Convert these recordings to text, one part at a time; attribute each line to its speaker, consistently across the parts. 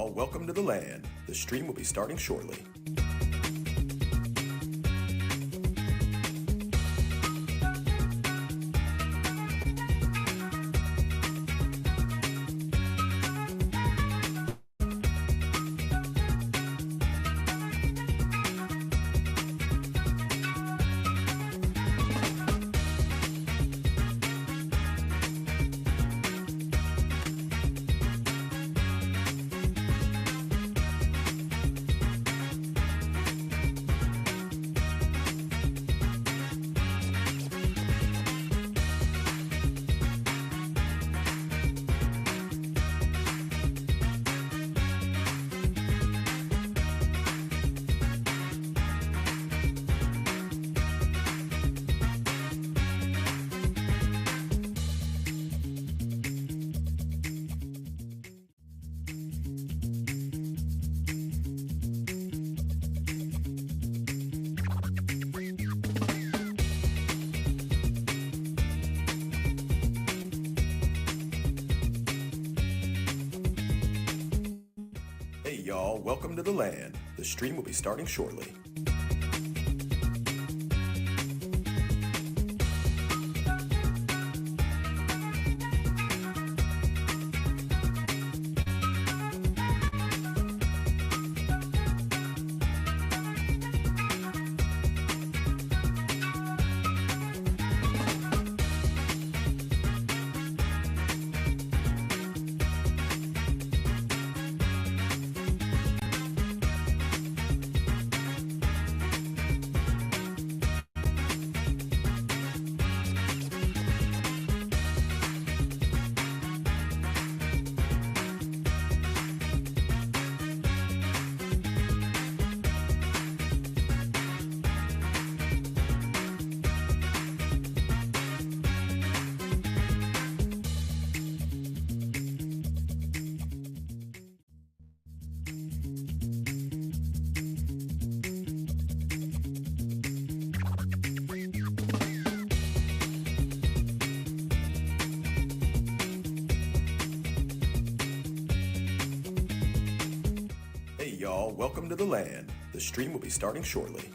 Speaker 1: y'all, welcome to the land. The stream will be starting shortly. Hey y'all, welcome to the land. The stream will be starting shortly. Hey y'all, welcome to the land. The stream will be starting shortly.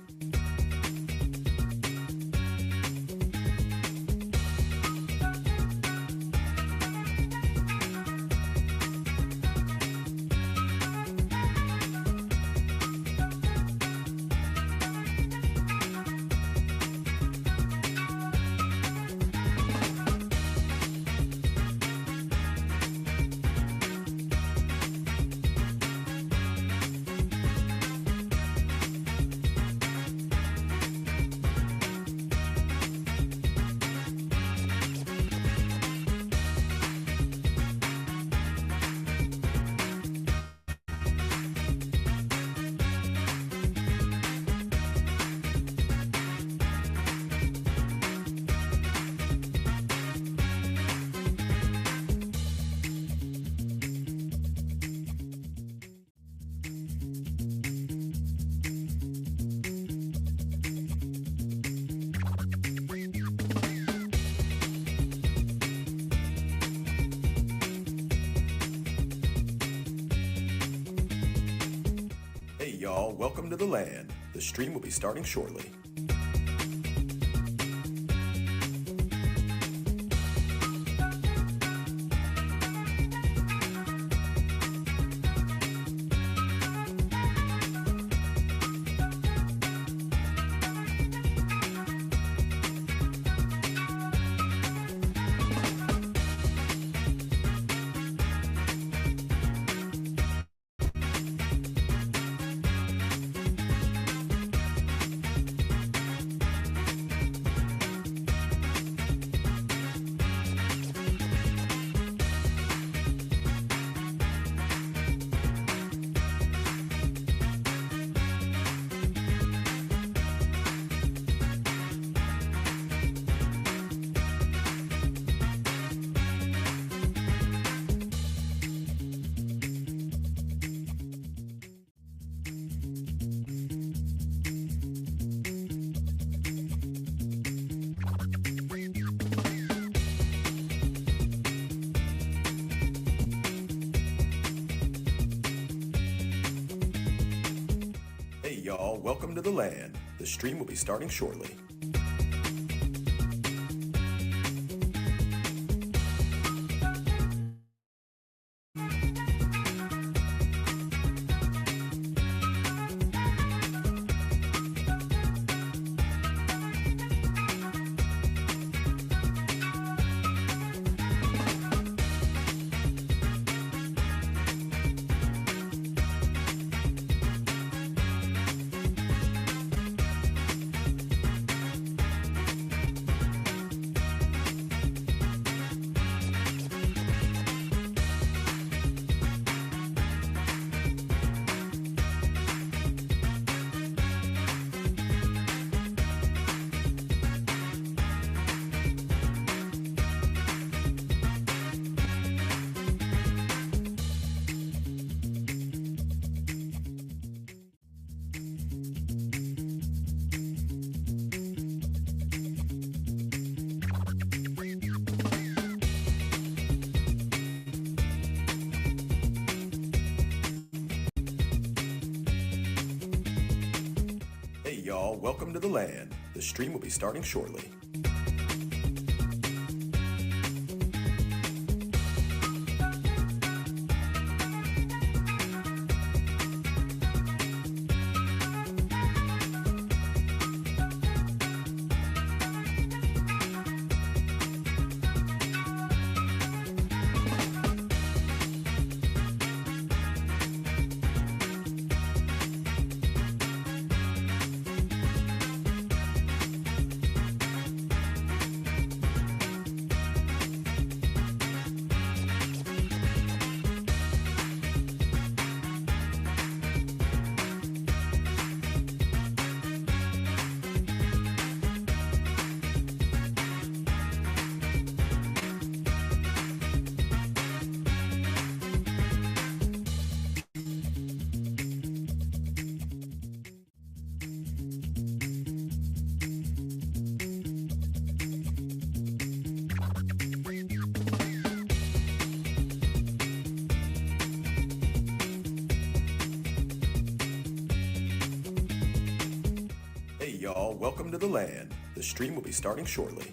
Speaker 1: Hey y'all, welcome to the land. The stream will be starting shortly. y'all, welcome to the land. The stream will be starting shortly. Hey y'all, welcome to the land. The stream will be starting shortly. Hey y'all, welcome to the land. The stream will be starting shortly.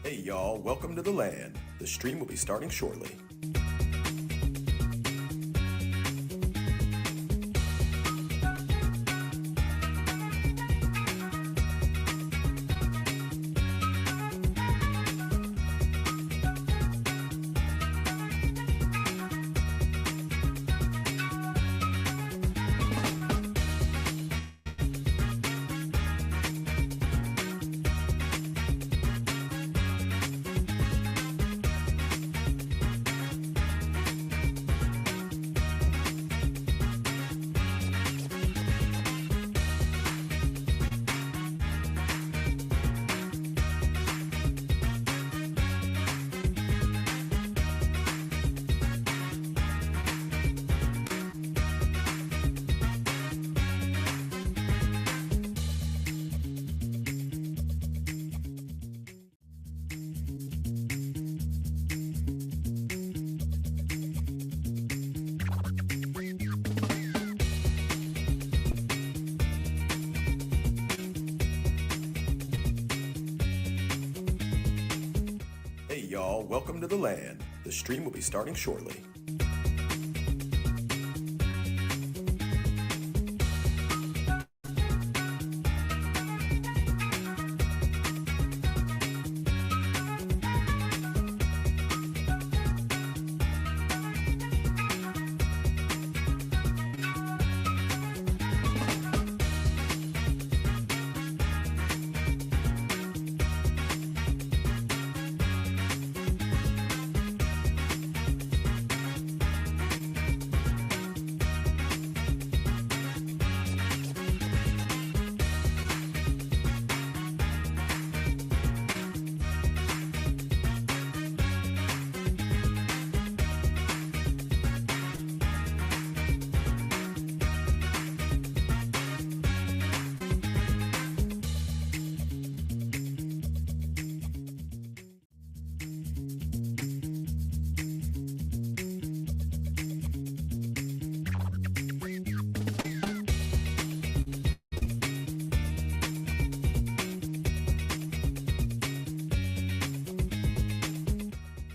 Speaker 1: Hey y'all, welcome to the land. The stream will be starting shortly. y'all, welcome to the land. The stream will be starting shortly.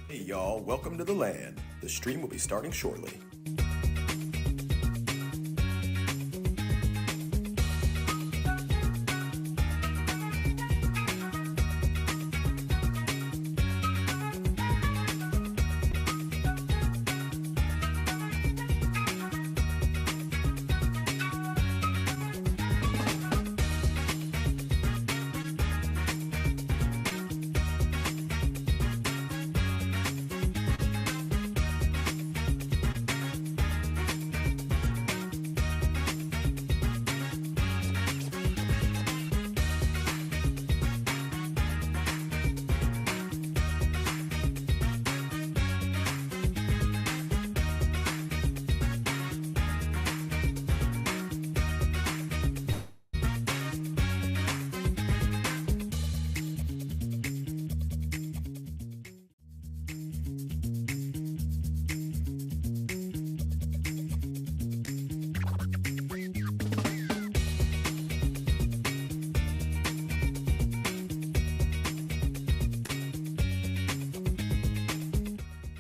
Speaker 1: Hey y'all, welcome to the land. The stream will be starting shortly.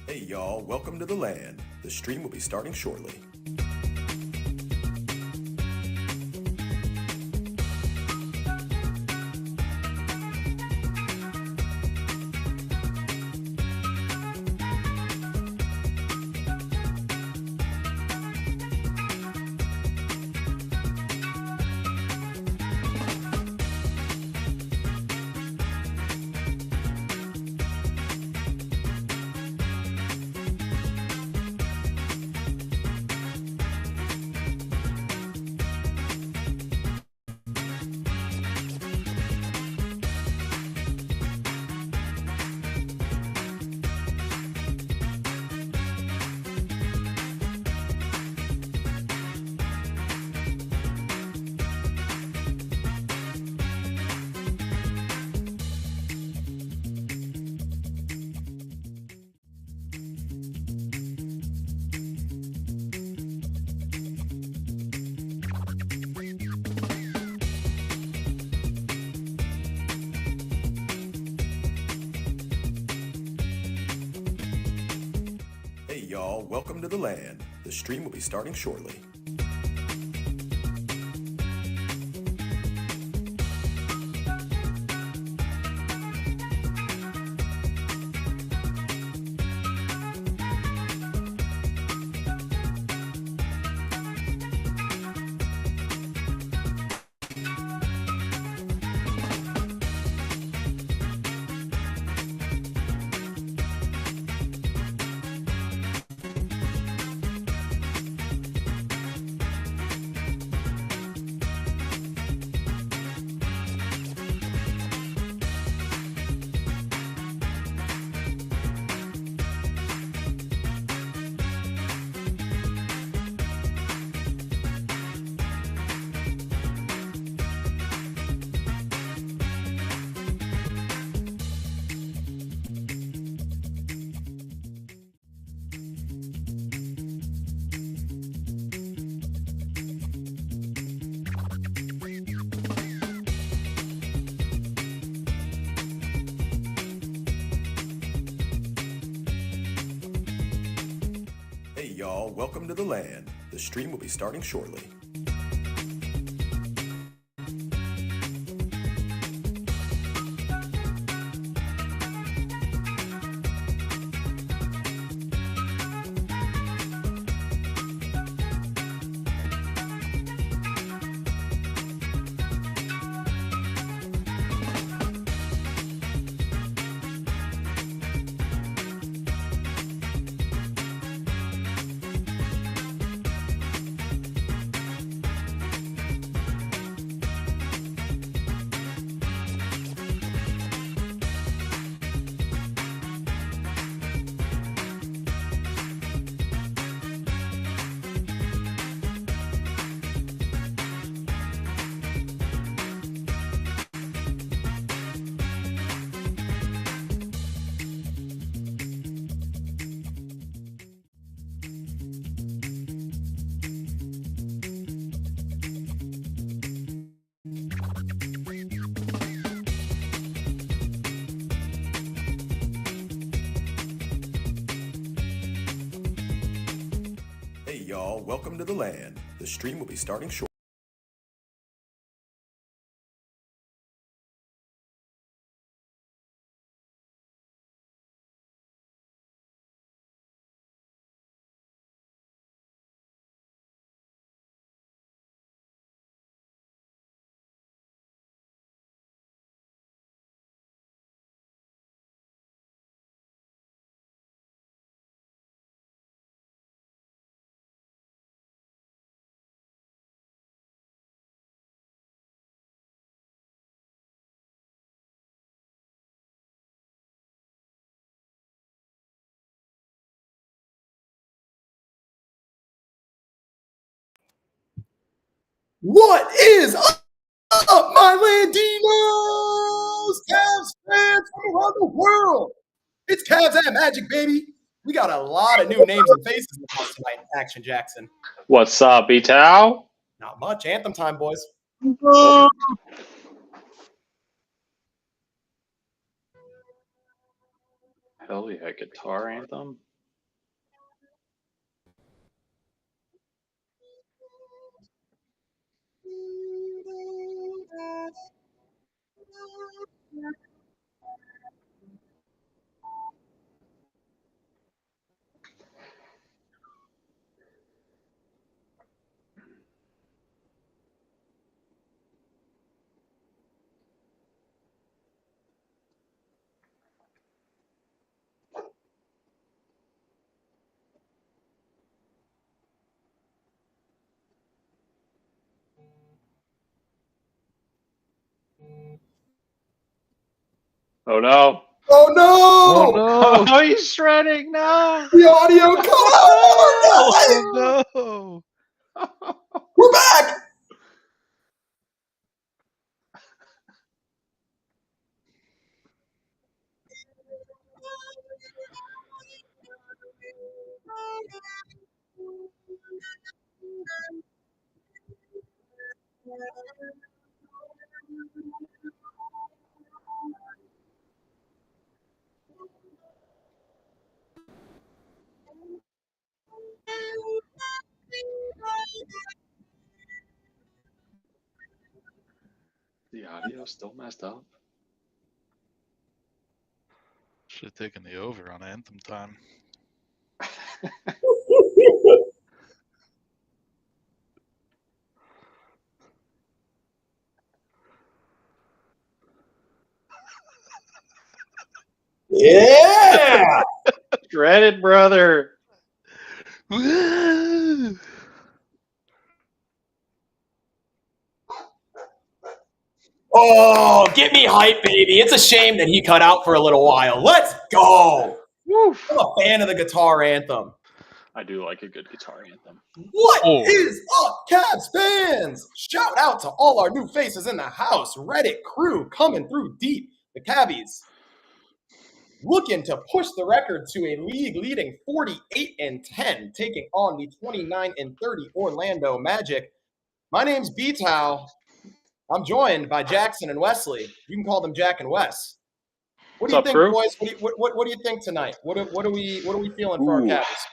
Speaker 1: Hey y'all, welcome to the land. The stream will be starting shortly. Hey y'all, welcome to the land. The stream will be starting shortly. y'all, welcome to the land. The stream will be starting shortly. Hey y'all, welcome to the land. The stream will be starting shortly.
Speaker 2: What is up, my Landinos? CAVS fans from around the world. It's CAVS and Magic, baby. We got a lot of new names and faces in the house tonight. Action Jackson.
Speaker 3: What's up, B-Tow?
Speaker 2: Not much. Anthem time, boys.
Speaker 3: Hell yeah, guitar anthem. Oh no.
Speaker 2: Oh no!
Speaker 4: Oh no!
Speaker 3: Oh, he's shredding now.
Speaker 2: The audio cut out!
Speaker 4: Oh no!
Speaker 2: We're back!
Speaker 3: The audio still messed up.
Speaker 4: Should have taken the over on anthem time.
Speaker 2: Yeah!
Speaker 3: Shredded, brother.
Speaker 4: Woo!
Speaker 2: Oh, get me hype, baby. It's a shame that he cut out for a little while. Let's go.
Speaker 3: Woof.
Speaker 2: I'm a fan of the guitar anthem.
Speaker 3: I do like a good guitar anthem.
Speaker 2: What is up, CAVS fans? Shout out to all our new faces in the house. Reddit crew coming through deep. The Cavies looking to push the record to a league-leading 48-10, taking on the 29-30 Orlando Magic. My name's B-Tow. I'm joined by Jackson and Wesley. You can call them Jack and Wes. What do you think, boys? What do you think tonight? What are we feeling for our Cavies?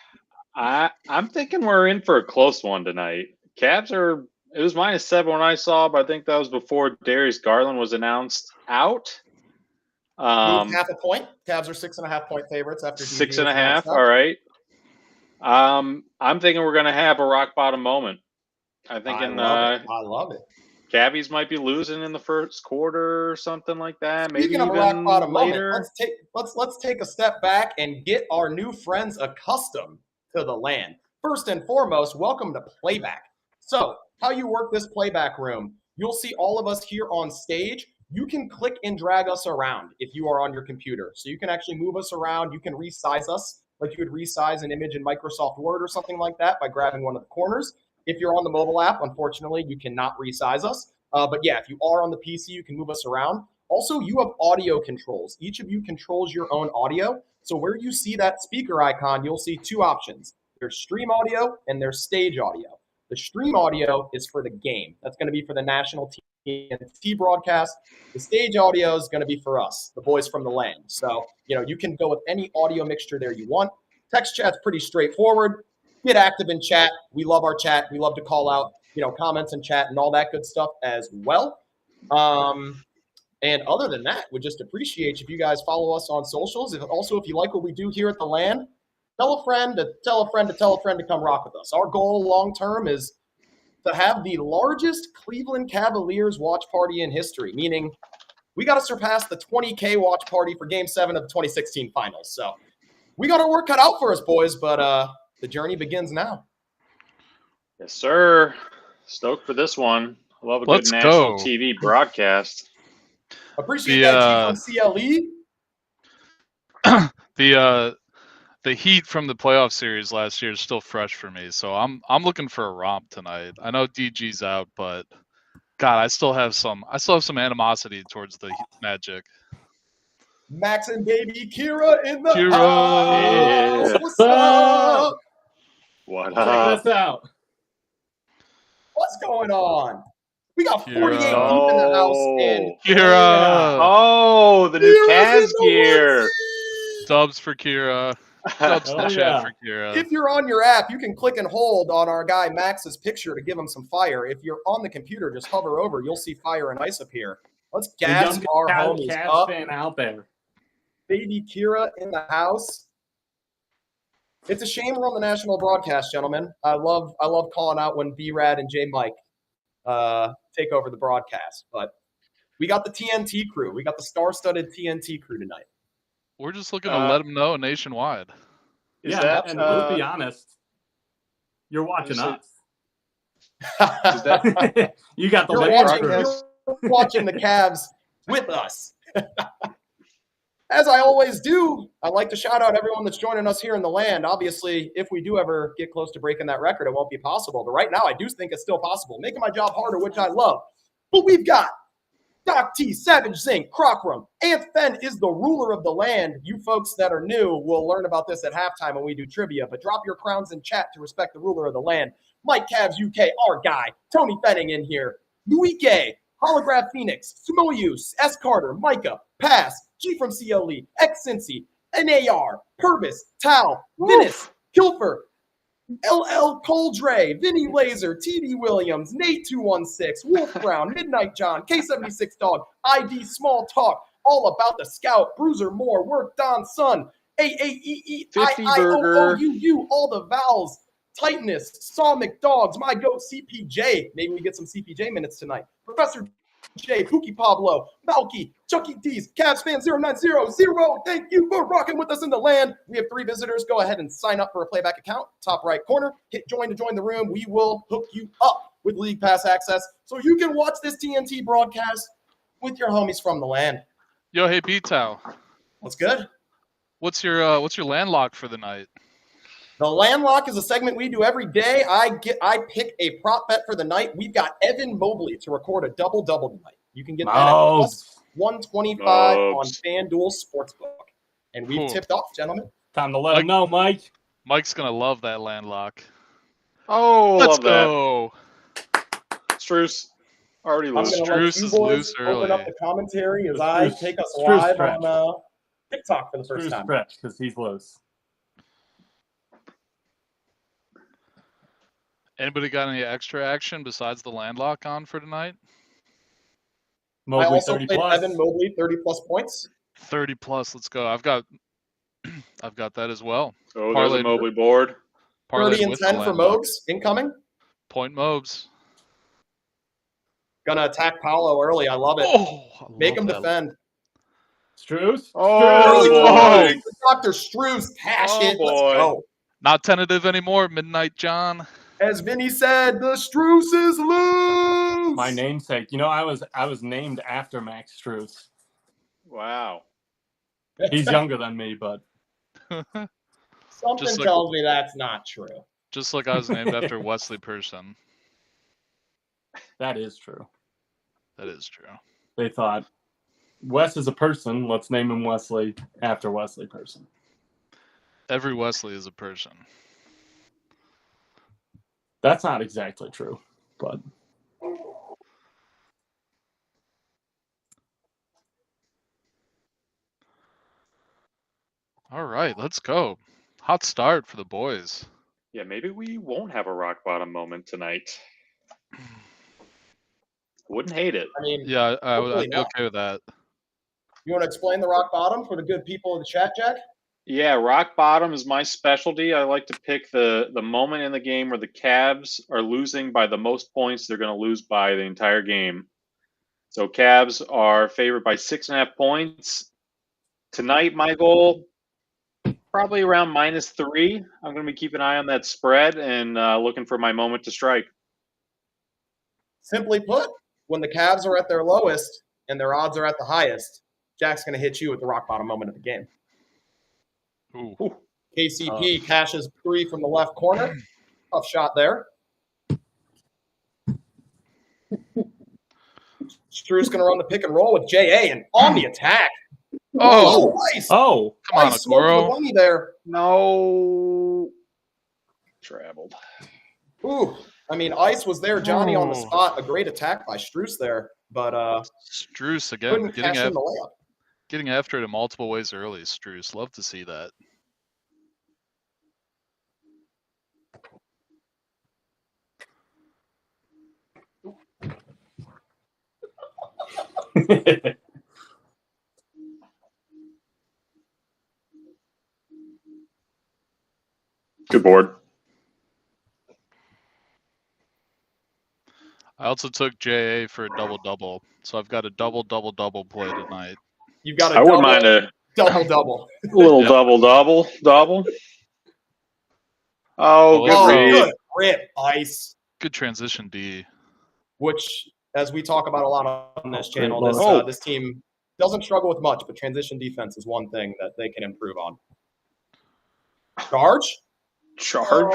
Speaker 3: I'm thinking we're in for a close one tonight. Cavs are. It was -7 when I saw, but I think that was before Darius Garland was announced out.
Speaker 2: Moved half a point. Cavs are 6.5-point favorites after DG was announced
Speaker 3: 6.5.
Speaker 2: out.
Speaker 3: All right. I'm thinking we're gonna have a rock bottom moment. I'm thinking
Speaker 2: I love it.
Speaker 3: Cavs might be losing in the first quarter or something like that. Maybe
Speaker 2: Speaking of a
Speaker 3: even
Speaker 2: rock bottom
Speaker 3: later.
Speaker 2: moment, let's take a step back and get our new friends accustomed to the land. First and foremost, welcome to Playback. So, how you work this playback room, you'll see all of us here on stage. You can click and drag us around if you are on your computer. So you can actually move us around. You can resize us like you would resize an image in Microsoft Word or something like that by grabbing one of the corners. If you're on the mobile app, unfortunately, you cannot resize us. But yeah, if you are on the PC, you can move us around. Also, you have audio controls. Each of you controls your own audio. So where you see that speaker icon, you'll see two options. There's stream audio and there's stage audio. The stream audio is for the game. That's going to be for the national TNT broadcast. The stage audio is going to be for us, the boys from the land. So, you can go with any audio mixture there you want. Text chat's pretty straightforward. Get active in chat. We love our chat. We love to call out, comments in chat and all that good stuff as well. And other than that, would just appreciate if you guys follow us on socials. If you like what we do here at the land, tell a friend to tell a friend to tell a friend to come rock with us. Our goal long term is to have the largest Cleveland Cavaliers watch party in history, meaning we got to surpass the 20K watch party for Game 7 of the 2016 finals. So we got our work cut out for us, boys, but the journey begins now.
Speaker 3: Yes, sir. Stoked for this one. I love a good national TV broadcast.
Speaker 2: Appreciate that, G from CLE.
Speaker 4: The heat from the playoff series last year is still fresh for me, so I'm looking for a romp tonight. I know DG's out, but God, I still have some animosity towards the Magic.
Speaker 2: Max and baby Kira in the
Speaker 4: Kira.
Speaker 2: house.
Speaker 3: Yeah.
Speaker 2: What's up?
Speaker 3: What
Speaker 5: Check
Speaker 3: up?
Speaker 5: this out.
Speaker 2: What's going on? We got 48
Speaker 4: Kira.
Speaker 2: deep in the house. And
Speaker 4: Kira.
Speaker 3: Oh, the new Cavs gear.
Speaker 4: Dubs for Kira. Dubs in the chat for Kira.
Speaker 2: If you're on your app, you can click and hold on our guy Max's picture to give him some fire. If you're on the computer, just hover over. You'll see fire and ice appear. Let's gas our homies up.
Speaker 5: Fan out there.
Speaker 2: Baby Kira in the house. It's a shame we're on the national broadcast, gentlemen. I love calling out when B-Rad and J Mike take over the broadcast. But we got the TNT crew. We got the star-studded TNT crew tonight.
Speaker 4: We're just looking to let them know nationwide.
Speaker 5: And let's be honest, you're watching us. You got the
Speaker 2: you're watching the Cavs with us. As I always do, I'd like to shout out everyone that's joining us here in the land. Obviously, if we do ever get close to breaking that record, it won't be possible. But right now, I do think it's still possible, making my job harder, which I love. But we've got Doc T, Savage Zink, Crockrum. Anth Fenn is the ruler of the land. You folks that are new will learn about this at halftime when we do trivia. But drop your crowns in chat to respect the ruler of the land. Mike Cavs UK, our guy. Tony Fenning in here. Louis Gay, Holograph Phoenix, Sumoyus, S. Carter, Micah, Pass, G from CLE, X Cincy, NAR, Purvis, Tal, Vinnis, Kilfer, LL Coldre, Vinny Laser, TD Williams, Nate 216, Wolf Brown, Midnight John, K76 Dog, ID Small Talk, All About the Scout, Bruiser Moore, Work Don Sun, AAEEIIOOUU, all the vowels, Titanus, Saw McDogs, My Goat CPJ. Maybe we get some CPJ minutes tonight. Professor J, Pookie Pablo, Malky, Chucky D's, Cavs fan 0900. Thank you for rocking with us in the land. We have 3 visitors. Go ahead and sign up for a playback account. Top right corner. Hit join to join the room. We will hook you up with League Pass access so you can watch this TNT broadcast with your homies from the land.
Speaker 4: Yo, hey B-Tow.
Speaker 2: What's good?
Speaker 4: What's your landlock for the night?
Speaker 2: The Landlock is a segment we do every day. I pick a prop bet for the night. We've got Evan Mobley to record a double-double tonight. You can get that at plus 125 on FanDuel Sportsbook. And we've tipped off, gentlemen.
Speaker 5: Time to let him know, Mike.
Speaker 4: Mike's going to love that landlock.
Speaker 3: Oh,
Speaker 4: let's go.
Speaker 3: Struce. Already loose.
Speaker 4: Struce is loose early.
Speaker 2: Open up the commentary as I take us live on TikTok for the first time.
Speaker 5: Because he's loose.
Speaker 4: Anybody got any extra action besides the landlock on for tonight?
Speaker 2: I
Speaker 5: Mobley
Speaker 2: also
Speaker 5: 30
Speaker 2: played
Speaker 5: plus.
Speaker 2: Evan Mobley 30+ points.
Speaker 4: 30 plus. Let's go. I've got that as well.
Speaker 3: Oh, there's a
Speaker 4: Parlayed-
Speaker 3: Mobley board.
Speaker 2: 30
Speaker 4: Parlayed
Speaker 2: and
Speaker 4: with the
Speaker 2: 10 for
Speaker 4: landlock.
Speaker 2: Mogs incoming.
Speaker 4: Point Mobs.
Speaker 2: Gonna attack Paolo early. I love it.
Speaker 4: Oh, I
Speaker 2: Make
Speaker 4: love
Speaker 2: him
Speaker 4: that.
Speaker 2: defend.
Speaker 5: Struce.
Speaker 3: Oh,
Speaker 2: Early
Speaker 3: boy.
Speaker 2: Dr. Struce, cash
Speaker 3: Oh,
Speaker 2: it. Let's
Speaker 3: boy.
Speaker 2: go.
Speaker 4: Not tentative anymore. Midnight John.
Speaker 2: As Vinny said, the Struce is loose.
Speaker 5: My namesake. You know, I was named after Max Struce.
Speaker 3: Wow.
Speaker 5: He's younger than me, but
Speaker 2: Something
Speaker 4: Just like-
Speaker 2: tells me that's not true.
Speaker 4: Just like I was named after Wesley Person.
Speaker 5: that is true.
Speaker 4: That is true.
Speaker 5: They thought Wes is a person. Let's name him Wesley after Wesley Person.
Speaker 4: Every Wesley is a person.
Speaker 5: That's not exactly true, but
Speaker 4: All right, let's go. Hot start for the boys.
Speaker 3: Yeah, maybe we won't have a rock bottom moment tonight. Wouldn't hate it.
Speaker 2: I mean,
Speaker 4: Yeah, I'd
Speaker 2: Hopefully
Speaker 4: be
Speaker 2: not.
Speaker 4: okay with that.
Speaker 2: you want to explain the rock bottom for the good people in the chat, Jack?
Speaker 3: Yeah, rock bottom is my specialty. I like to pick the moment in the game where the Cavs are losing by the most points they're going to lose by the entire game. So Cavs are favored by 6.5 points. Tonight, my goal, probably around -3. I'm going to be keeping an eye on that spread and looking for my moment to strike.
Speaker 2: Simply put, when the Cavs are at their lowest and their odds are at the highest, Jack's going to hit you with the rock bottom moment of the game.
Speaker 4: Ooh.
Speaker 2: KCP cashes 3 from the left corner. Tough shot there. Stru's going to run the pick and roll with JA and on the attack.
Speaker 4: Oh,
Speaker 2: Nice.
Speaker 5: oh,
Speaker 4: come on,
Speaker 2: Nice smoke to the
Speaker 4: Agoro.
Speaker 2: bunny there.
Speaker 3: No. Traveled.
Speaker 2: Ooh, I mean, Ice was there. Johnny on the
Speaker 4: Oh.
Speaker 2: spot. A great attack by Struce there, but
Speaker 4: Struce again,
Speaker 2: couldn't cash in the layup.
Speaker 4: getting after it in multiple ways early. Struce, love to see that.
Speaker 3: Good board.
Speaker 4: I also took JA for a double-double, so I've got a double-double-double play tonight.
Speaker 2: You've got a
Speaker 3: I wouldn't mind a
Speaker 2: double.
Speaker 3: little
Speaker 4: Yep.
Speaker 3: double. Oh,
Speaker 4: Oh,
Speaker 3: good
Speaker 2: Oh,
Speaker 3: read.
Speaker 2: good rip, Ice.
Speaker 4: Good transition D.
Speaker 2: Which, as we talk about a lot on this
Speaker 5: Great
Speaker 2: channel,
Speaker 5: look.
Speaker 2: this team doesn't struggle with much, but transition defense is one thing that they can improve on. Charge?
Speaker 3: Charge.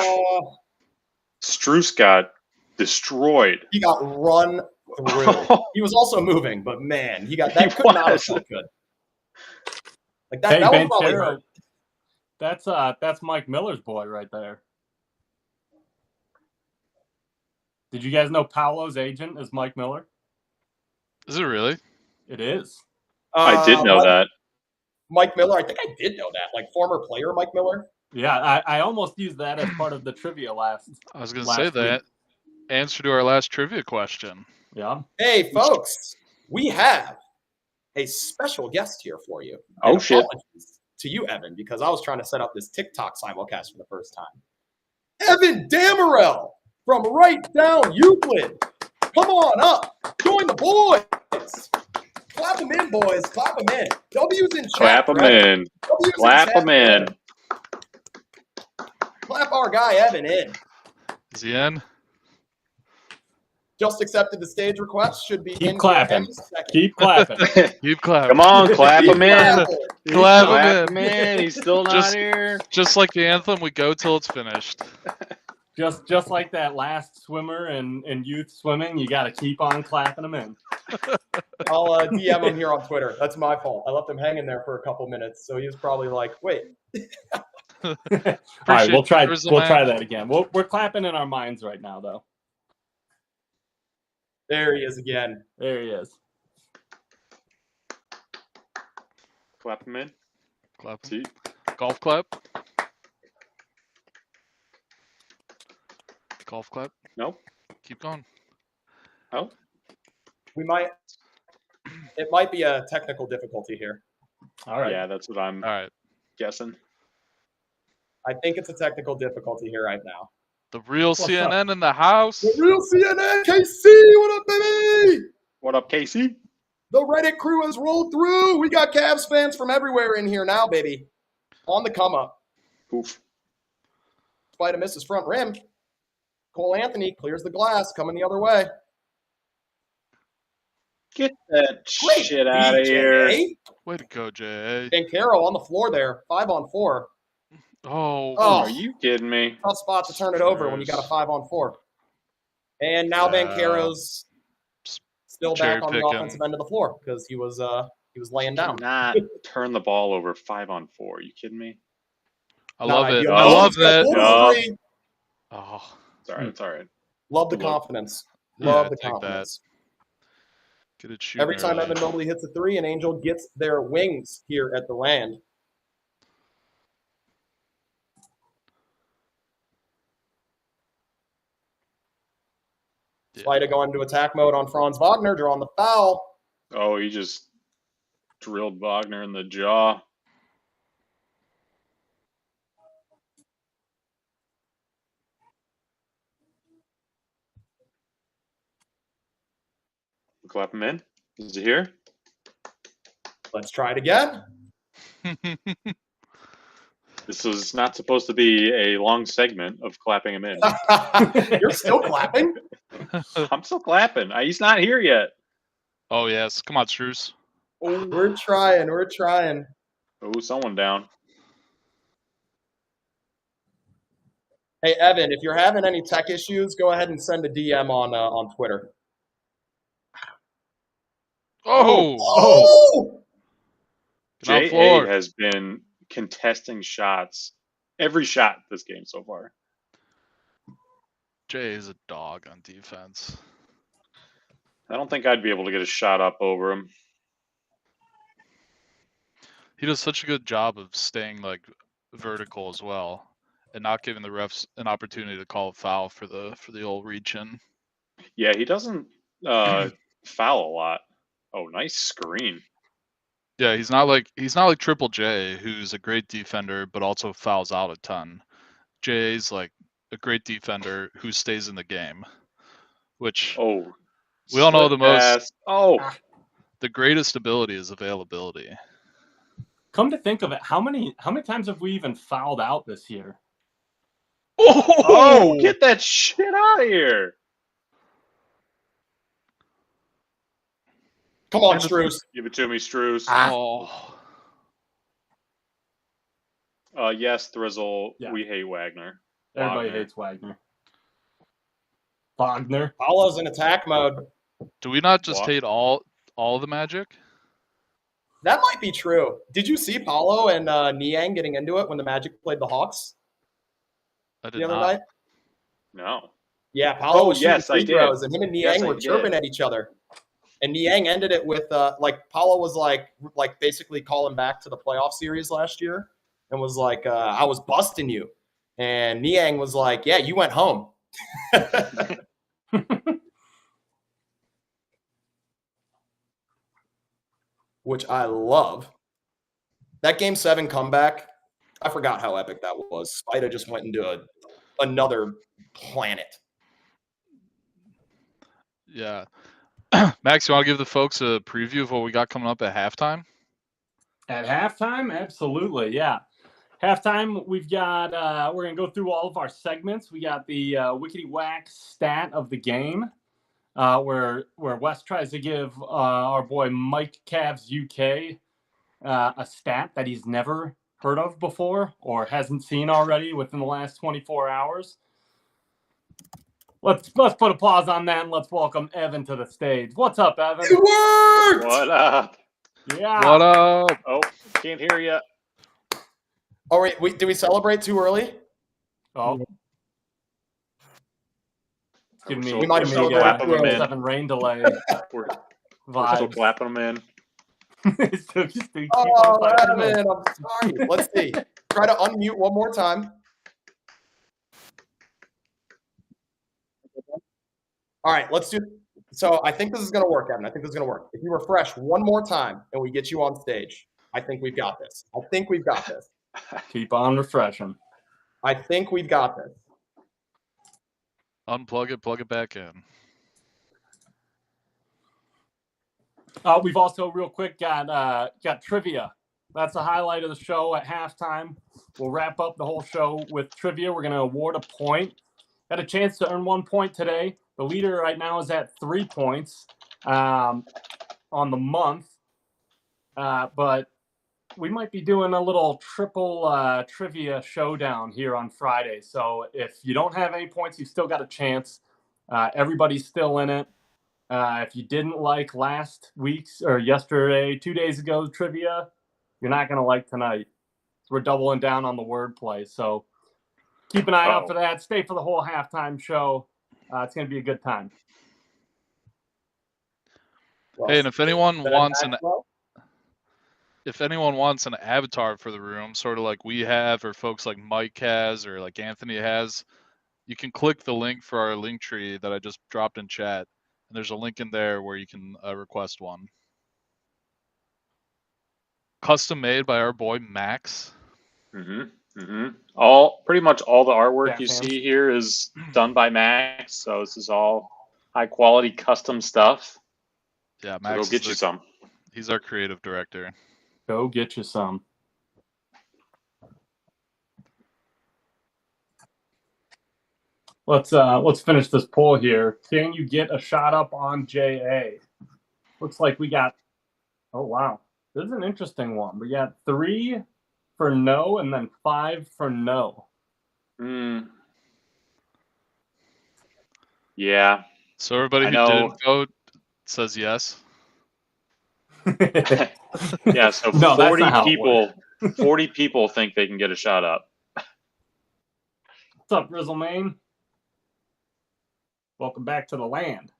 Speaker 3: Struce got destroyed.
Speaker 2: He got run through. He was also moving, but man, he that could not have
Speaker 3: was.
Speaker 2: felt good. Like that,
Speaker 5: hey,
Speaker 2: that would probably
Speaker 5: Banchero.
Speaker 2: hurt.
Speaker 5: That's Mike Miller's boy right there. Did you guys know Paolo's agent is Mike Miller?
Speaker 4: Is it really?
Speaker 5: It is.
Speaker 3: I did know that.
Speaker 2: Mike Miller, I think I did know that. Like former player Mike Miller.
Speaker 5: Yeah, I almost used that as part of the trivia last.
Speaker 4: I was going to
Speaker 5: Last
Speaker 4: say
Speaker 5: week.
Speaker 4: that. Answer to our last trivia question.
Speaker 5: Yeah.
Speaker 2: Hey, folks, we have a special guest here for you.
Speaker 3: Oh,
Speaker 2: And
Speaker 3: shit.
Speaker 2: apologies to you, Evan, because I was trying to set up this TikTok simulcast for the first time. Evan Damarel from right down Euclid. Come on up. Join the boys. Clap them in, boys. Clap them in. W's in chat.
Speaker 3: Clap them
Speaker 2: right?
Speaker 3: in.
Speaker 2: W's
Speaker 3: Clap
Speaker 2: chat,
Speaker 3: them in.
Speaker 2: right? Clap our guy Evan in.
Speaker 4: Is he in?
Speaker 2: Just accepted the stage request. Should be
Speaker 5: Keep
Speaker 2: in here
Speaker 5: clapping.
Speaker 2: any second.
Speaker 5: Keep clapping.
Speaker 4: Keep clapping.
Speaker 3: Come on, clap
Speaker 2: Keep
Speaker 3: him in.
Speaker 2: clapping.
Speaker 4: Clap
Speaker 3: Clap
Speaker 4: him
Speaker 3: him
Speaker 4: in.
Speaker 3: in. He's still not
Speaker 4: Just-
Speaker 3: here.
Speaker 4: Just like the anthem, we go till it's finished.
Speaker 5: just like that last swimmer in youth swimming, you got to keep on clapping them in.
Speaker 2: I'll DM him here on Twitter. That's my fault. I left him hanging there for a couple minutes, so he was probably like, "Wait."
Speaker 5: All right, we'll try.
Speaker 4: Appreciate
Speaker 5: We'll
Speaker 4: the
Speaker 5: try
Speaker 4: man.
Speaker 5: that again. We're clapping in our minds right now, though.
Speaker 2: There he is again.
Speaker 5: There he is.
Speaker 3: Clap him in.
Speaker 4: Clap.
Speaker 3: See?
Speaker 4: Golf clap. Golf clap.
Speaker 3: Nope.
Speaker 4: Keep going.
Speaker 3: Oh,
Speaker 2: It might be a technical difficulty here.
Speaker 5: All right.
Speaker 3: yeah, that's what I'm
Speaker 4: All right.
Speaker 3: guessing.
Speaker 2: I think it's a technical difficulty here right now.
Speaker 4: The real
Speaker 5: What's
Speaker 4: CNN in the house.
Speaker 2: The real CNN, KC, what up, baby?
Speaker 3: What up, Casey?
Speaker 2: The Reddit crew has rolled through. We got Cavs fans from everywhere in here now, baby. On the come up.
Speaker 3: Oof.
Speaker 2: Spida misses front rim. Cole Anthony clears the glass, coming the other way.
Speaker 3: Get that
Speaker 2: Great
Speaker 3: shit out of
Speaker 2: DJ.
Speaker 3: here.
Speaker 4: Way to go, Jay.
Speaker 2: Banchero on the floor there, 5-on-4.
Speaker 4: Oh,
Speaker 2: Oh.
Speaker 3: Are you kidding me?
Speaker 2: Tough spot to turn it over when you got a 5-on-4. And now Banchero's still back on the
Speaker 4: cherry-picking.
Speaker 2: offensive end of the floor because he was laying down.
Speaker 3: Not turn the ball over 5-on-4. Are you kidding me?
Speaker 4: I love it.
Speaker 2: ideal.
Speaker 4: I love that.
Speaker 3: No.
Speaker 2: Three.
Speaker 4: Oh,
Speaker 3: It's all right. It's all right.
Speaker 2: Love the
Speaker 3: Good luck.
Speaker 2: confidence.
Speaker 4: Yeah,
Speaker 2: Love the
Speaker 4: take that.
Speaker 2: confidence.
Speaker 4: get it shooting
Speaker 2: Every time
Speaker 4: early.
Speaker 2: Evan Mobley hits a 3, an Angel gets their wings here at the Land.
Speaker 4: Yeah.
Speaker 2: Spida going into attack mode on Franz Wagner, drawing the foul.
Speaker 3: Oh, he just drilled Wagner in the jaw. Clap him in. Is he here?
Speaker 2: Let's try it again.
Speaker 3: This was not supposed to be a long segment of clapping him in.
Speaker 2: You're still clapping?
Speaker 3: I'm still clapping. He's not here yet.
Speaker 4: Oh, yes. Come on, Struce.
Speaker 2: We're trying. We're trying.
Speaker 3: Oh, someone down.
Speaker 2: Hey, Evan, if you're having any tech issues, go ahead and send a DM on Twitter.
Speaker 4: Oh!
Speaker 2: Oh!
Speaker 4: Get on
Speaker 3: J.A.
Speaker 4: floor.
Speaker 3: has been contesting shots every shot this game so far.
Speaker 4: Jay is a dog on defense.
Speaker 3: I don't think I'd be able to get a shot up over him.
Speaker 4: He does such a good job of staying like vertical as well, and not giving the refs an opportunity to call a foul for the old reach in.
Speaker 3: Yeah, he doesn't foul a lot. Oh, nice screen.
Speaker 4: Yeah, he's not like Triple J, who's a great defender but also fouls out a ton. Jay's like a great defender who stays in the game, which
Speaker 3: Oh,
Speaker 4: we all know
Speaker 3: slip
Speaker 4: the most.
Speaker 3: pass. Oh,
Speaker 4: The greatest ability is availability.
Speaker 5: Come to think of it, how many times have we even fouled out this year?
Speaker 3: oh, get that shit out of here.
Speaker 2: Come on, Struce.
Speaker 3: Give it to me, Struce.
Speaker 4: Oh,
Speaker 3: Yes, Thrizzle.
Speaker 5: Yeah.
Speaker 3: We hate Wagner.
Speaker 5: Everybody
Speaker 3: Wagner.
Speaker 5: hates Wagner.
Speaker 2: Paolo's in attack mode.
Speaker 4: do we not just
Speaker 3: What?
Speaker 4: hate all the Magic?
Speaker 2: That might be true. Did you see Paolo and Niang getting into it when the Magic played the Hawks
Speaker 4: I
Speaker 2: the
Speaker 4: did
Speaker 2: other
Speaker 4: not.
Speaker 2: night?
Speaker 3: No.
Speaker 2: Yeah, Paolo
Speaker 3: Oh,
Speaker 2: was shooting
Speaker 3: yes, I
Speaker 2: free
Speaker 3: did.
Speaker 2: throws, and him and Niang
Speaker 3: Yes, I
Speaker 2: were
Speaker 3: did.
Speaker 2: chirping at each other. And Niang ended it with Paolo was like basically calling back to the playoff series last year, and was like, "I was busting you," and Niang was like, "Yeah, you went home." Which I love. That Game 7 comeback, I forgot how epic that was. Spida just went into another planet.
Speaker 4: Yeah. Max, you want to give the folks a preview of what we got coming up at halftime?
Speaker 5: At halftime, absolutely, yeah. Halftime, we've got we're gonna go through all of our segments. We got the Wickety Whack stat of the game, where Wes tries to give our boy Mike CAVS UK a stat that he's never heard of before or hasn't seen already within the last 24 hours. Let's put applause on that and let's welcome Evan to the stage. What's up, Evan?
Speaker 2: It worked!
Speaker 3: What up?
Speaker 5: Yeah.
Speaker 4: What up?
Speaker 3: Oh, can't hear you.
Speaker 2: Oh, wait, did we celebrate too early?
Speaker 5: Oh. Give me,
Speaker 3: We
Speaker 2: might have
Speaker 3: still
Speaker 2: celebrated
Speaker 3: clapping them in.
Speaker 5: 7 rain delay
Speaker 3: We're still
Speaker 5: vibes.
Speaker 3: clapping them in.
Speaker 5: So just keep
Speaker 2: Oh,
Speaker 5: on clapping them in.
Speaker 2: Evan, I'm sorry. Let's see. Try to unmute one more time. All right, let's do. So I think this is going to work, Evan. I think this is going to work. If you refresh one more time and we get you on stage, I think we've got this. I think we've got this.
Speaker 5: Keep on refreshing.
Speaker 2: I think we've got this.
Speaker 4: Unplug it, plug it back in.
Speaker 5: We've also real quick got trivia. That's the highlight of the show at halftime. We'll wrap up the whole show with trivia. We're going to award a point. Had a chance to earn 1 point today. The leader right now is at 3 points on the month. But we might be doing a little triple trivia showdown here on Friday. So if you don't have any points, you've still got a chance. Everybody's still in it. If you didn't like last week's or yesterday, 2 days ago trivia, you're not going to like tonight. So we're doubling down on the wordplay. So keep an eye out for that. Stay for the whole halftime show. It's going to be a good time.
Speaker 4: Hey, and if anyone wants an avatar for the room, sort of like we have, or folks like Mike has, or like Anthony has, you can click the link for our link tree that I just dropped in chat, and there's a link in there where you can request one. Custom made by our boy Max.
Speaker 3: Pretty much all the artwork you see here is done by Max, so this is all high quality custom stuff.
Speaker 4: Yeah, Max.
Speaker 3: So go get you some.
Speaker 4: He's our creative director.
Speaker 5: Go get you some. Let's finish this poll here. Can you get a shot up on JA? Looks like we got. Oh wow, this is an interesting one. We got 3 for no, and then 5 for no.
Speaker 3: Yeah.
Speaker 4: So everybody who didn't vote says yes.
Speaker 3: Yeah. So
Speaker 5: No,
Speaker 3: 40 people think they can get a shot up.
Speaker 5: What's up, Grizzle Main? Welcome back to the land.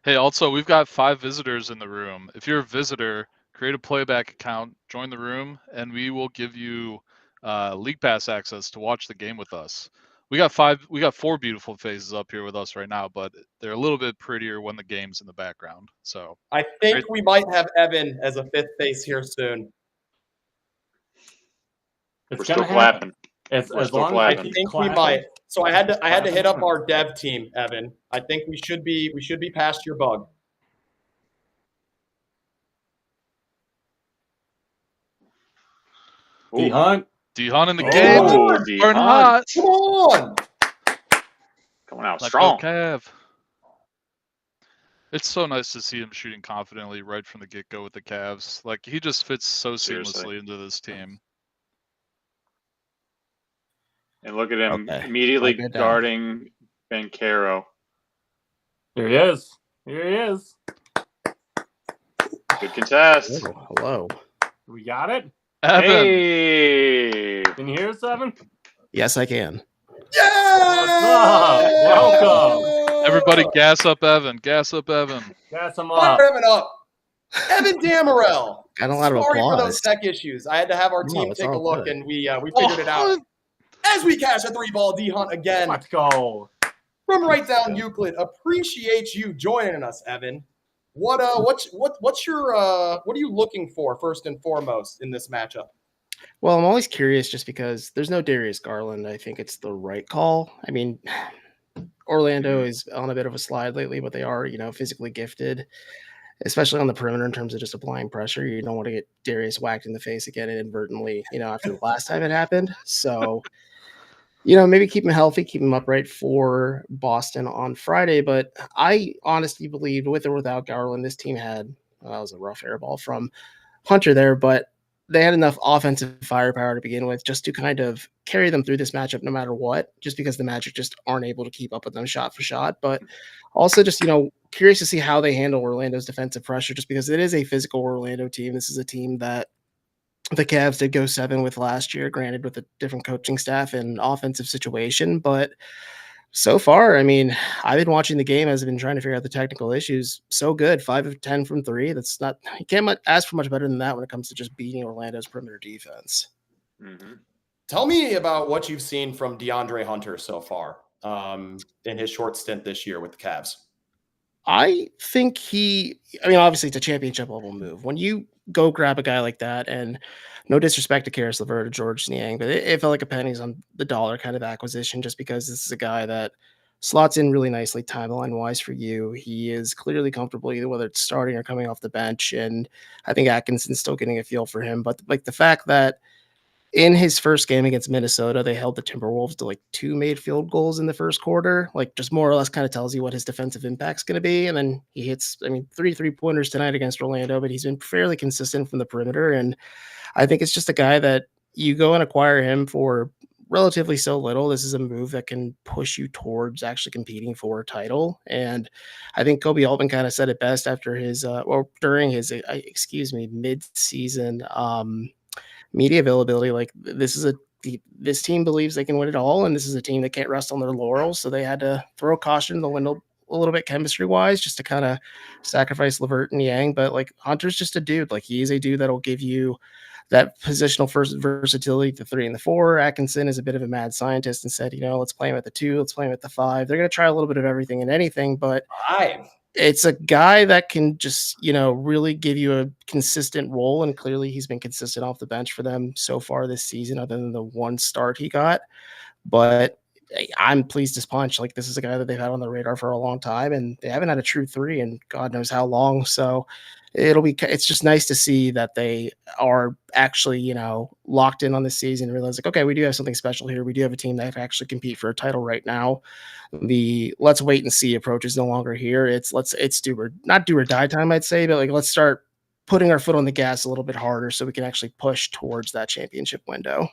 Speaker 4: Hey, also, we've got 5 visitors in the room. If you're a visitor, create a playback account, join the room, and we will give you League Pass access to watch the game with us. We got 4 beautiful faces up here with us right now, but they're a little bit prettier when the game's in the background. So
Speaker 2: I think we might have Evan as a 5th face here soon.
Speaker 3: We're still clapping.
Speaker 5: As long as
Speaker 2: I think we might. So I had to hit up our dev team, Evan. I think we should be past your bug.
Speaker 5: D-Hunt
Speaker 4: in the game. Burn hot.
Speaker 2: Come on.
Speaker 3: Coming out
Speaker 4: Let's
Speaker 3: strong.
Speaker 4: go, Cav. It's so nice to see him shooting confidently right from the get-go with the Cavs. Like, he just fits so seamlessly into this team.
Speaker 3: And look at him immediately guarding Banchero.
Speaker 5: Here he is.
Speaker 3: Good contest.
Speaker 6: Oh, hello.
Speaker 5: We got it.
Speaker 4: Evan.
Speaker 3: Hey.
Speaker 5: Can you hear us, Evan?
Speaker 6: Yes, I can.
Speaker 2: Yeah!
Speaker 5: Welcome.
Speaker 4: Everybody gas up Evan. Gas up Evan.
Speaker 5: Gas him
Speaker 2: Fire
Speaker 5: up.
Speaker 2: Evan up. Evan Damarel.
Speaker 6: Got a lot of
Speaker 2: Sorry
Speaker 6: applause.
Speaker 2: for those tech issues. I had to have our team
Speaker 6: it's
Speaker 2: take a
Speaker 6: all
Speaker 2: look,
Speaker 6: good.
Speaker 2: and we figured it out. As we catch a 3-ball D-Hunt again.
Speaker 5: Let's go.
Speaker 2: From right down Euclid, appreciate you joining us, Evan. What are you looking for first and foremost in this matchup?
Speaker 6: Well, I'm always curious just because there's no Darius Garland. I think it's the right call. I mean, Orlando is on a bit of a slide lately, but they are, physically gifted, especially on the perimeter in terms of just applying pressure. You don't want to get Darius whacked in the face again inadvertently, after the last time it happened. So, maybe keep him healthy, keep him upright for Boston on Friday. But I honestly believed with or without Garland, this team had, that was a rough air ball from Hunter there, but they had enough offensive firepower to begin with just to kind of carry them through this matchup no matter what, just because the Magic just aren't able to keep up with them shot for shot. But also just, curious to see how they handle Orlando's defensive pressure, just because it is a physical Orlando team. This is a team that the Cavs did go 7 with last year, granted with a different coaching staff and offensive situation. But so far, I mean, I've been watching the game as I've been trying to figure out the technical issues. So good, 5 of 10 from 3. That's not, you can't ask for much better than that when it comes to just beating Orlando's perimeter defense.
Speaker 2: Tell me about what you've seen from DeAndre Hunter so far. in his short stint this year with the Cavs?
Speaker 6: I think obviously it's a championship level move. When you go grab a guy like that, and no disrespect to Karis LeVert or George Niang, but it felt like a pennies on the dollar kind of acquisition just because this is a guy that slots in really nicely timeline wise for you. He is clearly comfortable either whether it's starting or coming off the bench. And I think Atkinson's still getting a feel for him. But like the fact that in his first game against Minnesota, they held the Timberwolves to like 2 made field goals in the first quarter. Like just more or less kind of tells you what his defensive impact's going to be. And then he hits, 3 3-pointers tonight against Orlando, but he's been fairly consistent from the perimeter. And I think it's just a guy that you go and acquire him for relatively so little. This is a move that can push you towards actually competing for a title. And I think Kobe Altman kind of said it best after his, during his, mid-season media availability. Like this team believes they can win it all, and this is a team that can't rest on their laurels. So they had to throw caution to the window a little bit chemistry wise, just to kind of sacrifice LeVert and Yang. But like Hunter's just a dude. Like he is a dude that'll give you that positional first versatility, the 3 and the 4. Atkinson is a bit of a mad scientist and said, let's play him at the 2, let's play him at the 5. They're going to try a little bit of everything and anything, but
Speaker 2: 5.
Speaker 6: It's a guy that can just, really give you a consistent role. And clearly he's been consistent off the bench for them so far this season, other than the one start he got. But I'm pleased as punch. Like this is a guy that they've had on the radar for a long time, and they haven't had a true 3 in God knows how long. So it's just nice to see that they are actually, locked in on this season and realize like, okay, we do have something special here. We do have a team that can actually compete for a title right now. The let's wait and see approach is no longer here. It's not do or die time, I'd say, but like, let's start putting our foot on the gas a little bit harder so we can actually push towards that championship window.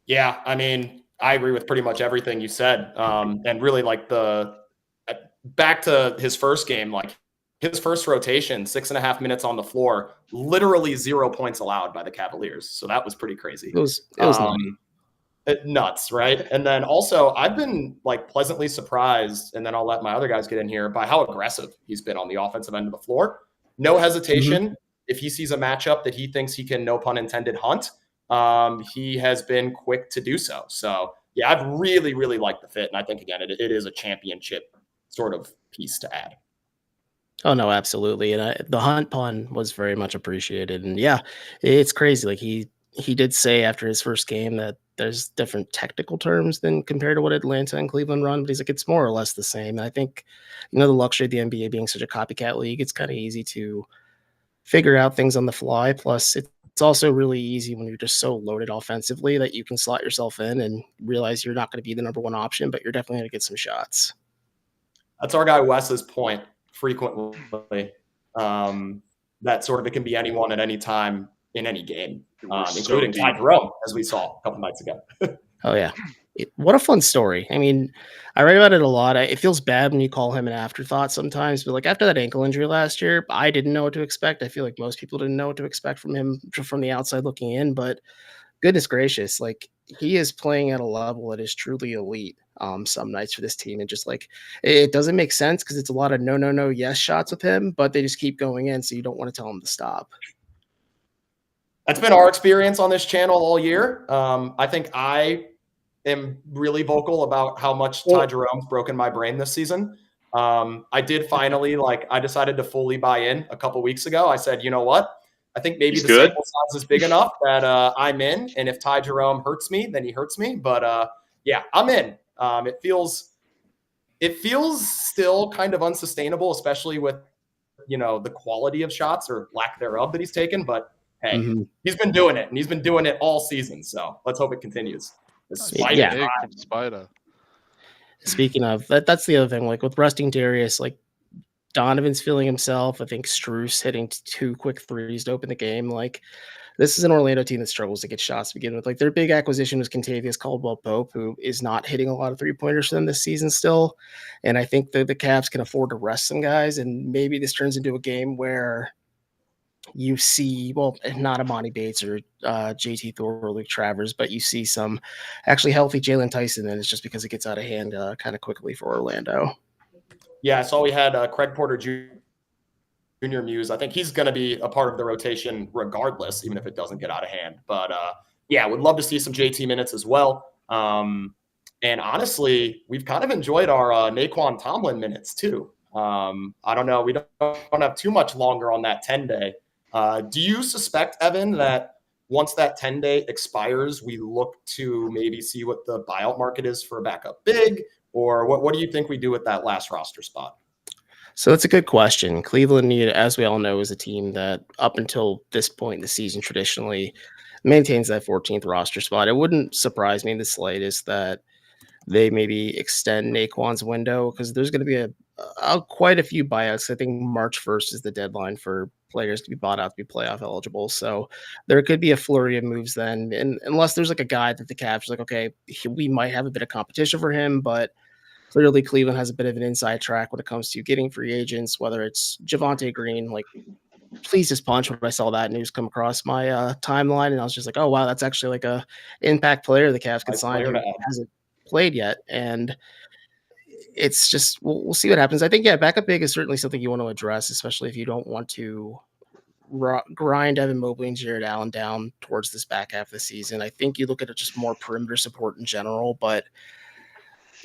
Speaker 2: Yeah, I agree with pretty much everything you said. And really like back to his first game, like his first rotation, 6.5 minutes on the floor, literally 0 points allowed by the Cavaliers. So that was pretty crazy.
Speaker 6: It was
Speaker 2: nuts, right? And then also I've been like pleasantly surprised, and then I'll let my other guys get in here, by how aggressive he's been on the offensive end of the floor. No hesitation. Mm-hmm. If he sees a matchup that he thinks he can, no pun intended, hunt, he has been quick to do so. So yeah, I've really, really liked the fit. And I think, again, it is a championship sort of piece to add.
Speaker 6: Oh, no, absolutely. And the hunt pun was very much appreciated. And yeah, it's crazy. Like he did say after his first game that there's different technical terms than compared to what Atlanta and Cleveland run, but he's like, it's more or less the same. And I think, the luxury of the NBA being such a copycat league, it's kind of easy to figure out things on the fly. Plus it's also really easy when you're just so loaded offensively that you can slot yourself in and realize you're not going to be the number one option, but you're definitely going to get some shots.
Speaker 2: That's our guy Wes's point frequently. That sort of it can be anyone at any time in any game, including Ty Jerome, as we saw a couple nights ago.
Speaker 6: Oh, yeah. What a fun story. I write about it a lot. It feels bad when you call him an afterthought sometimes, but like after that ankle injury last year, I didn't know what to expect. I feel like most people didn't know what to expect from him from the outside looking in, but goodness gracious, like he is playing at a level that is truly elite some nights for this team. And just like, it doesn't make sense because it's a lot of no, yes shots with him, but they just keep going in. So you don't want to tell him to stop.
Speaker 2: That's been our experience on this channel all year. I think I am really vocal about how much Ty Jerome's broken my brain this season. I did finally, I decided to fully buy in a couple weeks ago. I said, you know what? I think maybe the sample size is big enough that I'm in. And if Ty Jerome hurts me, then he hurts me. But yeah, I'm in. It feels still kind of unsustainable, especially with, the quality of shots or lack thereof that he's taken. But hey, He's been doing it, and he's been doing it all season. So let's hope it continues.
Speaker 6: Speaking of that's the other thing. Like with resting Darius, like Donovan's feeling himself. I think Strus hitting 2 quick threes to open the game. Like this is an Orlando team that struggles to get shots to begin with. Like their big acquisition was Kentavious Caldwell-Pope, who is not hitting a lot of 3-pointers for them this season still. And I think the Cavs can afford to rest some guys. And maybe this turns into a game where you see, well, not Amani Bates or JT Thor or Luke Travers, but you see some actually healthy Jalen Tyson, and it's just because it gets out of hand kind of quickly for Orlando.
Speaker 2: Yeah, I saw we had Craig Porter Jr. Muse. I think he's going to be a part of the rotation regardless, even if it doesn't get out of hand. But yeah, would love to see some JT minutes as well. And honestly, we've kind of enjoyed our Naquan Tomlin minutes too. I don't know. We don't have too much longer on that 10-day. Do you suspect, Evan, that once that 10-day expires, we look to maybe see what the buyout market is for a backup big? Or what do you think we do with that last roster spot?
Speaker 6: So that's a good question. Cleveland, as we all know, is a team that up until this point in the season traditionally maintains that 14th roster spot. It wouldn't surprise me in the slightest that they maybe extend Naquan's window because there's going to be quite a few buyouts. I think March 1st is the deadline for players to be bought out to be playoff eligible. So there could be a flurry of moves then, and unless there's like a guy that the Cavs are like, okay, we might have a bit of competition for him, but clearly Cleveland has a bit of an inside track when it comes to getting free agents, whether it's Javonte Green, like please just punch when I saw that news come across my timeline. And I was just like, oh, wow, that's actually like a impact player the Cavs can sign who hasn't played yet. And it's just, we'll see what happens. I think, yeah, backup big is certainly something you want to address, especially if you don't want to grind Evan Mobley and Jared Allen down towards this back half of the season. I think you look at it just more perimeter support in general, but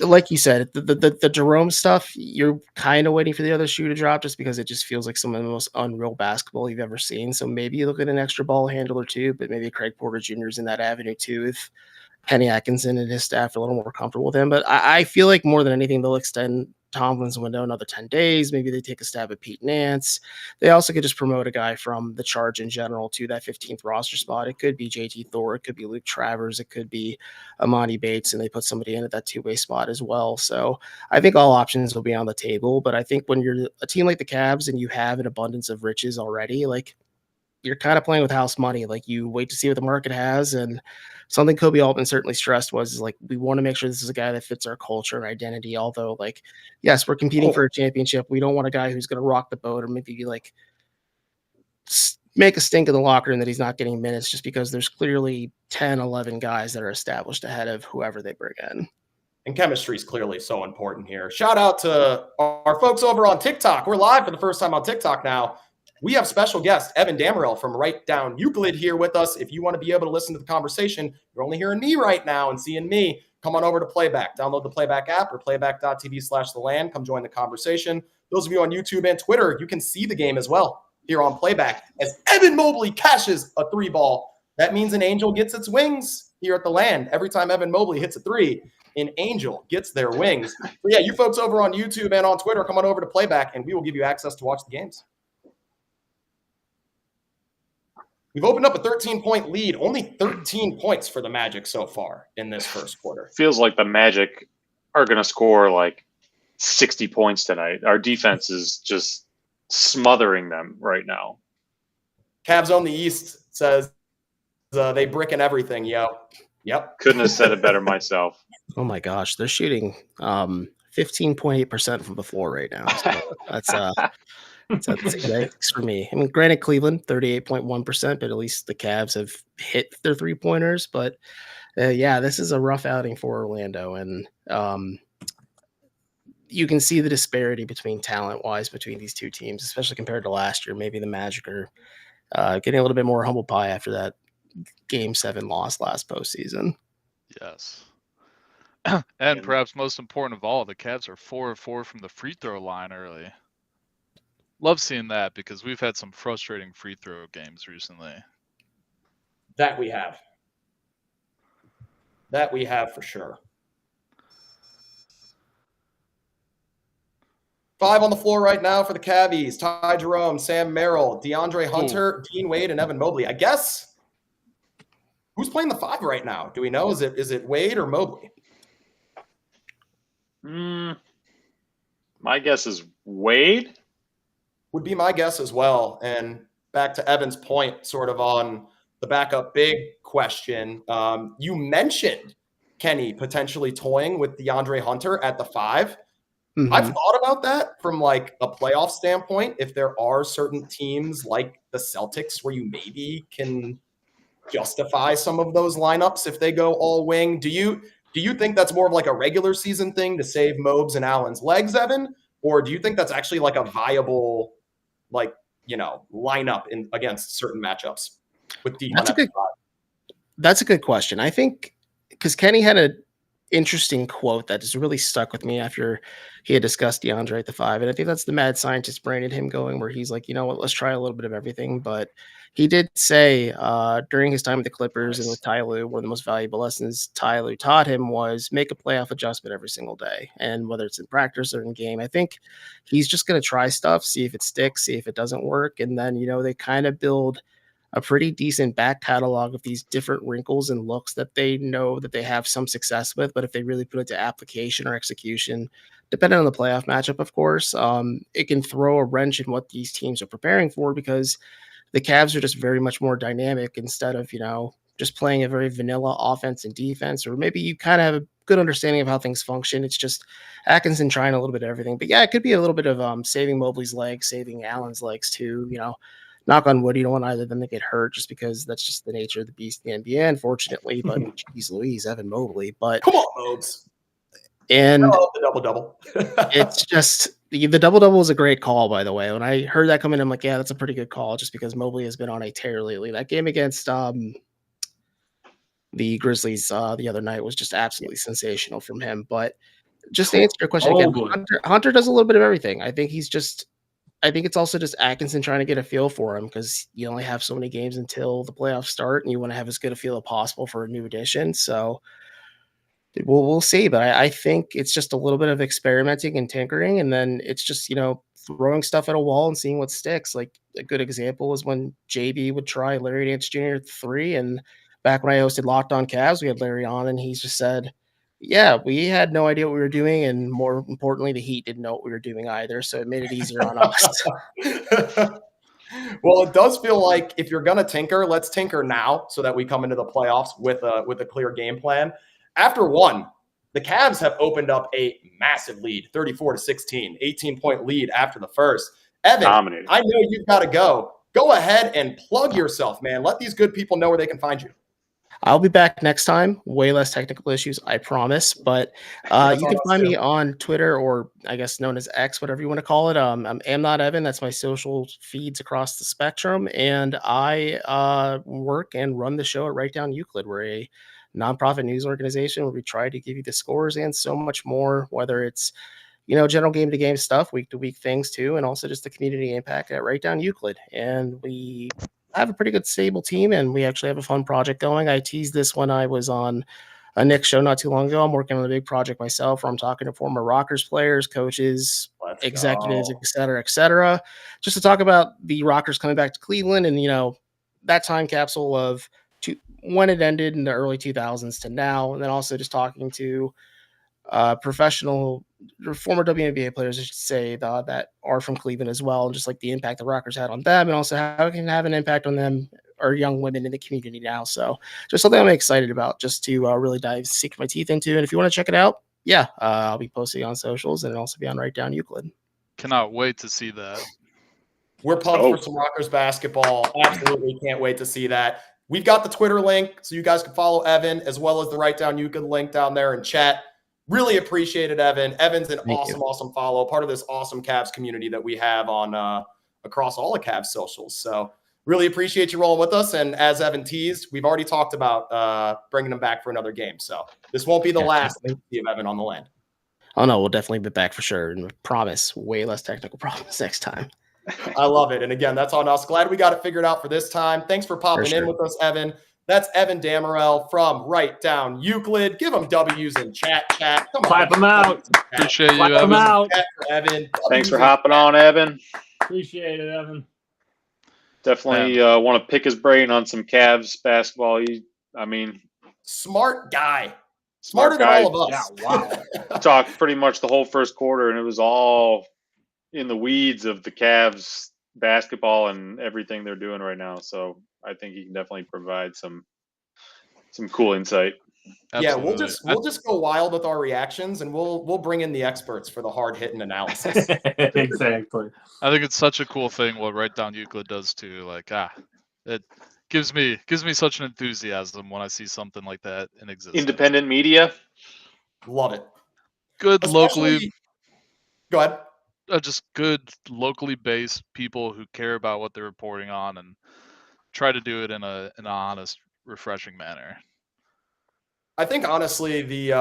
Speaker 6: like you said, the Jerome stuff, you're kind of waiting for the other shoe to drop just because it just feels like some of the most unreal basketball you've ever seen. So maybe you look at an extra ball handler too, but maybe Craig Porter Jr. is in that avenue too. If Kenny Atkinson and his staff are a little more comfortable with him. But I feel like more than anything, they'll extend Tomlin's window another 10 days. Maybe they take a stab at Pete Nance. They also could just promote a guy from the Charge in general to that 15th roster spot. It could be JT Thor. It could be Luke Travers. It could be Amani Bates, and they put somebody in at that two-way spot as well. So I think all options will be on the table. But I think when you're a team like the Cavs and you have an abundance of riches already, like you're kind of playing with house money. Like you wait to see what the market has. And something Kobe Altman certainly stressed was like, we want to make sure this is a guy that fits our culture and identity. Although like, yes, we're competing for a championship. We don't want a guy who's going to rock the boat or maybe like make a stink in the locker room that he's not getting minutes just because there's clearly 10, 11 guys that are established ahead of whoever they bring in.
Speaker 2: And chemistry is clearly so important here. Shout out to our folks over on TikTok. We're live for the first time on TikTok now. We have special guest Evan Dammarell from Right Down Euclid here with us. If you want to be able to listen to the conversation, you're only hearing me right now and seeing me. Come on over to Playback. Download the Playback app or playback.tv/theland. Come join the conversation. Those of you on YouTube and Twitter, you can see the game as well here on Playback as Evan Mobley cashes a three ball. That means an angel gets its wings here at the Land. Every time Evan Mobley hits a three, an angel gets their wings. So yeah, you folks over on YouTube and on Twitter, come on over to Playback and we will give you access to watch the games. We've opened up a 13-point lead, only 13 points for the Magic so far in this first quarter.
Speaker 3: Feels like the Magic are going to score like 60 points tonight. Our defense is just smothering them right now.
Speaker 2: Cavs on the East says they bricking everything, yo. Yep.
Speaker 3: Couldn't have said it better myself.
Speaker 6: Oh my gosh, they're shooting 15.8% from the floor right now. So that's yikes for me. I mean, granted, Cleveland 38.1%, but at least the Cavs have hit their three-pointers. But yeah, this is a rough outing for Orlando, and you can see the disparity between talent-wise between these two teams, especially compared to last year. Maybe the Magic are getting a little bit more humble pie after that Game 7 loss last postseason.
Speaker 4: Yes. And perhaps most important of all, the Cavs are 4 of 4 from the free throw line early. Love seeing that because we've had some frustrating free throw games recently.
Speaker 2: That we have. That we have for sure. 5 on the floor right now for the Cavs. Ty Jerome, Sam Merrill, DeAndre Hunter, Dean Wade, and Evan Mobley. I guess who's playing the 5 right now? Do we know? Is it Wade or Mobley?
Speaker 3: My guess is Wade.
Speaker 2: Would be my guess as well. And back to Evan's point, sort of on the backup big question. You mentioned Kenny potentially toying with DeAndre Hunter at the 5. Mm-hmm. I've thought about that from like a playoff standpoint. If there are certain teams like the Celtics where you maybe can justify some of those lineups if they go all wing, do you think that's more of like a regular season thing to save Mobes and Allen's legs, Evan? Or do you think that's actually like a viable, like, lineup against certain matchups with D?
Speaker 6: That's a good question. I think because Kenny had an interesting quote that just really stuck with me after he had discussed DeAndre at the 5. And I think that's the mad scientist brain in him going where he's like, you know what, let's try a little bit of everything. But he did say during his time with the Clippers and with Ty Lue, one of the most valuable lessons Ty Lue taught him was make a playoff adjustment every single day. And whether it's in practice or in game, I think he's just going to try stuff, see if it sticks, see if it doesn't work. And then, they kind of build a pretty decent back catalog of these different wrinkles and looks that they know that they have some success with. But if they really put it to application or execution, depending on the playoff matchup, of course, it can throw a wrench in what these teams are preparing for because the Cavs are just very much more dynamic instead of, just playing a very vanilla offense and defense, or maybe you kind of have a good understanding of how things function. It's just Atkinson trying a little bit of everything. But yeah, it could be a little bit of saving Mobley's legs, saving Allen's legs too, knock on wood, you don't want either of them to get hurt just because that's just the nature of the beast in the NBA, unfortunately. But geez Louise, Evan Mobley. But
Speaker 2: come on, Mobes.
Speaker 6: And
Speaker 2: the double-double.
Speaker 6: It's just the double-double is a great call, by the way. When I heard that come in, I'm like, yeah, that's a pretty good call just because Mobley has been on a tear lately. That game against the Grizzlies the other night was just absolutely sensational from him. But just to answer your question again, Hunter does a little bit of everything. I think it's also just Atkinson trying to get a feel for him because you only have so many games until the playoffs start, and you want to have as good a feel as possible for a new addition. So we'll see. But I think it's just a little bit of experimenting and tinkering, and then it's just throwing stuff at a wall and seeing what sticks. Like a good example is when JB would try Larry Nance Jr. 3, and back when I hosted Locked On Cavs, we had Larry on, and he just said, yeah, we had no idea what we were doing, and more importantly, the Heat didn't know what we were doing either, so it made it easier on us.
Speaker 2: Well, it does feel like if you're going to tinker, let's tinker now so that we come into the playoffs with a clear game plan. After one, the Cavs have opened up a massive lead, 34-16, 18-point lead after the first. Evan, dominated. I know you've got to go. Go ahead and plug yourself, man. Let these good people know where they can find you.
Speaker 6: I'll be back next time. Way less technical issues, I promise. But you can find me on Twitter, or I guess known as X, whatever you want to call it. I'm Not Evan. That's my social feeds across the spectrum. And I work and run the show at Write Down Euclid. We're a nonprofit news organization where we try to give you the scores and so much more, whether it's general game-to-game stuff, week-to-week things too, and also just the community impact at Write Down Euclid. And we have a pretty good stable team, and we actually have a fun project going. I teased this when I was on a Knicks show not too long ago. I'm working on a big project myself where I'm talking to former Rockers players, coaches, executives, et cetera, just to talk about the Rockers coming back to Cleveland and, that time capsule of when it ended in the early 2000s to now, and then also just talking to professional or former WNBA players, I should say, that are from Cleveland as well, and just like the impact the Rockers had on them, and also how it can have an impact on them or young women in the community now. So just something I'm excited about, just to really sink my teeth into. And if you want to check it out, I'll be posting on socials, and it'll also be on Write Down Euclid.
Speaker 4: Cannot wait to see that.
Speaker 2: We're pumped for some Rockers basketball. Absolutely can't wait to see that. We've got the Twitter link, so you guys can follow Evan, as well as the Write Down Euclid link down there in chat. Really appreciate it, Evan. Evan's an awesome follow, part of this awesome Cavs community that we have on across all the Cavs socials. So really appreciate you rolling with us. And as Evan teased, we've already talked about bringing him back for another game. So this won't be the last of Evan on the land.
Speaker 6: Oh, no, we'll definitely be back for sure. And promise, way less technical problems next time.
Speaker 2: I love it. And again, that's on us. Glad we got it figured out for this time. Thanks for popping in with us, Evan. That's Evan Damerel from Write Down Euclid. Give him W's in chat. Come on.
Speaker 5: Clap him out.
Speaker 4: Appreciate you, Evan.
Speaker 2: Evan.
Speaker 3: Thanks for hopping on, Evan.
Speaker 5: Appreciate it, Evan.
Speaker 3: Definitely want to pick his brain on some Cavs basketball.
Speaker 2: Smart guy. Smarter than all of us.
Speaker 5: Yeah, wow.
Speaker 3: Talked pretty much the whole first quarter, and it was all in the weeds of the Cavs basketball and everything they're doing right now. So I think he can definitely provide some cool insight.
Speaker 4: Absolutely.
Speaker 2: Yeah, we'll just go wild with our reactions, and we'll bring in the experts for the hard hitting analysis.
Speaker 5: Exactly.
Speaker 4: I think it's such a cool thing what Write Down Euclid does too. Like it gives me such an enthusiasm when I see something like that in existence.
Speaker 3: Independent media,
Speaker 2: love it.
Speaker 4: Good locally.
Speaker 2: Go ahead.
Speaker 4: Just good locally based people who care about what they're reporting on and try to do it in an honest, refreshing manner.
Speaker 2: I think honestly, the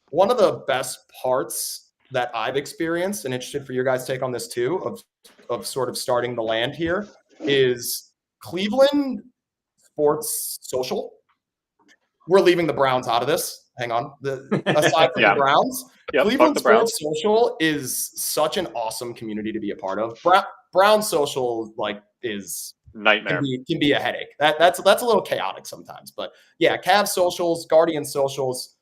Speaker 2: one of the best parts that I've experienced, and interested for your guys' take on this too, of sort of starting the land here, is Cleveland sports social. We're leaving the Browns out of this. Hang on. Aside from
Speaker 3: Yeah.
Speaker 2: the Browns,
Speaker 3: Yep, fuck
Speaker 2: Cleveland
Speaker 3: the Browns.
Speaker 2: sports social is such an awesome community to be a part of. Brown social is
Speaker 3: Nightmare.
Speaker 2: can be a headache. That's a little chaotic sometimes, but yeah, CAVS socials, Guardian socials,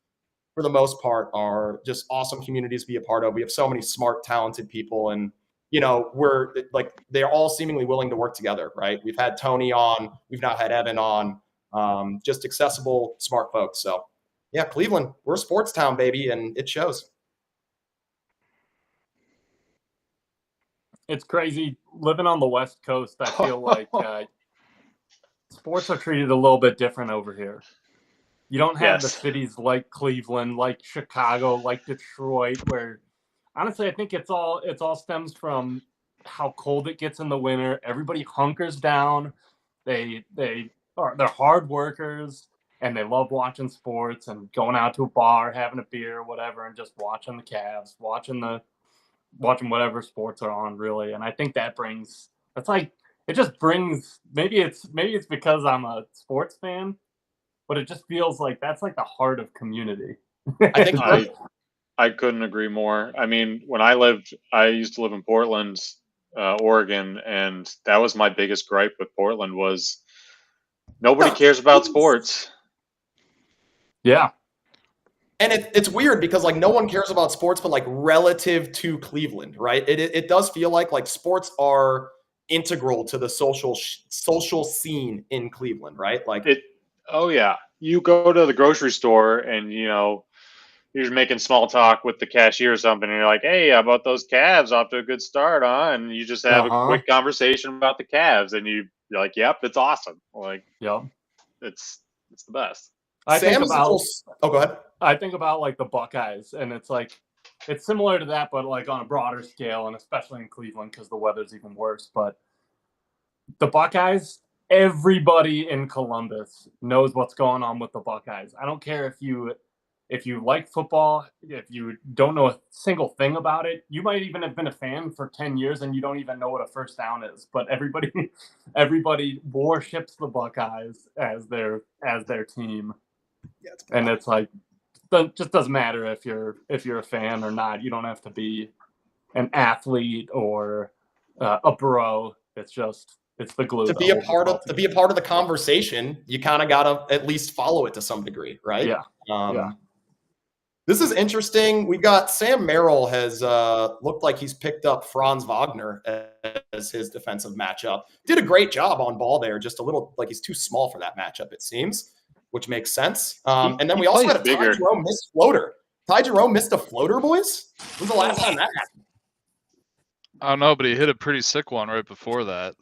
Speaker 2: for the most part, are just awesome communities to be a part of. We have so many smart, talented people, and we're like they're all seemingly willing to work together. Right? We've had Tony on, we've now had Evan on, just accessible, smart folks. So yeah, Cleveland, we're a sports town, baby, and it shows.
Speaker 5: It's crazy living on the West Coast. I feel like sports are treated a little bit different over here. You don't have the cities like Cleveland, like Chicago, like Detroit, where honestly, I think it's all stems from how cold it gets in the winter. Everybody hunkers down. They're hard workers, and they love watching sports and going out to a bar, having a beer, or whatever, and just watching the Cavs, watching whatever sports are on, really. And I think it just brings, maybe it's because I'm a sports fan, but it just feels like that's like the heart of community.
Speaker 2: I think
Speaker 3: I couldn't agree more. I mean, when I used to live in Portland, Oregon, and that was my biggest gripe with Portland was nobody cares about sports.
Speaker 5: Yeah.
Speaker 2: And it's weird because no one cares about sports, but relative to Cleveland, right? It does feel like sports are integral to the social scene in Cleveland, right?
Speaker 3: Oh yeah, you go to the grocery store and you're making small talk with the cashier or something, and you're like, "Hey, how about those Cavs? Off to a good start, huh?" And you just have a quick conversation about the Cavs, and you're like, "Yep, it's awesome."
Speaker 5: Yep,
Speaker 3: it's the best.
Speaker 2: Go ahead.
Speaker 5: I think about the Buckeyes, and it's similar to that, but on a broader scale, and especially in Cleveland because the weather's even worse. But the Buckeyes, everybody in Columbus knows what's going on with the Buckeyes. I don't care if you like football, if you don't know a single thing about it. You might even have been a fan for 10 years and you don't even know what a first down is. But everybody worships the Buckeyes as their team.
Speaker 2: Yeah,
Speaker 5: and it's just doesn't matter if you're a fan or not. You don't have to be an athlete or a bro. It's the glue
Speaker 2: to be a part of the conversation. You kind of gotta at least follow it to some degree, right?
Speaker 5: Yeah.
Speaker 2: This is interesting. We've got Sam Merrill has looked like he's picked up Franz Wagner as his defensive matchup. Did a great job on ball there. Just a little he's too small for that matchup, it seems, which makes sense. And then we also had a Ty Jerome missed floater. Ty Jerome missed a floater, boys. When's the last time that happened?
Speaker 4: I don't know, but he hit a pretty sick one right before that.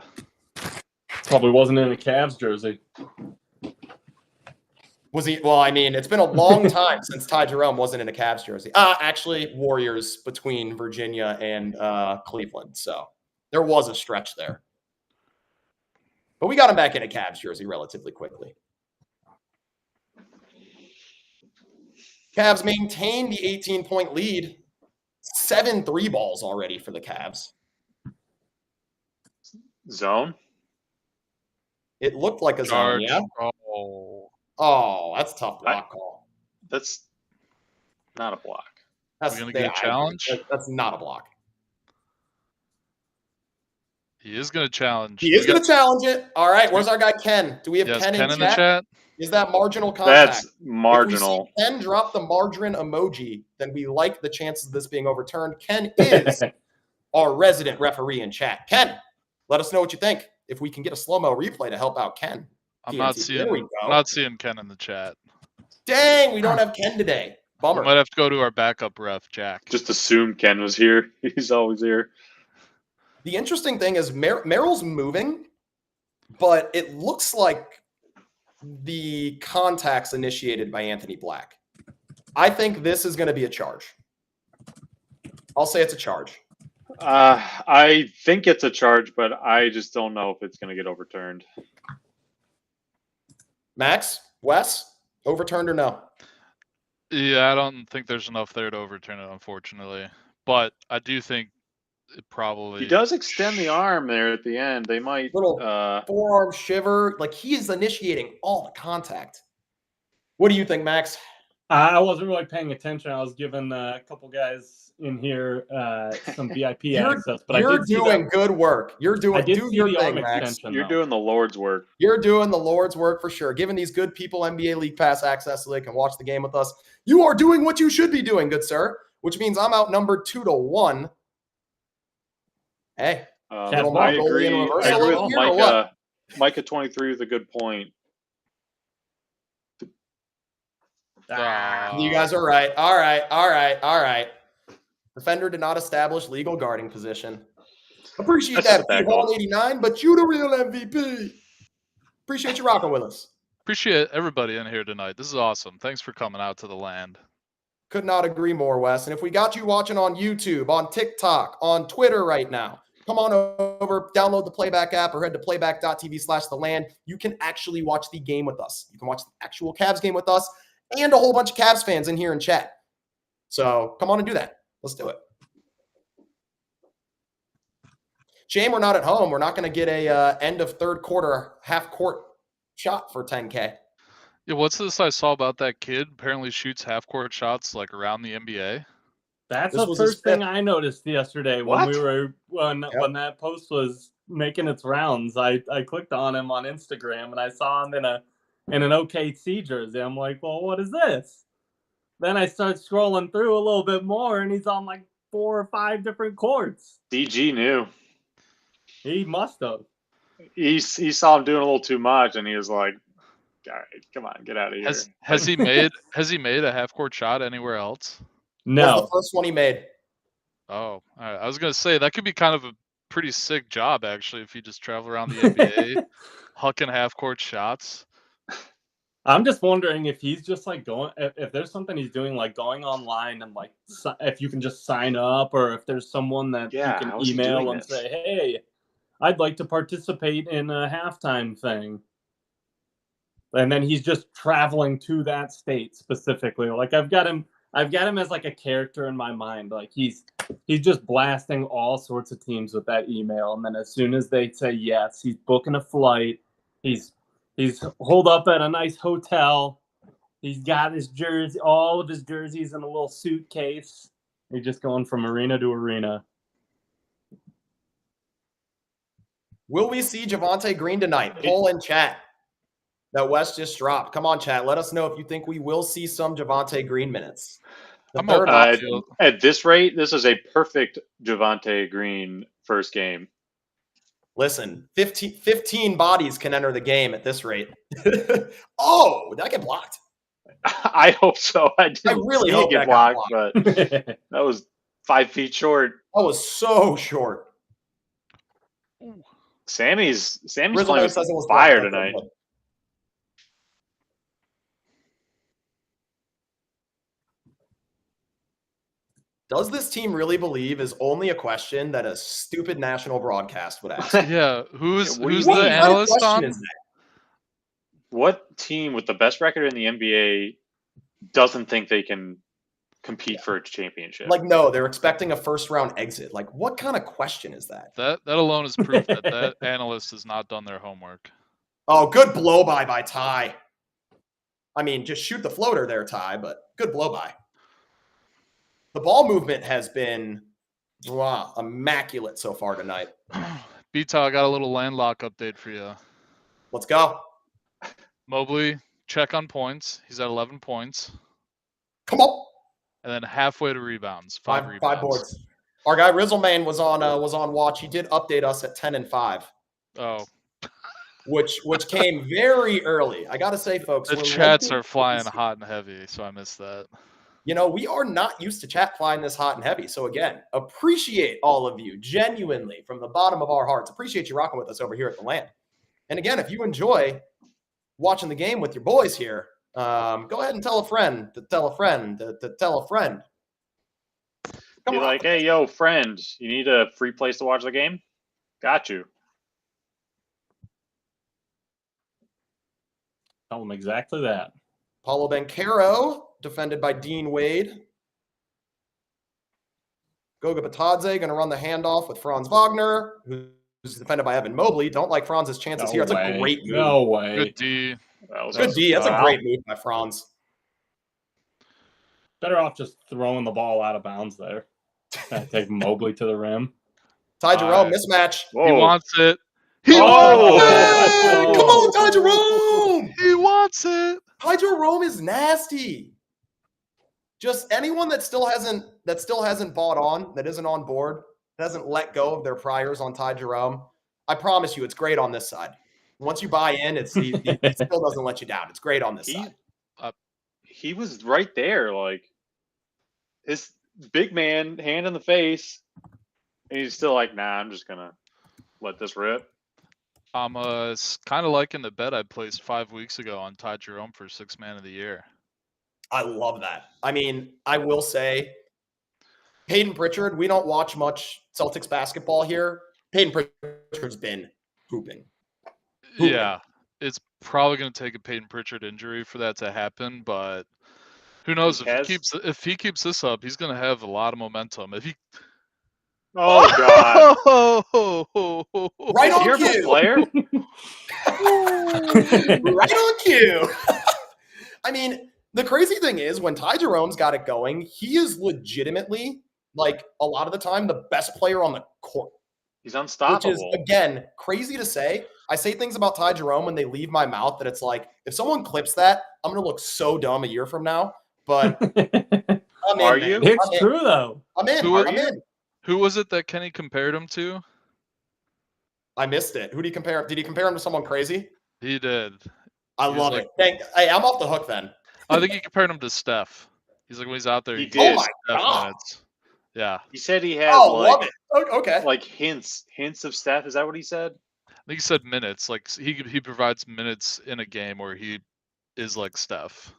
Speaker 5: Probably wasn't in a Cavs jersey.
Speaker 2: Was he? Well, I mean, it's been a long time since Ty Jerome wasn't in a Cavs jersey. Actually, Warriors between Virginia and Cleveland. So there was a stretch there. But we got him back in a Cavs jersey relatively quickly. Cavs maintain the 18-point lead. 7 3-balls already for the Cavs.
Speaker 3: Zone?
Speaker 2: It looked like a zone, yeah? Oh, that's a tough block call.
Speaker 3: That's not a block.
Speaker 4: That's going to get a challenge?
Speaker 2: That's not a block.
Speaker 4: He is going to challenge.
Speaker 2: He is going to challenge it. All right, where's our guy Ken? Do we have Ken in
Speaker 4: the chat?
Speaker 2: Is that marginal contact?
Speaker 3: That's marginal.
Speaker 2: If we see Ken drop the margarine emoji, then we like the chances of this being overturned. Ken is our resident referee in chat. Ken, let us know what you think. If we can get a slow-mo replay to help out Ken.
Speaker 4: I'm not seeing Ken in the chat.
Speaker 2: Dang, we don't have Ken today. Bummer.
Speaker 4: We might have to go to our backup ref, Jack.
Speaker 3: Just assume Ken was here. He's always here.
Speaker 2: The interesting thing is Merrill's moving, but it looks like the contact's initiated by Anthony Black. I think this is going to be a charge. I'll say it's a charge.
Speaker 3: I think it's a charge, but I just don't know if it's going to get overturned.
Speaker 2: Max? Wes? Overturned or no?
Speaker 4: Yeah, I don't think there's enough there to overturn it, unfortunately. But I do think it probably.
Speaker 3: He does extend the arm there at the end. They might.
Speaker 2: Little forearm shiver. Like, he is initiating all the contact. What do you think, Max?
Speaker 5: I wasn't really paying attention. I was giving a couple guys in here some VIP access, but
Speaker 2: you're doing good work. You're doing do your thing, Max.
Speaker 3: You're doing the Lord's work.
Speaker 2: You're doing the Lord's work for sure. Giving these good people NBA League Pass access so they can watch the game with us. You are doing what you should be doing, good sir. Which means I'm outnumbered 2-1. Hey,
Speaker 3: I agree. I agree with Micah. Micah 23 with a good point.
Speaker 2: You guys are right. All right. Defender did not establish legal guarding position. Appreciate that, 189, but you the real MVP. Appreciate you rocking with us.
Speaker 4: Appreciate everybody in here tonight. This is awesome. Thanks for coming out to the land.
Speaker 2: Could not agree more, Wes. And if we got you watching on YouTube, on TikTok, on Twitter right now, come on over, download the Playback app or head to playback.tv/theland. You can actually watch the game with us. You can watch the actual Cavs game with us and a whole bunch of Cavs fans in here in chat. So come on and do that. Let's do it. Shame we're not at home. We're not going to get a end of third quarter half-court shot for 10K.
Speaker 4: Yeah, what's this I saw about that kid? Apparently shoots half-court shots like around the NBA.
Speaker 5: That's the first thing I noticed yesterday when when that post was making its rounds. I clicked on him on Instagram and I saw him in an OKC jersey. I'm like, well, what is this? Then I start scrolling through a little bit more, and he's on like 4 or 5 different courts.
Speaker 3: DG knew.
Speaker 5: He must have.
Speaker 3: He saw him doing a little too much, and he was like, "All right, come on, get out of here."
Speaker 4: Has he made a half court shot anywhere else?
Speaker 5: No.
Speaker 2: That's the first one he made.
Speaker 4: Oh, all right. I was gonna say that could be kind of a pretty sick job actually if you just travel around the NBA, hucking half court shots.
Speaker 5: I'm just wondering if he's just like if there's something he's doing, like going online and like if you can just sign up, or if there's someone that you can email and say, hey, I'd like to participate in a halftime thing. And then he's just traveling to that state specifically. Like I've got him as like a character in my mind. Like he's just blasting all sorts of teams with that email. And then as soon as they say yes, he's booking a flight. He's holed up at a nice hotel. He's got his jersey, all of his jerseys in a little suitcase. He's just going from arena to arena.
Speaker 2: Will we see Javonte Green tonight? Poll in chat that Wes just dropped. Come on, chat. Let us know if you think we will see some Javonte Green minutes.
Speaker 3: At this rate, this is a perfect Javonte Green first game.
Speaker 2: Listen, 15 bodies can enter the game at this rate. Oh, did I get blocked?
Speaker 3: I hope so. I
Speaker 2: really hope
Speaker 3: get blocked, but that was 5 feet short.
Speaker 2: That was so short.
Speaker 3: Sammy's playing with fire tonight.
Speaker 2: Does this team really believe is only a question that a stupid national broadcast would ask?
Speaker 4: Yeah, who's the analyst on?
Speaker 3: What team with the best record in the NBA doesn't think they can compete for a championship?
Speaker 2: Like, no, they're expecting a first-round exit. Like, what kind of question is that?
Speaker 4: That alone is proof that analyst has not done their homework.
Speaker 2: Oh, good blow-by Ty. I mean, just shoot the floater there, Ty, but good blow-by. The ball movement has been immaculate so far tonight.
Speaker 4: B-Taw, I got a little landlock update for you.
Speaker 2: Let's go.
Speaker 4: Mobley, check on points. He's at 11 points.
Speaker 2: Come on.
Speaker 4: And then halfway to rebounds. 5 rebounds.
Speaker 2: 5 boards. Our guy Rizzleman was on watch. He did update us at 10 and 5.
Speaker 4: Oh.
Speaker 2: Which came very early. I got to say, folks.
Speaker 4: The chats are flying hot and heavy, so I missed that.
Speaker 2: You know, we are not used to chat flying this hot and heavy. So, again, appreciate all of you genuinely from the bottom of our hearts. Appreciate you rocking with us over here at the land. And, again, if you enjoy watching the game with your boys here, go ahead and tell a friend to tell a friend to tell a friend.
Speaker 3: Be like, hey, yo, friend, you need a free place to watch the game? Got you.
Speaker 5: Tell them exactly that.
Speaker 2: Paolo Banchero, defended by Dean Wade. Goga Batadze going to run the handoff with Franz Wagner, who's defended by Evan Mobley. Don't like Franz's chances here. It's a great move.
Speaker 5: No way.
Speaker 4: Good D.
Speaker 2: Good D. That's a great move by Franz.
Speaker 5: Better off just throwing the ball out of bounds there. Take Mobley to the rim.
Speaker 2: Ty Jerome, mismatch.
Speaker 3: Whoa.
Speaker 4: He wants it. He
Speaker 3: Oh!
Speaker 4: wants it.
Speaker 2: Come on, Ty Jerome.
Speaker 4: He wants it.
Speaker 2: Ty Jerome is nasty. Just anyone that still hasn't bought on, that isn't on board, hasn't let go of their priors on Ty Jerome. I promise you, it's great on this side. Once you buy in, he still doesn't let you down. It's great on this side.
Speaker 3: He was right there, like his big man, hand in the face, and he's still like, nah, I'm just gonna let this rip.
Speaker 4: I'm kind of liking the bet I placed 5 weeks ago on Ty Jerome for 6th man of the year.
Speaker 2: I love that. I mean, I will say, Peyton Pritchard, we don't watch much Celtics basketball here. Peyton Pritchard's been hooping.
Speaker 4: Yeah, it's probably going to take a Peyton Pritchard injury for that to happen, but who knows if he keeps this up, he's going to have a lot of momentum. If he
Speaker 3: Oh God!
Speaker 2: Right on
Speaker 3: Is he
Speaker 2: cue.
Speaker 3: player?
Speaker 2: Right on cue. I mean, the crazy thing is when Ty Jerome's got it going, he is legitimately, like a lot of the time, the best player on the court.
Speaker 3: He's unstoppable.
Speaker 2: Which is, again, crazy to say. I say things about Ty Jerome when they leave my mouth that it's like, if someone clips that, I'm going to look so dumb a year from now. But I'm in,
Speaker 3: Are
Speaker 2: man.
Speaker 3: you?
Speaker 5: It's true, though.
Speaker 2: I'm in.
Speaker 4: Who are
Speaker 2: I'm
Speaker 4: you?
Speaker 2: in.
Speaker 4: Who was it that Kenny compared him to?
Speaker 2: I missed it. Who did he compare? Did he compare him to someone crazy?
Speaker 4: He did.
Speaker 2: I love it. Hey, I'm off the hook then.
Speaker 4: I think he compared him to Steph. He's like, when he's out there,
Speaker 3: He
Speaker 4: he
Speaker 3: did.
Speaker 4: gets
Speaker 2: Oh my
Speaker 4: Steph
Speaker 2: God.
Speaker 4: minutes. Yeah.
Speaker 3: He said he has
Speaker 2: Love it. Okay.
Speaker 3: like hints of Steph. Is that what he said?
Speaker 4: I think he said minutes. Like he provides minutes in a game where he is like Steph.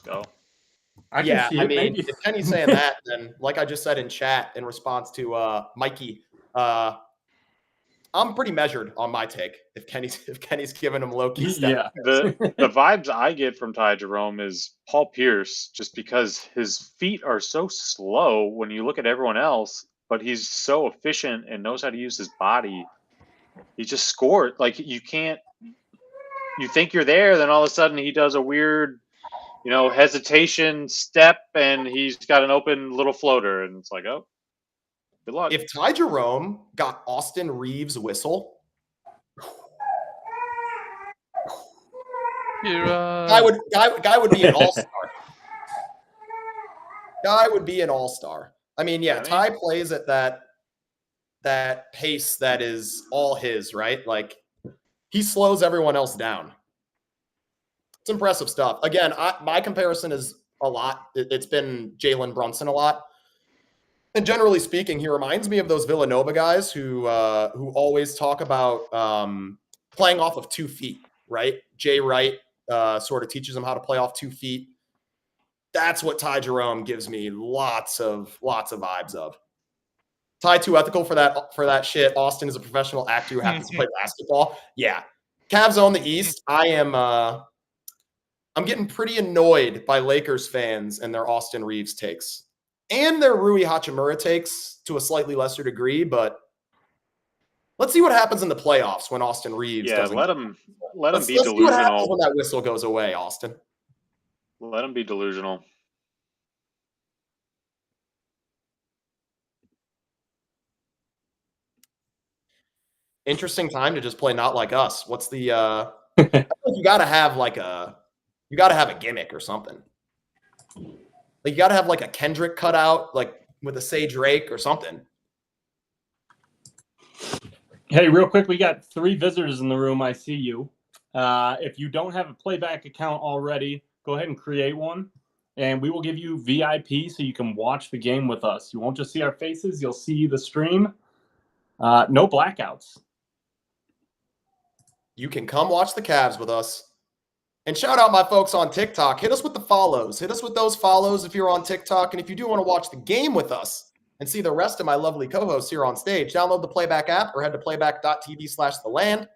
Speaker 3: Go.
Speaker 5: I can see it,
Speaker 2: mean,
Speaker 5: maybe.
Speaker 2: if Kenny's saying that, then like I just said in chat in response to Mikey, I'm pretty measured on my take. If Kenny's giving him low key stuff.
Speaker 5: Yeah.
Speaker 3: The vibes I get from Ty Jerome is Paul Pierce, just because his feet are so slow when you look at everyone else, but he's so efficient and knows how to use his body. He just scored. Like you think you're there, then all of a sudden he does a weird, hesitation step, and he's got an open little floater, and it's like, oh, good luck.
Speaker 2: If Ty Jerome got Austin Reeves' whistle, guy would be an all-star. Guy would be an all-star. I mean, yeah, Ty plays at that pace that is all his, right? Like he slows everyone else down. It's impressive stuff. Again, my comparison is a lot. It's been Jalen Brunson a lot. And generally speaking, he reminds me of those Villanova guys who always talk about playing off of 2 feet, right? Jay Wright sort of teaches them how to play off 2 feet. That's what Ty Jerome gives me lots of vibes of. Ty too ethical for that shit. Austin is a professional actor who happens to play basketball. Yeah. Cavs own the East. I'm getting pretty annoyed by Lakers fans and their Austin Reeves takes. And their Rui Hachimura takes to a slightly lesser degree, but let's see what happens in the playoffs when Austin Reeves doesn't.
Speaker 3: Let him be
Speaker 2: let's see what happens
Speaker 3: delusional.
Speaker 2: when that whistle goes away, Austin.
Speaker 3: Let him be delusional.
Speaker 2: Interesting time to just play Not Like Us. What's the you gotta have a gimmick or something. Like you gotta have like a Kendrick cutout, like with a Sage Rake or something.
Speaker 5: Hey, real quick, we got 3 visitors in the room. I see you. If you don't have a playback account already, go ahead and create one, and we will give you VIP so you can watch the game with us. You won't just see our faces; you'll see the stream. No blackouts.
Speaker 2: You can come watch the Cavs with us. And shout out my folks on TikTok. Hit us with the follows. Hit us with those follows if you're on TikTok. And if you do want to watch the game with us and see the rest of my lovely co-hosts here on stage, download the Playback app or head to playback.tv/theland.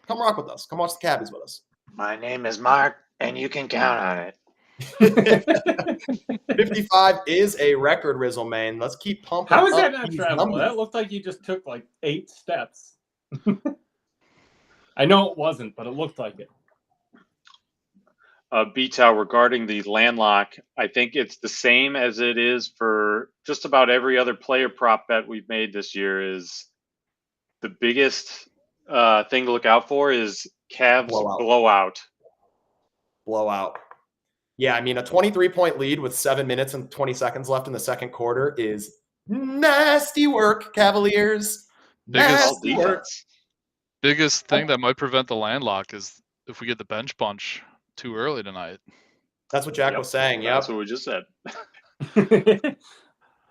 Speaker 2: Come rock with us. Come watch the Cavs with us.
Speaker 7: My name is Mark, and you can count on it.
Speaker 2: 55 is a record, Rizzle-Man. Let's keep pumping
Speaker 5: How is
Speaker 2: up
Speaker 5: that not
Speaker 2: these
Speaker 5: travel?
Speaker 2: numbers.
Speaker 5: That looked like you just took like 8 steps. I know it wasn't, but it looked like it.
Speaker 3: B-Tow, regarding the landlock, I think it's the same as it is for just about every other player prop bet we've made this year. Is the biggest thing to look out for is CAVS
Speaker 2: blowout. Yeah, I mean, a 23-point lead with 7 minutes and 20 seconds left in the second quarter is nasty work, Cavaliers. Nasty work.
Speaker 4: Biggest thing that might prevent the landlock is if we get the bench bunch too early tonight.
Speaker 2: That's what Jack was saying. Yeah,
Speaker 3: that's what we just said.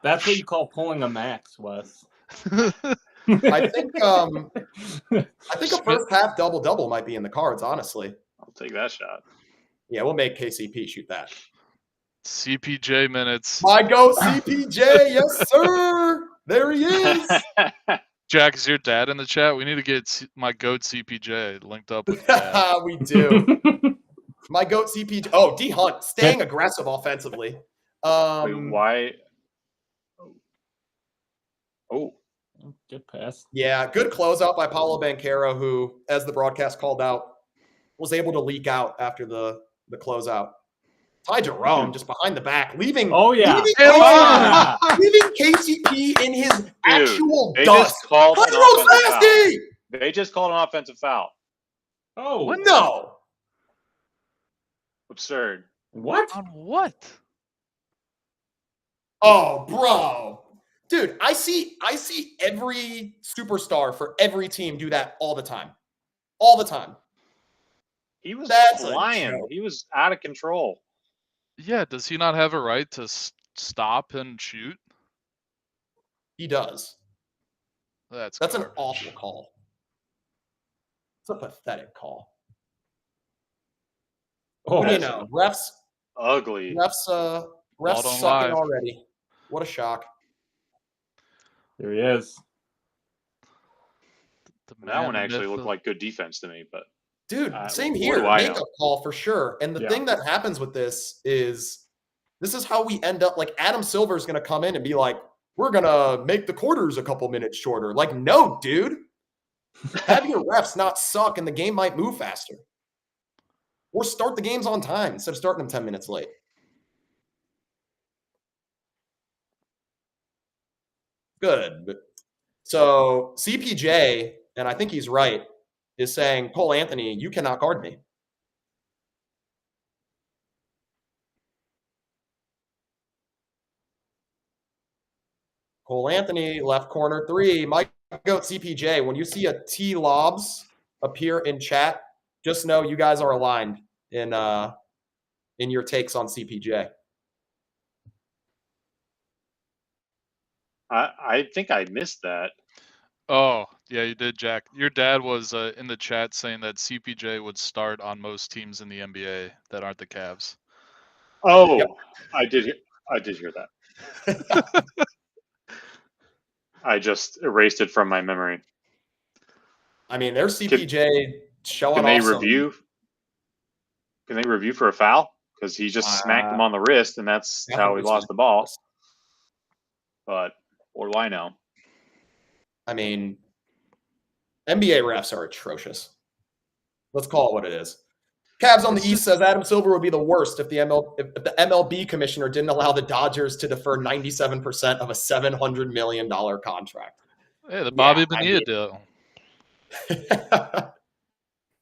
Speaker 5: That's what you call pulling a max, Wes.
Speaker 2: I think a first half double might be in the cards. Honestly,
Speaker 3: I'll take that shot.
Speaker 2: Yeah, we'll make KCP shoot that.
Speaker 4: CPJ minutes.
Speaker 2: My go CPJ, yes sir. There he is.
Speaker 4: Jack, is your dad in the chat? We need to get my goat CPJ linked up with dad.
Speaker 2: We do. My goat CPJ. Oh, D Hunt staying aggressive offensively.
Speaker 3: Wait, why? Oh,
Speaker 5: good pass.
Speaker 2: Yeah, good closeout by Paolo Banchero, who, as the broadcast called out, was able to leak out after the closeout. Ty Jerome just behind the back, leaving.
Speaker 5: Oh yeah,
Speaker 2: leaving KCP in his actual
Speaker 3: they
Speaker 2: dust.
Speaker 3: They just called an offensive foul.
Speaker 5: Oh
Speaker 2: what? No.
Speaker 3: Absurd.
Speaker 5: What?
Speaker 4: On what?
Speaker 2: Oh, bro. Dude, I see every superstar for every team do that all the time. All the time.
Speaker 3: He was flying. He was out of control.
Speaker 4: Yeah, does he not have a right to stop and shoot?
Speaker 2: He does.
Speaker 4: That's
Speaker 2: an awful call. It's a pathetic call.
Speaker 3: Oh,
Speaker 2: what do you know? Refs
Speaker 3: ugly.
Speaker 2: Refs sucking already. What a shock.
Speaker 5: There he is.
Speaker 3: That one actually looked like good defense to me, but
Speaker 2: dude, same here. Makeup call for sure. And the thing that happens with this is how we end up. Like Adam Silver is going to come in and be like, "We're going to make the quarters a couple minutes shorter." Like, no, dude. Have your refs not suck, and the game might move faster. Or start the games on time instead of starting them 10 minutes late. Good. So CPJ, and I think he's right, is saying, Cole Anthony, you cannot guard me. Cole Anthony, left corner 3. Mike Goat CPJ, when you see a T lobs appear in chat, just know you guys are aligned in your takes on CPJ.
Speaker 3: I think I missed that.
Speaker 4: Oh, yeah, you did, Jack. Your dad was in the chat saying that CPJ would start on most teams in the NBA that aren't the Cavs.
Speaker 3: Oh, yep. I did hear that. I just erased it from my memory.
Speaker 2: I mean, there's CPJ showing
Speaker 3: off. Can they review for a foul? Because he just smacked him on the wrist, and that's how he lost the ball. But what do I know?
Speaker 2: I mean, NBA refs are atrocious. Let's call it what it is. Cavs on the East says Adam Silver would be the worst if the MLB commissioner didn't allow the Dodgers to defer 97% of a $700 million contract.
Speaker 4: Hey, the Bobby Bonilla deal.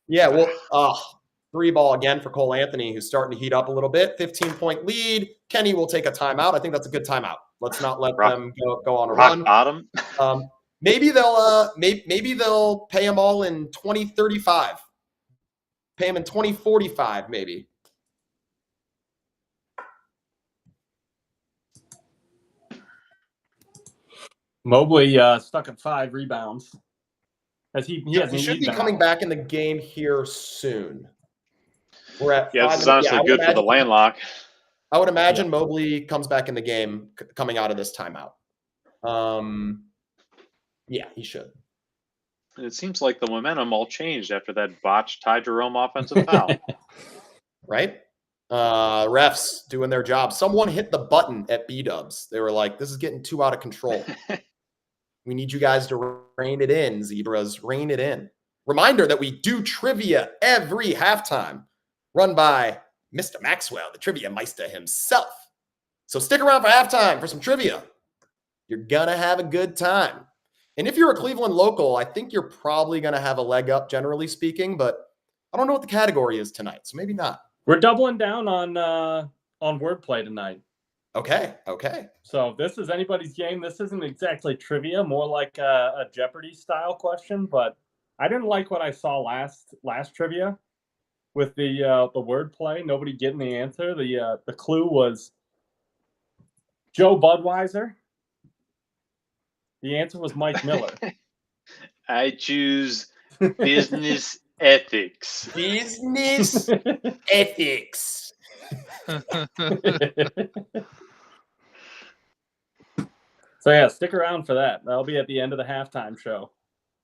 Speaker 2: Yeah, well, 3 ball again for Cole Anthony, who's starting to heat up a little bit. 15-point lead. Kenny will take a timeout. I think that's a good timeout. Let's not let them go on a run.
Speaker 3: Bottom.
Speaker 2: Maybe they'll pay him all in 2035. Pay him in 2045, maybe.
Speaker 5: Mobley stuck at 5 rebounds. As he
Speaker 2: should be coming back in the game here soon. We're at
Speaker 3: this is honestly good for the landlock.
Speaker 2: I would imagine Mobley comes back in the game coming out of this timeout. Yeah, he should.
Speaker 3: And it seems like the momentum all changed after that botched Ty Jerome offensive foul.
Speaker 2: Right? Refs doing their job. Someone hit the button at B-dubs. They were like, this is getting too out of control. We need you guys to rein it in, Zebras. Rein it in. Reminder that we do trivia every halftime, run by Mr. Maxwell, the trivia meister himself. So stick around for halftime for some trivia. You're going to have a good time. And if you're a Cleveland local, I think you're probably going to have a leg up, generally speaking, but I don't know what the category is tonight, so maybe not.
Speaker 5: We're doubling down on wordplay tonight.
Speaker 2: Okay.
Speaker 5: So if this is anybody's game, this isn't exactly trivia, more like a Jeopardy style question. But I didn't like what I saw last trivia with the wordplay. Nobody getting the answer. The clue was Joe Budweiser. The answer was Mike Miller.
Speaker 3: I choose business ethics.
Speaker 2: Business ethics.
Speaker 5: So yeah, stick around for that. That'll be at the end of the halftime show.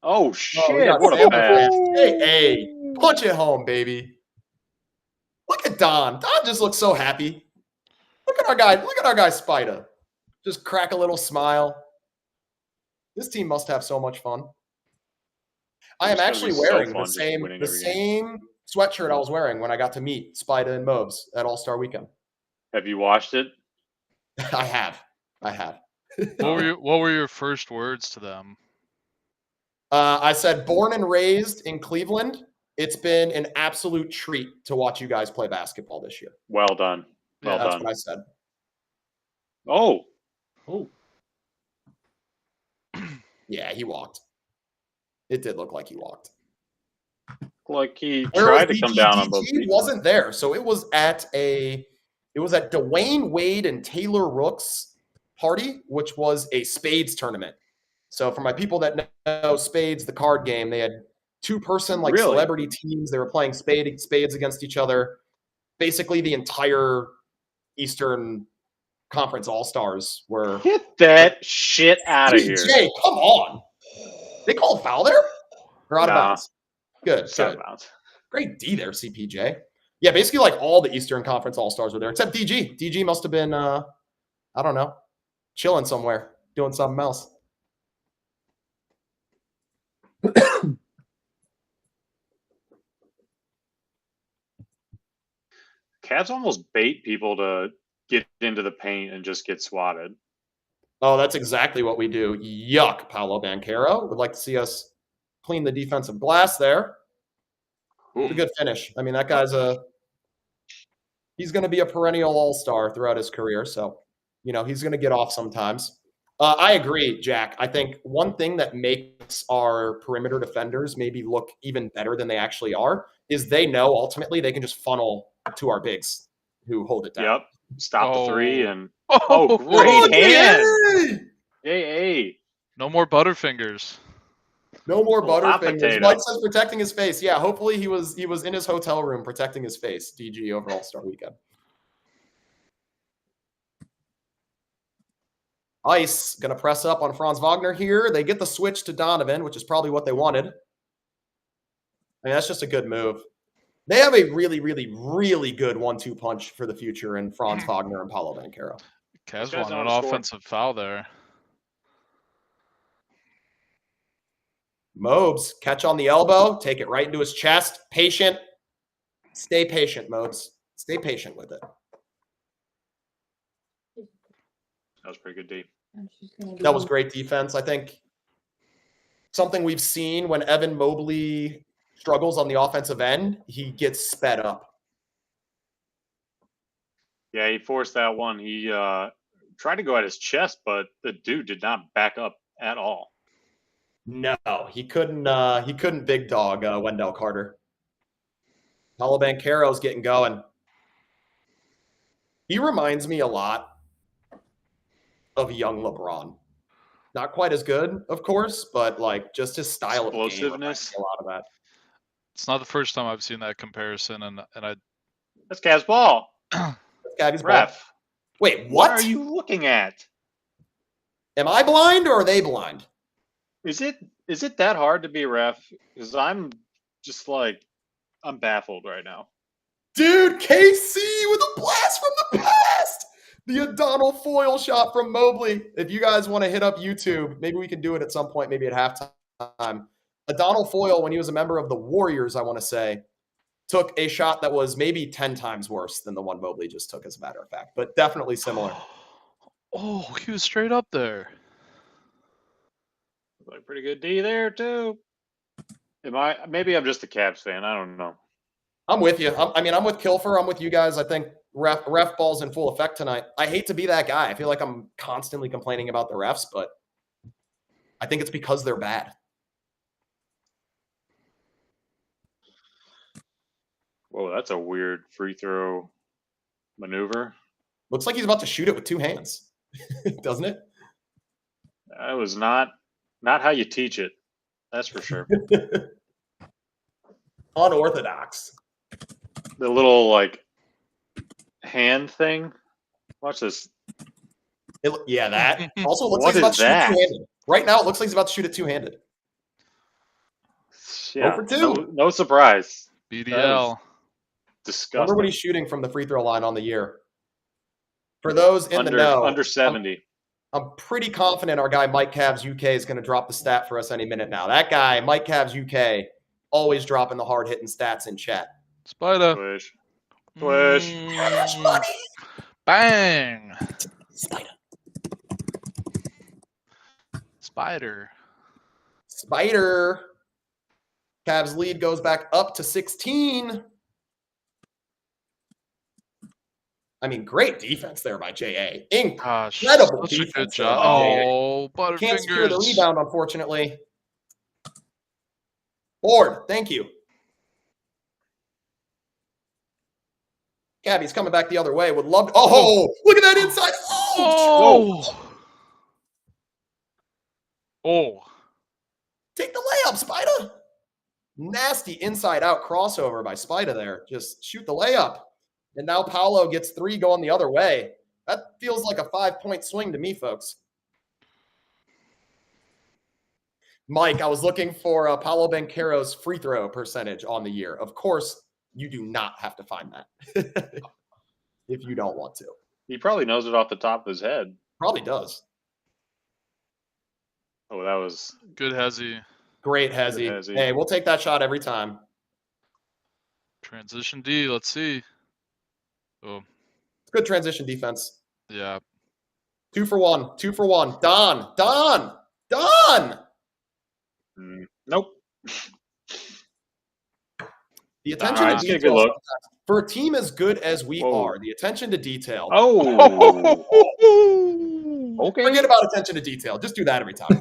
Speaker 3: Oh
Speaker 2: we
Speaker 3: shit!
Speaker 2: got
Speaker 3: What a
Speaker 2: Sam
Speaker 3: pass!
Speaker 2: Hey, punch it home, baby. Look at Don. Don just looks so happy. Look at our guy Spida. Just crack a little smile. This team must have so much fun. I am actually wearing the same sweatshirt I was wearing when I got to meet Spida and Mobes at All-Star Weekend.
Speaker 3: Have you watched it?
Speaker 2: I have.
Speaker 4: What were your first words to them?
Speaker 2: I said, born and raised in Cleveland. It's been an absolute treat to watch you guys play basketball this year.
Speaker 3: Well done. Well
Speaker 2: That's
Speaker 3: done.
Speaker 2: what I said.
Speaker 3: Oh.
Speaker 2: Yeah, he walked. It did look like he walked.
Speaker 3: Like he tried to come down on both feet.
Speaker 2: He wasn't there. So it was at Dwayne Wade and Taylor Rooks' party, which was a spades tournament. So for my people that know Spades, the card game, they had two-person celebrity teams. They were playing spades against each other. Basically, the entire Eastern Conference All-Stars were.
Speaker 3: Get that shit out of here.
Speaker 2: Jay, come on. They called foul there? Or out of bounds? Good.
Speaker 3: Out of bounds.
Speaker 2: Great D there, CPJ. Yeah, basically all the Eastern Conference All-Stars were there, except DG. DG must have been, I don't know, chilling somewhere, doing something else.
Speaker 3: Cavs almost bait people to get into the paint and just get swatted.
Speaker 2: Oh, that's exactly what we do. Yuck, Paolo Banchero. Would like to see us clean the defensive glass there. It's a good finish. I mean, that guy's he's going to be a perennial all-star throughout his career. So, he's going to get off sometimes. I agree, Jack. I think one thing that makes our perimeter defenders maybe look even better than they actually are is they know ultimately they can just funnel to our bigs who hold it down.
Speaker 3: Yep. Stop the three and
Speaker 4: great
Speaker 3: hand. Hey.
Speaker 4: No more Butterfingers.
Speaker 2: No more Butterfingers.
Speaker 3: Potato.
Speaker 2: Mike says protecting his face. Yeah, hopefully he was in his hotel room protecting his face. DG over All-Star Weekend. Ice going to press up on Franz Wagner here. They get the switch to Donovan, which is probably what they wanted. I mean, that's just a good move. They have a really, really, really good 1-2 punch for the future in Franz Wagner and Paolo Banchero.
Speaker 4: Cavs won an offensive foul there.
Speaker 2: Mobes, catch on the elbow, take it right into his chest. Patient. Stay patient, Mobes. Stay patient with it.
Speaker 3: That was pretty good D.
Speaker 2: That was great defense. I think something we've seen when Evan Mobley struggles on the offensive end, he gets sped up.
Speaker 3: Yeah, he forced that one. He tried to go at his chest, but the dude did not back up at all.
Speaker 2: No, he couldn't. He couldn't big dog Wendell Carter. Paolo Banchero's getting going. He reminds me a lot of young LeBron. Not quite as good, of course, but just his style of game reminds me a lot of that.
Speaker 4: It's not the first time I've seen that comparison, and
Speaker 3: That's Cavs ball.
Speaker 2: That's Gabby's
Speaker 3: Ref.
Speaker 2: ball. Wait,
Speaker 3: What are you looking at?
Speaker 2: Am I blind or are they blind?
Speaker 3: Is it Is it that hard to be a ref? Because I'm just like, I'm baffled right now.
Speaker 2: Dude, KC with a blast from the past. The O'Donnell foil shot from Mobley. If you guys want to hit up YouTube, maybe we can do it at some point, maybe at halftime. O'Donnell foil, when he was a member of the Warriors, I want to say, took a shot that was maybe 10 times worse than the one Mobley just took, as a matter of fact, but definitely similar.
Speaker 4: Oh, he was straight up there.
Speaker 3: Like pretty good D there too. Maybe I'm just a Cavs fan. I don't know.
Speaker 2: I'm with you. I'm with Kilfer. I'm with you guys. I think ref ball's in full effect tonight. I hate to be that guy. I feel like I'm constantly complaining about the refs, but I think it's because they're bad.
Speaker 3: Whoa, that's a weird free throw maneuver.
Speaker 2: Looks like he's about to shoot it with two hands, doesn't it?
Speaker 3: That was not how you teach it. That's for sure.
Speaker 2: Unorthodox.
Speaker 3: The little like hand thing. Watch this.
Speaker 2: Yeah, that. Also looks
Speaker 3: What
Speaker 2: like he's about
Speaker 3: is
Speaker 2: to shoot it
Speaker 3: that?
Speaker 2: two-handed. Right now, it looks like he's about to shoot it two-handed.
Speaker 3: Yeah,
Speaker 2: 0 for 2.
Speaker 3: no surprise.
Speaker 4: BDL.
Speaker 3: Disgusting.
Speaker 2: Wonder what he's shooting from the free throw line on the year. For those in the know,
Speaker 3: under 70.
Speaker 2: I'm pretty confident our guy Mike CAVS UK is going to drop the stat for us any minute now. That guy, Mike CAVS UK, always dropping the hard-hitting stats in chat.
Speaker 4: Spider.
Speaker 3: Swish.
Speaker 4: Bang.
Speaker 2: Spider.
Speaker 4: Spider.
Speaker 2: Cavs lead goes back up to 16. I mean, great defense there by JA.
Speaker 4: Gosh,
Speaker 2: Incredible
Speaker 4: such a
Speaker 2: defense
Speaker 4: good
Speaker 2: there
Speaker 4: job.
Speaker 2: by JA.
Speaker 4: Oh,
Speaker 2: Can't secure the
Speaker 4: Butterfingers.
Speaker 2: rebound, unfortunately. Board, thank you. Gabby's coming back the other way. Would love to. Oh, look at that inside.
Speaker 4: Oh. Oh.
Speaker 2: Take the layup, Spida. Nasty inside out crossover by Spida there. Just shoot the layup. And now Paolo gets 3 going the other way. That feels like a 5-point swing to me, folks. Mike, I was looking for Paolo Banchero's free throw percentage on the year. Of course, you do not have to find that if you don't want to.
Speaker 3: He probably knows it off the top of his head.
Speaker 2: Probably does.
Speaker 3: Oh, that was
Speaker 4: Good Hezzy.
Speaker 2: Great, Hezzy. Hey, we'll take that shot every time.
Speaker 4: Transition D. Let's see. Oh,
Speaker 2: Good transition defense.
Speaker 4: yeah.
Speaker 2: 2 for 1. 2 for 1. Don.
Speaker 3: nope.
Speaker 2: The attention to
Speaker 3: get a good
Speaker 2: detail
Speaker 3: look.
Speaker 2: for a team as good as we
Speaker 3: Whoa.
Speaker 2: are. The attention to detail.
Speaker 3: Oh, okay.
Speaker 2: Forget about attention to detail. Just do that every time.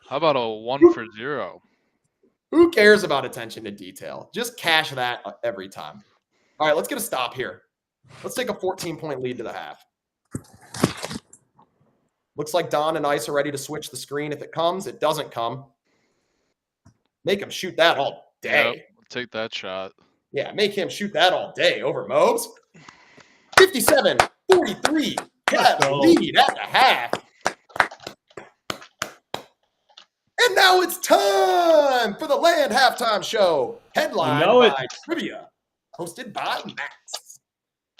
Speaker 4: How about a 1 for 0?
Speaker 2: Who cares about attention to detail? Just cash that every time. All right, let's get a stop here. Let's take a 14-point lead to the half. Looks like Don and Ice are ready to switch the screen. If it comes, it doesn't come. Make him shoot that all day.
Speaker 4: Yep, take that shot.
Speaker 2: Yeah, make him shoot that all day over Mobes. 57-43. Cavs lead at the half. And now it's time for the Land Halftime Show. Headlined by Trivia. Hosted by Max.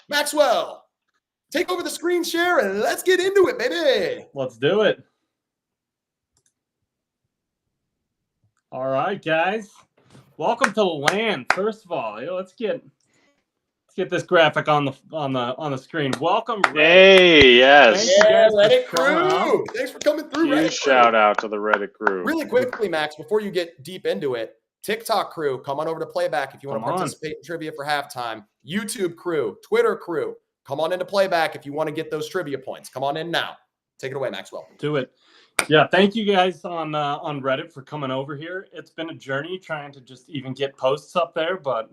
Speaker 2: Maxwell, take over the screen share and let's get into it, baby.
Speaker 5: Let's do it. All right, guys. Welcome to the land. First of all, let's get this graphic on the screen. Welcome.
Speaker 3: Hey, yes.
Speaker 2: Yeah, Reddit crew. Thanks for coming through, Reddit crew.
Speaker 3: Shout out to the Reddit crew.
Speaker 2: Really quickly, Max, before you get deep into it, TikTok crew, come on over to Playback if you want to participate in trivia for halftime. YouTube crew, Twitter crew, come on into Playback if you want to get those trivia points. Come on in now. Take it away, Maxwell.
Speaker 5: Do it. Yeah, thank you guys on Reddit for coming over here. It's been a journey trying to just even get posts up there, but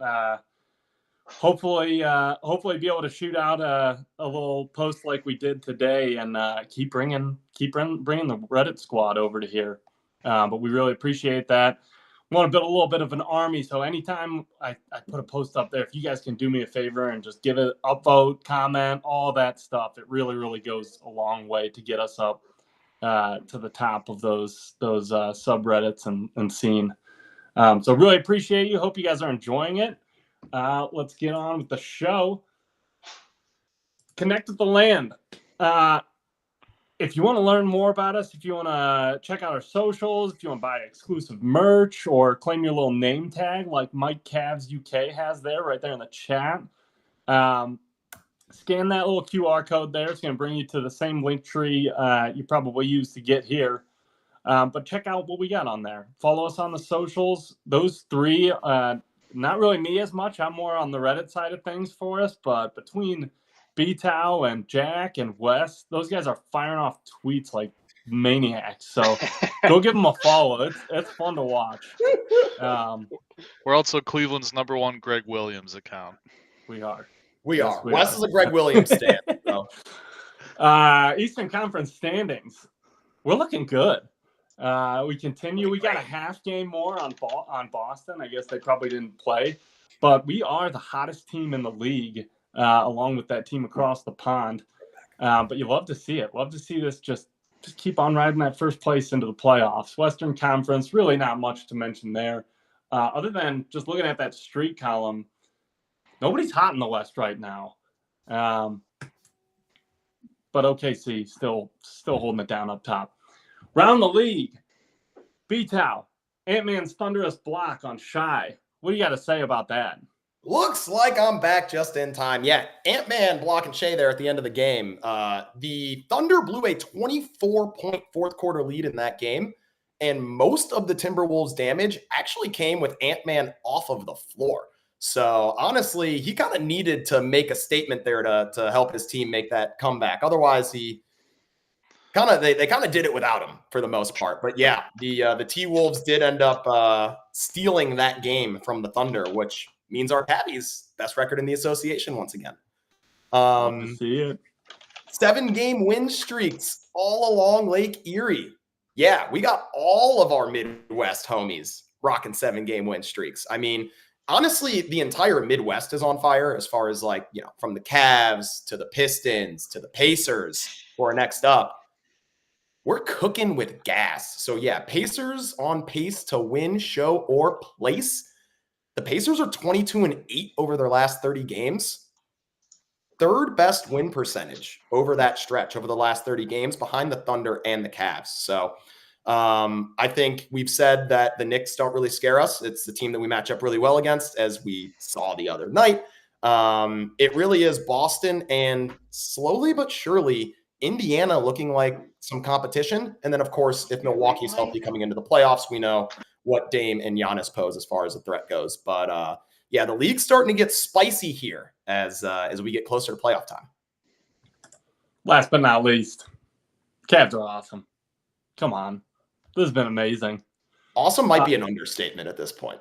Speaker 5: hopefully be able to shoot out a little post like we did today and keep bringing the Reddit squad over to here. But we really appreciate that. We want to build a little bit of an army, so anytime I put a post up there, if you guys can do me a favor and just give it a upvote, comment, all that stuff, it really, really goes a long way to get us up to the top of those subreddits and scene. So really appreciate you. Hope you guys are enjoying it. Let's get on with the show. Connect with the land. If you want to learn more about us, if you want to check out our socials, if you want to buy exclusive merch or claim your little name tag like Mike CAVS UK has there, right there in the chat, scan that little QR code there. It's going to bring you to the same link tree you probably used to get here. But check out what we got on there. Follow us on the socials. Those three, not really me as much. I'm more on the Reddit side of things for us, but between B-Tao and Jack and Wes, those guys are firing off tweets like maniacs. So go give them a follow. It's fun to watch.
Speaker 4: We're also Cleveland's #1 Greg Williams account.
Speaker 5: We are.
Speaker 2: Wes is a Greg Williams stan. So.
Speaker 5: Eastern Conference standings. We're looking good. We continue. We got a half game more on Boston. I guess they probably didn't play, but we are the hottest team in the league, along with that team across the pond. But you love to see it. Love to see this just keep on riding that first place into the playoffs. Western Conference, really not much to mention there, other than just looking at that streak column. Nobody's hot in the West right now, but OKC still holding it down up top. Round the league, B-Tao, Ant-Man's thunderous block on Shy. What do you got to say about that?
Speaker 2: Looks like I'm back just in time. Yeah, Ant-Man blocking Shea there at the end of the game. The Thunder blew a 24-point fourth quarter lead in that game, and most of the Timberwolves damage actually came with Ant-Man off of the floor. So honestly, he kind of needed to make a statement there to help his team make that comeback. Otherwise, they kind of did it without him for the most part. But yeah, the T-Wolves did end up stealing that game from the Thunder, which means our Tabbies best record in the association once again.
Speaker 5: See it.
Speaker 2: 7-game win streaks all along Lake Erie. Yeah, we got all of our Midwest homies rocking 7-game win streaks. I mean, honestly, the entire Midwest is on fire as far as from the Cavs to the Pistons to the Pacers who are next up. We're cooking with gas. So yeah, Pacers on pace to win, show, or place. The Pacers are 22-8 over their last 30 games. Third best win percentage over that stretch over the last 30 games behind the Thunder and the Cavs. So I think we've said that the Knicks don't really scare us. It's the team that we match up really well against, as we saw the other night. It really is Boston and slowly but surely Indiana looking like some competition. And then, of course, if Milwaukee's healthy coming into the playoffs, we know what Dame and Giannis pose as far as the threat goes. But yeah, the league's starting to get spicy here as we get closer to playoff time.
Speaker 5: Last but not least, Cavs are awesome. Come on. This has been amazing.
Speaker 2: Awesome might be an understatement at this point.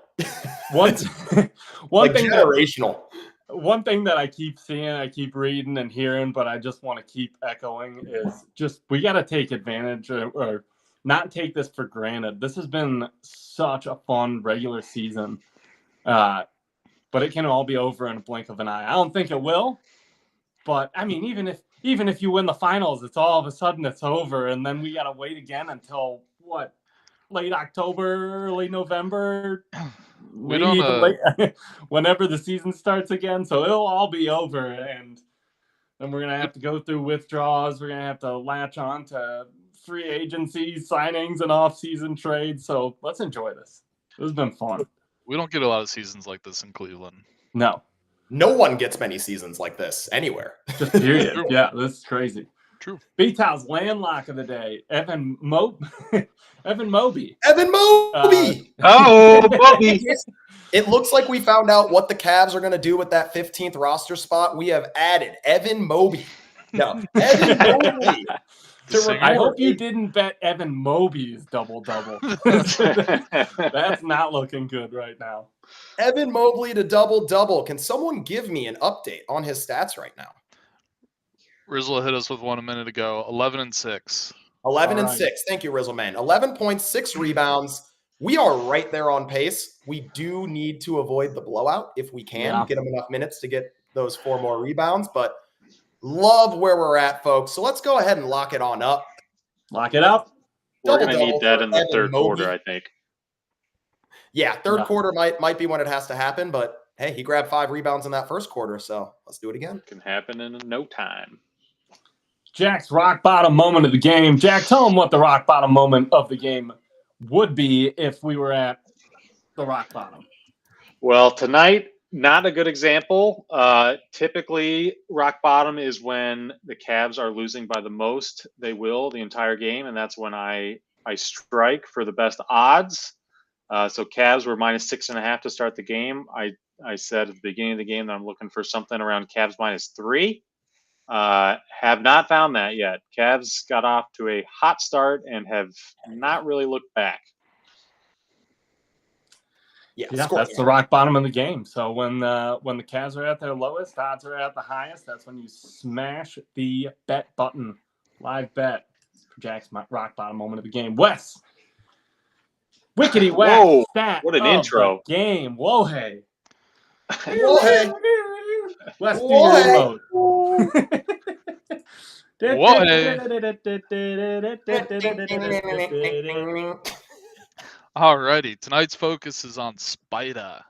Speaker 5: One thing
Speaker 2: generational.
Speaker 5: One thing that I keep seeing, I keep reading and hearing, but I just want to keep echoing is just we got to take advantage or not take this for granted. This has been such a fun regular season, but it can all be over in a blink of an eye. I don't think it will, but I mean, even if you win the finals, it's all of a sudden it's over, and then we got to wait again until late October, early November. Whenever the season starts again, so it'll all be over, and then we're gonna have to go through withdrawals. We're gonna have to latch on to free agency signings and off-season trades. So let's enjoy this. This has been fun.
Speaker 4: We don't get a lot of seasons like this in Cleveland.
Speaker 5: No
Speaker 2: one gets many seasons like this anywhere.
Speaker 5: Just period. Yeah, this is crazy.
Speaker 4: True.
Speaker 5: B-Tow's landlock of the day, Evan Mobley.
Speaker 2: Evan Mobley!
Speaker 7: Mobley!
Speaker 2: It looks like we found out what the Cavs are going to do with that 15th roster spot. We have added Evan Mobley. No, Evan Mobley.
Speaker 5: I hope you didn't bet Evan Mobley's double-double. That's not looking good right now.
Speaker 2: Evan Mobley to double-double. Can someone give me an update on his stats right now?
Speaker 4: Rizzle hit us with one a minute ago. 11-6.
Speaker 2: 11-6. Thank you, Rizzle man. 11.6 rebounds. We are right there on pace. We do need to avoid the blowout if we can. Get him enough minutes to get those 4 more rebounds. But love where we're at, folks. So let's go ahead and lock it on up.
Speaker 5: Lock it up.
Speaker 3: We're going to
Speaker 2: Double-double
Speaker 3: need that
Speaker 2: for
Speaker 3: in the
Speaker 2: Evan
Speaker 3: third quarter,
Speaker 2: Mobley.
Speaker 3: I think.
Speaker 2: Yeah, third
Speaker 5: Yeah.
Speaker 2: quarter might be when it has to happen, but hey, he grabbed 5 rebounds in that first quarter, so let's do it again.
Speaker 3: Can happen in no time.
Speaker 5: Jack's rock bottom moment of the game. Jack, tell him what the rock bottom moment of the game would be if we were at the rock bottom.
Speaker 3: Well, tonight, not a good example. Typically, rock bottom is when the Cavs are losing by the most they will the entire game, and that's when I strike for the best odds. So Cavs were -6.5 to start the game. I said at the beginning of the game that I'm looking for something around Cavs -3. Have not found that yet. Cavs got off to a hot start and have not really looked back.
Speaker 2: Yeah,
Speaker 5: That's the rock bottom of the game. So when the Cavs are at their lowest, odds are at the highest. That's when you smash the bet button. Live bet for Jack's rock bottom moment of the game. Wes, wickety whack
Speaker 3: Whoa,
Speaker 5: stat
Speaker 3: what an
Speaker 5: of
Speaker 3: intro.
Speaker 5: the game. Whoa, hey.
Speaker 2: Whoa, hey.
Speaker 5: Let's do
Speaker 2: Whoa,
Speaker 5: your
Speaker 2: hey.
Speaker 5: emote.
Speaker 4: Alrighty, tonight's focus is on Spider.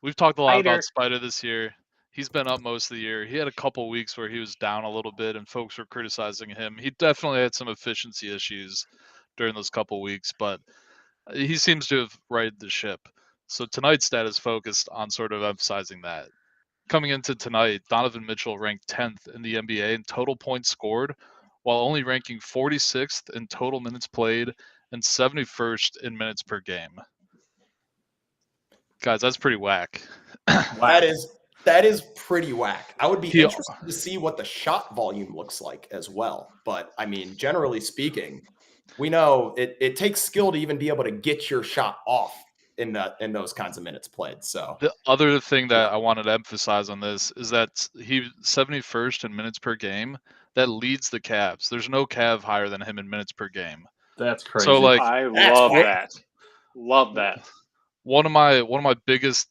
Speaker 4: We've talked a lot about Spider this year. He's been up most of the year. He had a couple weeks where he was down a little bit and folks were criticizing him. He definitely had some efficiency issues during those couple weeks, but he seems to have righted the ship. So tonight's stat is focused on sort of emphasizing that. Coming into tonight, Donovan Mitchell ranked 10th in the NBA in total points scored, while only ranking 46th in total minutes played and 71st in minutes per game. Guys, that's pretty whack.
Speaker 2: That is pretty whack. I would be interested to see what the shot volume looks like as well. But I mean, generally speaking, we know it takes skill to even be able to get your shot off in those kinds of minutes played. So
Speaker 4: the other thing that I wanted to emphasize on this is that he 71st in minutes per game. That leads the Cavs. There's no Cav higher than him in minutes per game.
Speaker 5: That's crazy.
Speaker 4: So like,
Speaker 3: I love that. Love that.
Speaker 4: One of my biggest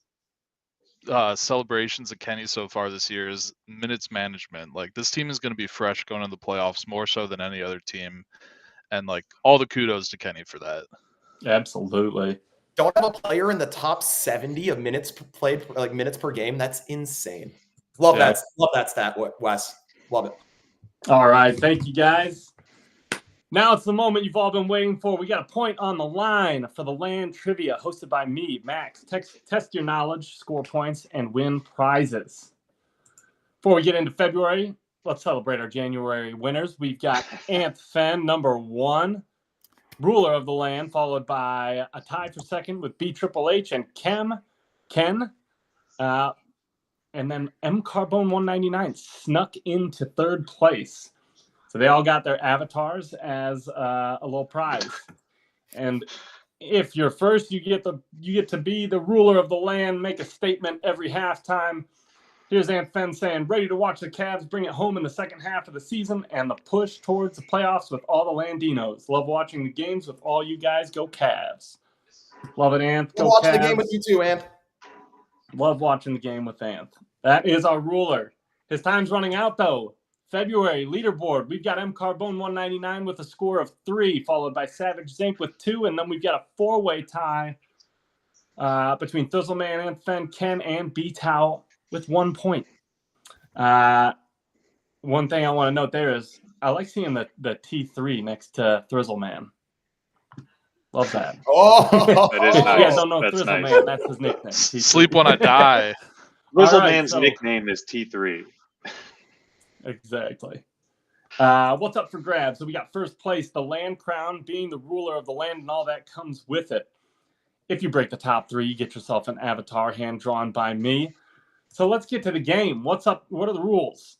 Speaker 4: celebrations of Kenny so far this year is minutes management. Like, this team is going to be fresh going into the playoffs more so than any other team, and like, all the kudos to Kenny for that.
Speaker 5: Absolutely.
Speaker 2: Don't have a player in the top 70 of minutes played, like minutes per game. That's insane. Love that stat, Wes. Love it.
Speaker 5: All right, thank you guys. Now it's the moment you've all been waiting for. We got a point on the line for the LAN trivia hosted by me, Max. Test your knowledge, score points, and win prizes. Before we get into February, let's celebrate our January winners. We've got Anth Fenn, number 1, ruler of the LAN, followed by a tie for second with BHHH and Ken. And then M Carbone 199 snuck into third place. So they all got their avatars as a little prize. And if you're first, you get to be the ruler of the LAN, make a statement every halftime. Here's Anth Fenn saying, ready to watch the Cavs bring it home in the second half of the season and the push towards the playoffs with all the Landinos. Love watching the games with all you guys. Go Cavs. Love it, Anth. Go
Speaker 2: Watch
Speaker 5: Cavs.
Speaker 2: the game with you too, Anth.
Speaker 5: Love watching the game with Anth. That is our ruler. His time's running out, though. February leaderboard. We've got M Carbone 199 with a score of 3, followed by Savage Zinc with 2, and then we've got a 4-way tie between Thizzleman, Anth Fenn, Ken, and B-Tau with 1 point. One thing I want to note there is I like seeing the T3 next to Thrizzleman. Love that.
Speaker 2: Oh,
Speaker 3: that is
Speaker 5: If
Speaker 3: nice.
Speaker 5: you guys don't know
Speaker 3: That's
Speaker 5: Thrizzleman,
Speaker 3: nice.
Speaker 5: that's his nickname. T3.
Speaker 4: Sleep when I die.
Speaker 3: Thrizzleman's
Speaker 5: so-
Speaker 3: nickname is T3.
Speaker 5: Exactly. What's up for grabs? So we got first place, the land crown, being the ruler of the land, and all that comes with it. If you break the top 3, you get yourself an avatar hand drawn by me. So let's get to the game. What's up? What are the rules?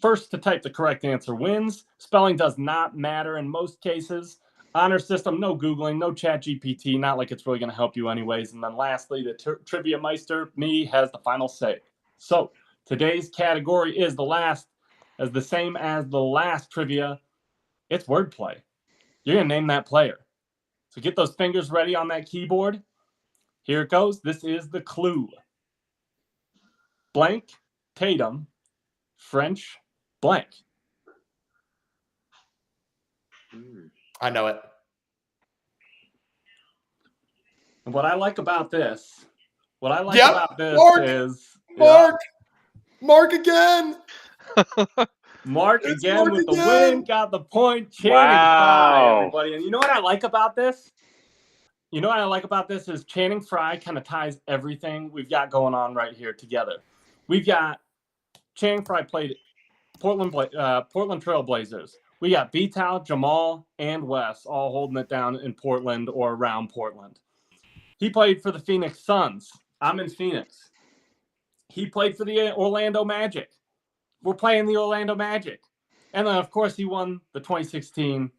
Speaker 5: First to type the correct answer wins. Spelling does not matter in most cases. Honor system, no Googling, no chat GPT, not like it's really going to help you anyways. And then lastly, the Trivia Meister, me, has the final say. So today's category is the same as the last trivia. It's wordplay. You're going to name that player. So get those fingers ready on that keyboard. Here it goes. This is the clue. Blank, Tatum, French, blank.
Speaker 2: I know it.
Speaker 5: And what I like about this,
Speaker 2: Mark!
Speaker 5: is
Speaker 2: Mark again.
Speaker 5: Mark
Speaker 2: It's
Speaker 5: again
Speaker 2: Mark
Speaker 5: with the
Speaker 2: again.
Speaker 5: win, got the point. Channing
Speaker 3: Wow.
Speaker 5: Frye, everybody. And you know what I like about this? Is Channing Frye kind of ties everything we've got going on right here together. We've got Channing Frye played Portland Trail Blazers. We got Vital, Jamal, and Wes all holding it down in Portland or around Portland. He played for the Phoenix Suns. I'm in Phoenix. He played for the Orlando Magic. We're playing the Orlando Magic. And then, of course, he won the 2016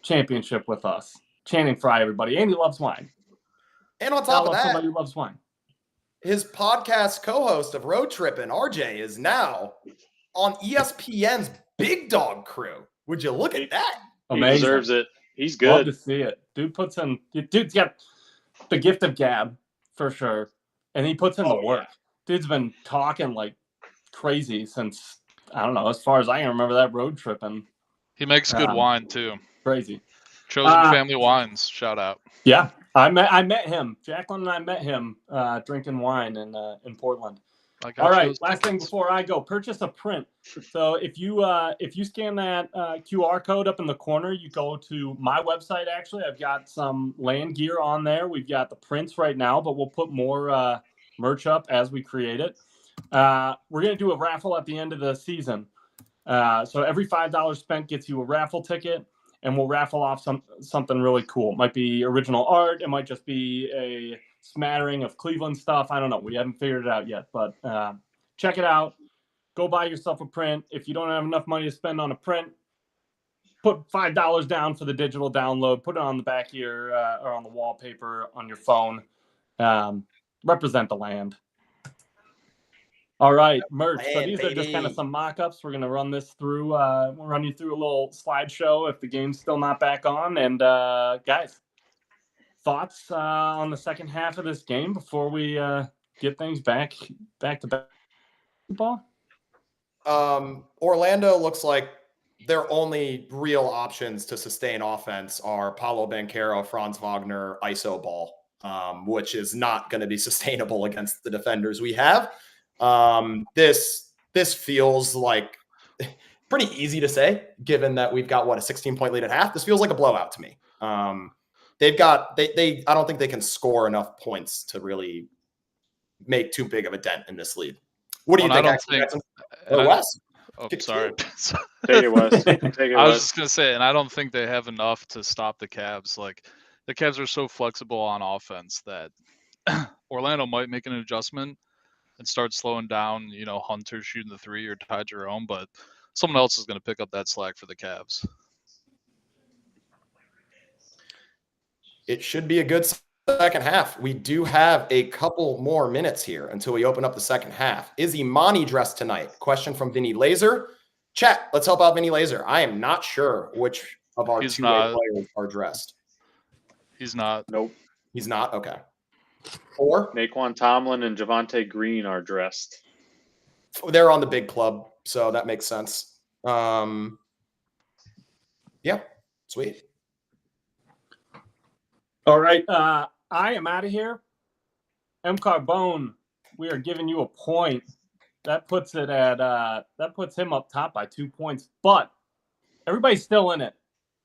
Speaker 5: championship with us. Channing Frye, everybody. And he loves wine.
Speaker 2: And on top of that,
Speaker 5: somebody who loves wine.
Speaker 2: His podcast co-host of Road Trippin', RJ, is now on ESPN's Big Dog Crew. Would you look at that?
Speaker 5: Amazing.
Speaker 3: He deserves it. He's good.
Speaker 5: Love to see it. Dude's got the gift of gab for sure. And he puts in the work. Yeah. Dude's been talking like crazy since, I don't know, as far as I can remember that road tripping.
Speaker 4: He makes good wine too.
Speaker 5: Crazy.
Speaker 4: Chosen Family Wines. Shout out.
Speaker 5: Yeah. I met him. Jacqueline and I met him drinking wine in Portland. All right, last thing before I go, purchase a print. So if you scan that QR code up in the corner, you go to my website. Actually, I've got some land gear on there. We've got the prints right now, but we'll put more merch up as we create it. We're gonna do a raffle at the end of the season. So every $5 spent gets you a raffle ticket, and we'll raffle off something really cool. It might be original art. It might just be a smattering of Cleveland stuff. I don't know. We haven't figured it out yet, but check it out. Go buy yourself a print. If you don't have enough money to spend on a print, put $5 down for the digital download. Put it on the back of your or on the wallpaper on your phone. Represent the land. All right, merch. So these are just kind of some mock-ups. We're going to run this through. We'll run you through a little slideshow if the game's still not back on. And guys, thoughts on the second half of this game before we get things back to basketball?
Speaker 2: Orlando looks like their only real options to sustain offense are Paolo Banchero, Franz Wagner, ISO ball, which is not going to be sustainable against the defenders we have. This feels like pretty easy to say, given that we've got a 16-point lead at half. This feels like a blowout to me. I don't think they can score enough points to really make too big of a dent in this lead. What do you think? Wes?
Speaker 4: Oh, sorry.
Speaker 3: Take it, Wes.
Speaker 4: I was just gonna say, and I don't think they have enough to stop the Cavs. Like, the Cavs are so flexible on offense that Orlando might make an adjustment and start slowing down, Hunter shooting the three or Ty Jerome, but someone else is going to pick up that slack for the Cavs.
Speaker 2: It should be a good second half. We do have a couple more minutes here until we open up the second half. Is Imani dressed tonight? Question from Vinny Laser. Chat, let's help out Vinny Laser. I am not sure which of our two-way players are dressed.
Speaker 4: He's not.
Speaker 3: Nope.
Speaker 2: He's not? Okay. Or
Speaker 3: Naquan Tomlin and Javonte Green are dressed.
Speaker 2: They're on the big club, so that makes sense. Yeah, sweet.
Speaker 5: All right, I am out of here. M. Carbone, we are giving you a point. That puts it at that puts him up top by 2 points, but everybody's still in it.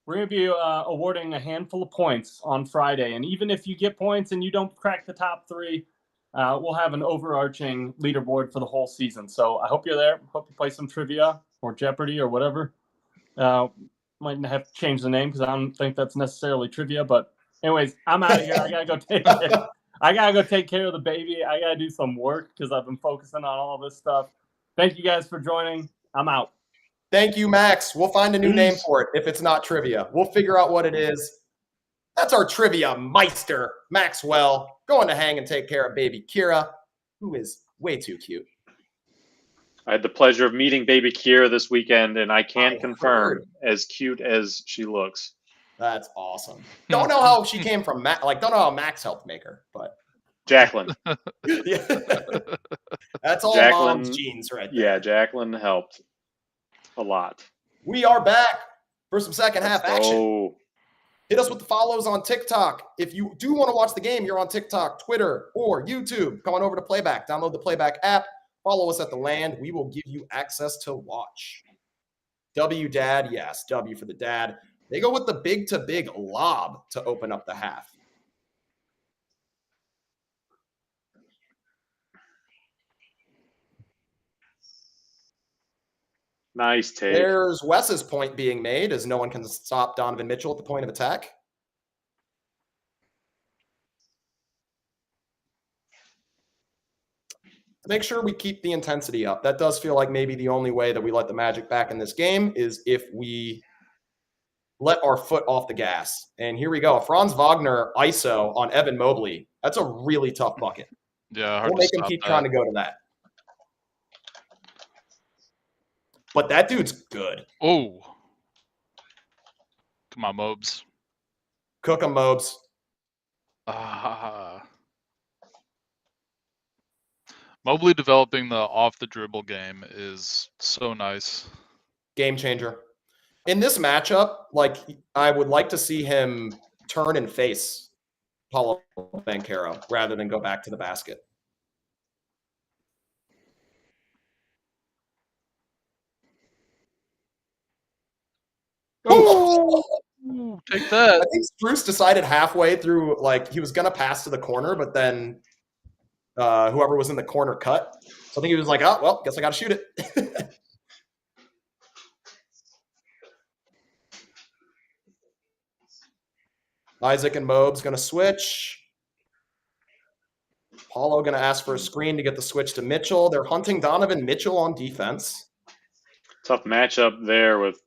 Speaker 5: We're going to be awarding a handful of points on Friday. And even if you get points and you don't crack the top three, we'll have an overarching leaderboard for the whole season. So I hope you're there. Hope you play some trivia or Jeopardy or whatever. Might have to change the name because I don't think that's necessarily trivia. But anyways, I'm out of here. I got to go take care of the baby. I got to do some work because I've been focusing on all this stuff. Thank you guys for joining. I'm out.
Speaker 2: Thank you, Max. We'll find a new name for it if it's not trivia. We'll figure out what it is. That's our trivia meister, Maxwell, going to hang and take care of baby Kira, who is way too cute.
Speaker 3: I had the pleasure of meeting baby Kira this weekend, and I can confirm as cute as she looks.
Speaker 2: That's awesome. Don't know how she came from Max. Don't know how Max helped make her, but
Speaker 3: Jacqueline.
Speaker 2: Yeah. That's all Mom's genes right there.
Speaker 3: Yeah, Jacqueline helped a lot.
Speaker 2: We are back. for some second half
Speaker 3: Let's
Speaker 2: action.
Speaker 3: go.
Speaker 2: Hit us with the follows on TikTok. If you do want to watch the game, you're on TikTok, Twitter, or YouTube. Come on over to Playback. Download the Playback app. Follow us at the land. We will give you access to watch. W Dad, yes, W for the dad. They go with the big to big lob to open up the half.
Speaker 3: Nice take.
Speaker 2: There's Wes's point being made as no one can stop Donovan Mitchell at the point of attack. To make sure we keep the intensity up. That does feel like maybe the only way that we let the Magic back in this game is if we let our foot off the gas. And here we go. Franz Wagner ISO on Evan Mobley. That's a really tough bucket.
Speaker 4: Yeah, hard
Speaker 2: We'll
Speaker 4: to
Speaker 2: make him
Speaker 4: stop
Speaker 2: keep
Speaker 4: that.
Speaker 2: trying to go to that. But that dude's good.
Speaker 4: Oh. Come on, Mobes.
Speaker 2: Cook 'em, Mobes.
Speaker 4: Mobley developing the off the dribble game is so nice.
Speaker 2: Game changer. In this matchup, like, I would like to see him turn and face Paolo Banchero rather than go back to the basket.
Speaker 4: Ooh, take that.
Speaker 2: I think Spruce decided halfway through, like, he was going to pass to the corner, but then whoever was in the corner cut. So I think he was like, oh, well, guess I got to shoot it. Isaac and Mobe's going to switch. Paulo going to ask for a screen to get the switch to Mitchell. They're hunting Donovan Mitchell on defense.
Speaker 3: Tough matchup there with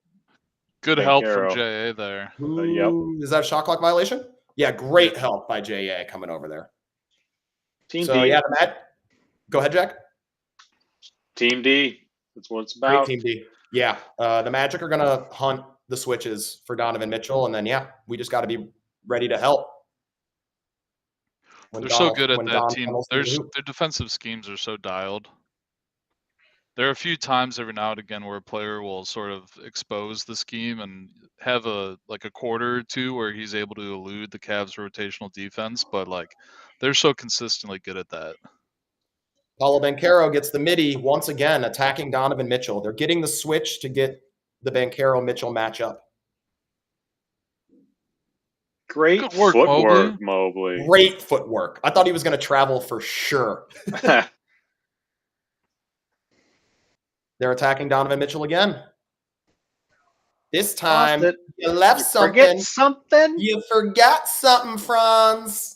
Speaker 4: Good help from
Speaker 3: Banchero.
Speaker 4: JA there.
Speaker 2: Ooh, is that a shot clock violation? Yeah, great help by JA coming over there.
Speaker 3: Team
Speaker 2: So,
Speaker 3: D.
Speaker 2: yeah, go ahead, Jack.
Speaker 3: Team D. That's what it's
Speaker 2: Great
Speaker 3: about.
Speaker 2: Team D. Yeah, the Magic are going to hunt the switches for Donovan Mitchell, and then, yeah, we just got to be ready to help.
Speaker 4: They're so good at that team. Their defensive schemes are so dialed. There are a few times every now and again where a player will sort of expose the scheme and have a quarter or two where he's able to elude the Cavs rotational defense, but like they're so consistently good at that.
Speaker 2: Paolo Banchero gets the midi once again, attacking Donovan Mitchell. They're getting the switch to get the Banchero-Mitchell matchup.
Speaker 3: Great
Speaker 4: Good work,
Speaker 3: footwork, Mobley.
Speaker 2: Great footwork. I thought he was going to travel for sure. They're attacking Donovan Mitchell again. This time, you left something.
Speaker 3: Forget something?
Speaker 2: You forgot something, Franz.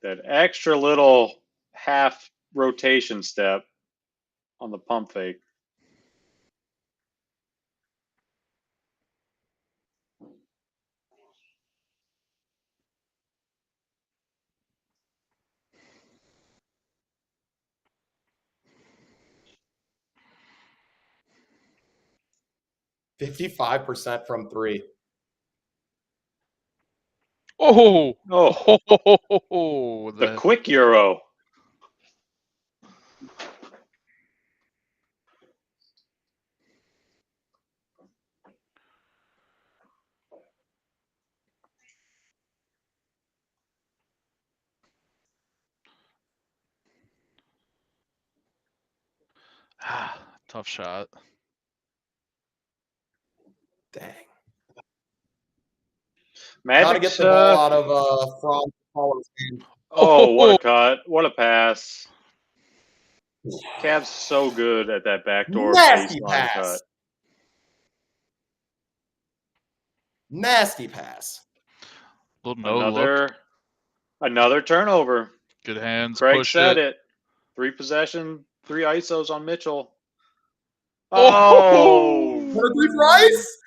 Speaker 3: That extra little half rotation step on the pump fake.
Speaker 2: %55% from three.
Speaker 4: Oh,
Speaker 3: The quick Euro.
Speaker 4: tough shot.
Speaker 2: Dang.
Speaker 3: Magic
Speaker 2: How to get the ball out of Franz Paulo's hand.
Speaker 3: Oh, what a cut. What a pass. Cavs so good at that backdoor
Speaker 2: Nasty
Speaker 3: baseline
Speaker 2: pass.
Speaker 3: cut.
Speaker 2: Nasty pass.
Speaker 4: Little no look.
Speaker 3: Another turnover.
Speaker 4: Good hands.
Speaker 3: Craig
Speaker 4: push
Speaker 3: said
Speaker 4: it.
Speaker 3: 3 possession, 3 ISOs on Mitchell.
Speaker 2: Oh! Number 3 for Ice?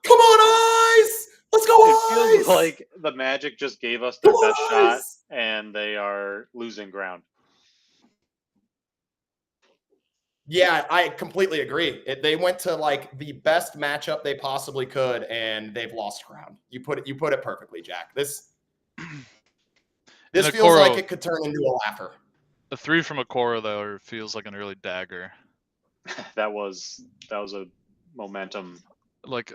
Speaker 2: Come on, Ice! Let's go,
Speaker 3: It
Speaker 2: Ice!
Speaker 3: feels like the Magic just gave us their
Speaker 2: Come
Speaker 3: best
Speaker 2: on,
Speaker 3: shot,
Speaker 2: Ice!
Speaker 3: and they are losing ground.
Speaker 2: Yeah, I completely agree. They went to like the best matchup they possibly could, and they've lost ground. You put it perfectly, Jack. This feels like it could turn into a laugher.
Speaker 4: A 3 from Okoro though feels like an early dagger.
Speaker 3: That was a momentum.
Speaker 4: Like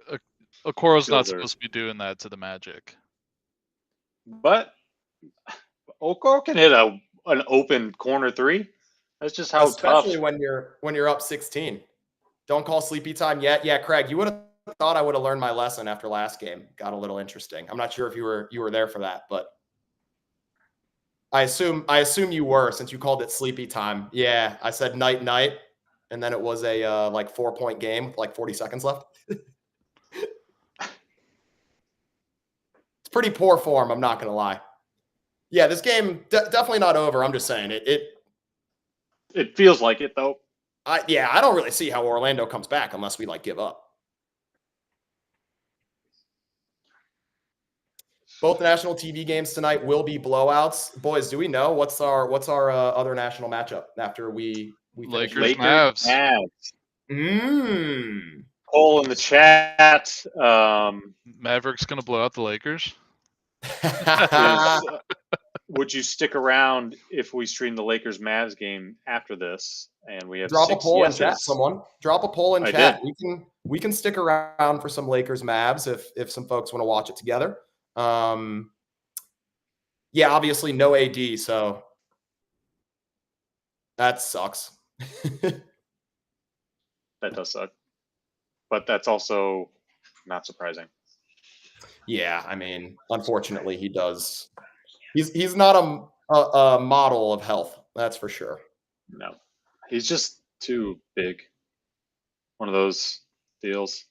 Speaker 4: Okoro's not
Speaker 3: Builder.
Speaker 4: supposed to be doing that to the Magic.
Speaker 3: But Okoro can hit an open corner 3. That's just how
Speaker 2: Especially
Speaker 3: tough.
Speaker 2: when you're up 16. Don't call sleepy time yet. Yeah, Craig, you would have thought I would have learned my lesson after last game. Got a little interesting. I'm not sure if you were there for that, but I assume you were, since you called it sleepy time. Yeah, I said night, and then it was a 4-point game with like 40 seconds left. It's pretty poor form, I'm not going to lie. Yeah, this game definitely not over. I'm just saying
Speaker 3: It feels like it though.
Speaker 2: I don't really see how Orlando comes back unless we give up. Both national TV games tonight will be blowouts. Boys, do we know what's our other national matchup after we finish?
Speaker 4: Lakers, Mavs.
Speaker 3: Cole in the chat.
Speaker 4: Mavericks gonna blow out the Lakers.
Speaker 3: Would you stick around if we stream the Lakers Mavs game after this? And we have
Speaker 2: Drop a
Speaker 3: 6
Speaker 2: poll
Speaker 3: yeses?
Speaker 2: in chat. Someone drop a poll in
Speaker 3: I
Speaker 2: chat.
Speaker 3: did.
Speaker 2: We can stick around for some Lakers Mavs if some folks want to watch it together. Yeah, obviously no AD, so that sucks.
Speaker 3: That does suck, but that's also not surprising.
Speaker 2: Yeah, I mean, unfortunately, he does. He's not a model of health, that's for sure.
Speaker 3: No, he's just too big. One of those deals.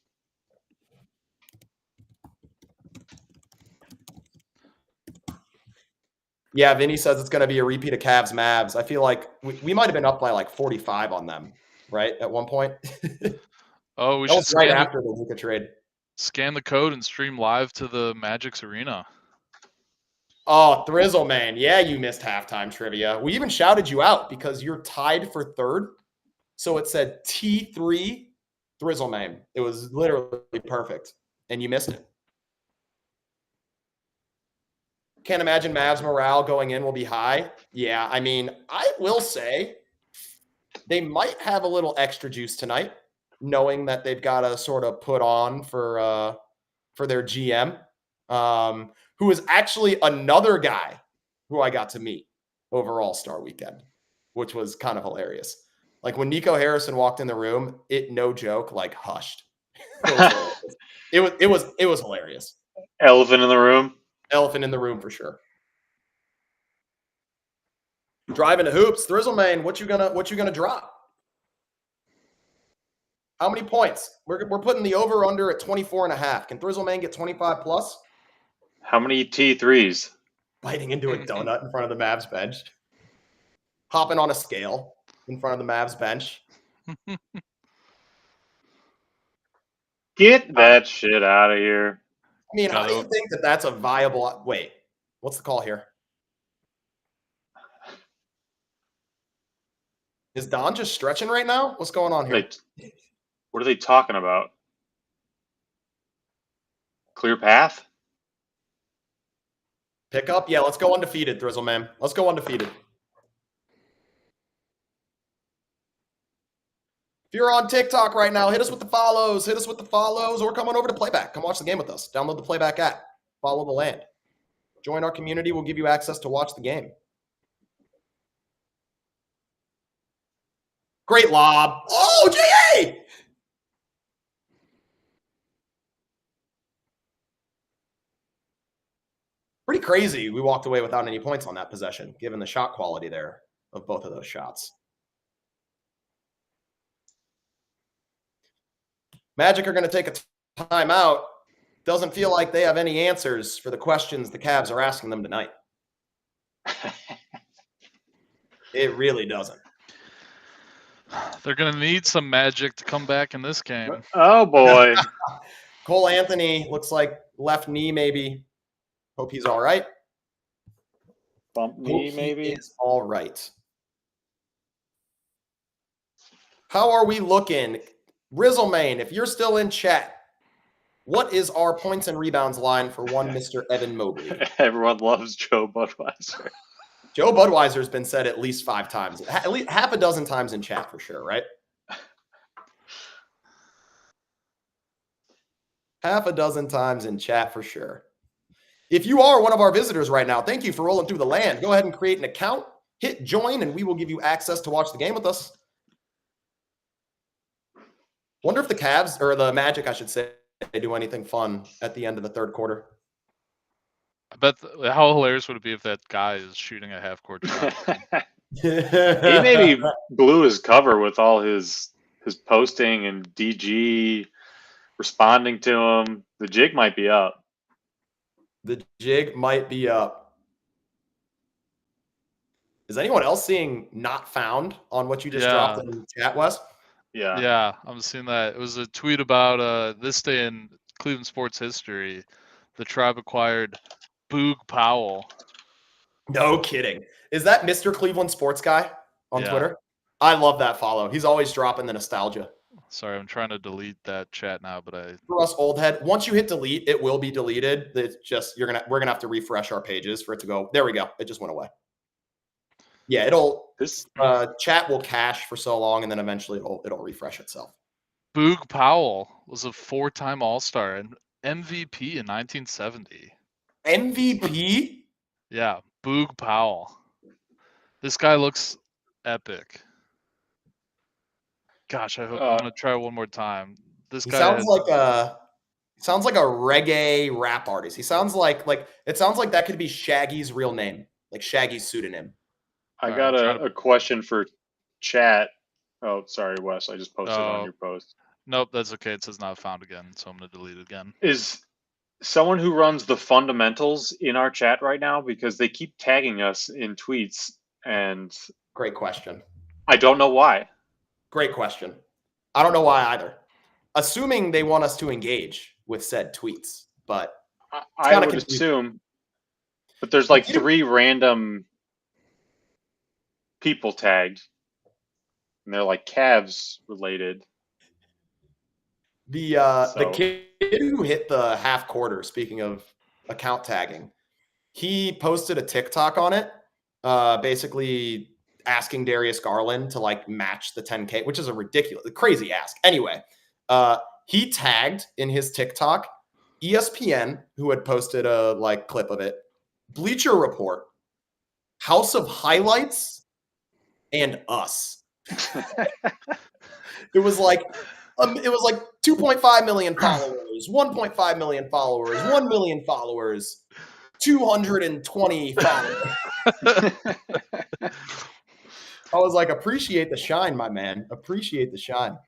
Speaker 2: Yeah, Vinny says it's going to be a repeat of Cavs Mavs. I feel like we might have been up by like 45 on them, right? At one point.
Speaker 4: Oh, we
Speaker 2: that
Speaker 4: should
Speaker 2: was right after the Luka trade.
Speaker 4: Scan the code and stream live to the Magic's arena.
Speaker 2: Oh, Thrizzle, man. Yeah, you missed halftime trivia. We even shouted you out because you're tied for third. So it said T3 Thrizzle, man. It was literally perfect. And you missed it. Can't imagine Mavs morale going in will be high. Yeah, I mean, I will say they might have a little extra juice tonight, knowing that they've got to sort of put on for their GM, who is actually another guy who I got to meet over All-Star Weekend, which was kind of hilarious. Like when Nico Harrison walked in the room, it no joke, like hushed. It was hilarious.
Speaker 3: Elephant in the room.
Speaker 2: Elephant in the room for sure. Driving to hoops, Thrizzlemane, what you gonna drop? How many points? We're putting the over under at 24.5. Can Thrizzlemane get 25 plus?
Speaker 3: How many T3s?
Speaker 2: Biting into a donut in front of the Mavs bench. Hopping on a scale in front of the Mavs bench.
Speaker 3: Get that shit out of here.
Speaker 2: I mean, how do you think that that's a viable... Wait, what's the call here? Is Don just stretching right now? What's going on here?
Speaker 3: What are they talking about? Clear path?
Speaker 2: Pick up? Yeah, let's go undefeated, Thrizzleman. Let's go undefeated. If you're on TikTok right now, hit us with the follows. Or come on over to Playback. Come watch the game with us. Download the Playback app. Follow the land. Join our community. We'll give you access to watch the game. Great lob. Oh, G.A.! Pretty crazy. We walked away without any points on that possession, given the shot quality there of both of those shots. Magic are going to take a timeout. Doesn't feel like they have any answers for the questions the Cavs are asking them tonight. It really doesn't.
Speaker 4: They're going to need some magic to come back in this game.
Speaker 3: Oh, boy.
Speaker 2: Cole Anthony looks like left knee maybe. Hope he's all right.
Speaker 3: Bump knee, maybe?
Speaker 2: Is all right. How are we looking? Rizzlemane, if you're still in chat, what is our points and rebounds line for one Mr. Evan Mobley?
Speaker 3: Everyone loves Joe Budweiser.
Speaker 2: Joe Budweiser's been said at least 5 times, at least half a dozen times in chat for sure, right? Half a dozen times in chat for sure. If you are one of our visitors right now, thank you for rolling through the land. Go ahead and create an account, hit join, and we will give you access to watch the game with us. Wonder if the Cavs, or the Magic, I should say, do anything fun at the end of the third quarter.
Speaker 4: I bet. How hilarious would it be if that guy is shooting a half-court shot?
Speaker 3: He maybe blew his cover with all his posting and DG responding to him. The jig might be up.
Speaker 2: The jig might be up. Is anyone else seeing not found on what you just dropped in chat, Wes?
Speaker 3: Yeah.
Speaker 4: Yeah, I'm seeing that. It was a tweet about this day in Cleveland sports history. The Tribe acquired Boog Powell.
Speaker 2: No kidding. Is that Mr. Cleveland Sports Guy on Twitter? I love that follow. He's always dropping the nostalgia.
Speaker 4: Sorry, I'm trying to delete that chat now, but
Speaker 2: For us old head, once you hit delete, it will be deleted. It's just we're gonna have to refresh our pages for it to go. There we go. It just went away. Yeah, this chat will cache for so long, and then eventually it'll refresh itself.
Speaker 4: Boog Powell was a 4-time All-Star and MVP in 1970.
Speaker 2: MVP?
Speaker 4: Yeah, Boog Powell. This guy looks epic. Gosh, I hope I'm gonna try one more time. This guy
Speaker 2: sounds like a reggae rap artist. He sounds like it sounds like that could be Shaggy's real name, like Shaggy's pseudonym.
Speaker 3: I got a question for chat. Oh, sorry, Wes. I just posted on your post.
Speaker 4: Nope, that's okay. It says not found again, so I'm gonna delete it again.
Speaker 3: Is someone who runs the fundamentals in our chat right now, because they keep tagging us in tweets, and
Speaker 2: great question.
Speaker 3: I don't know why.
Speaker 2: Great question. I don't know why either. Assuming they want us to engage with said tweets, but
Speaker 3: I would assume. But there's like 3 random people tagged, and they're like CAVS related.
Speaker 2: The kid who hit the half quarter, speaking of account tagging, he posted a TikTok on it, basically asking Darius Garland to like match the 10K, which is a crazy ask. Anyway, he tagged in his TikTok ESPN, who had posted a clip of it, Bleacher Report, House of Highlights, and us. It was like 2.5 million followers, 1.5 million followers, 1 million followers, 220 followers. I was like, appreciate the shine, my man. Appreciate the shine.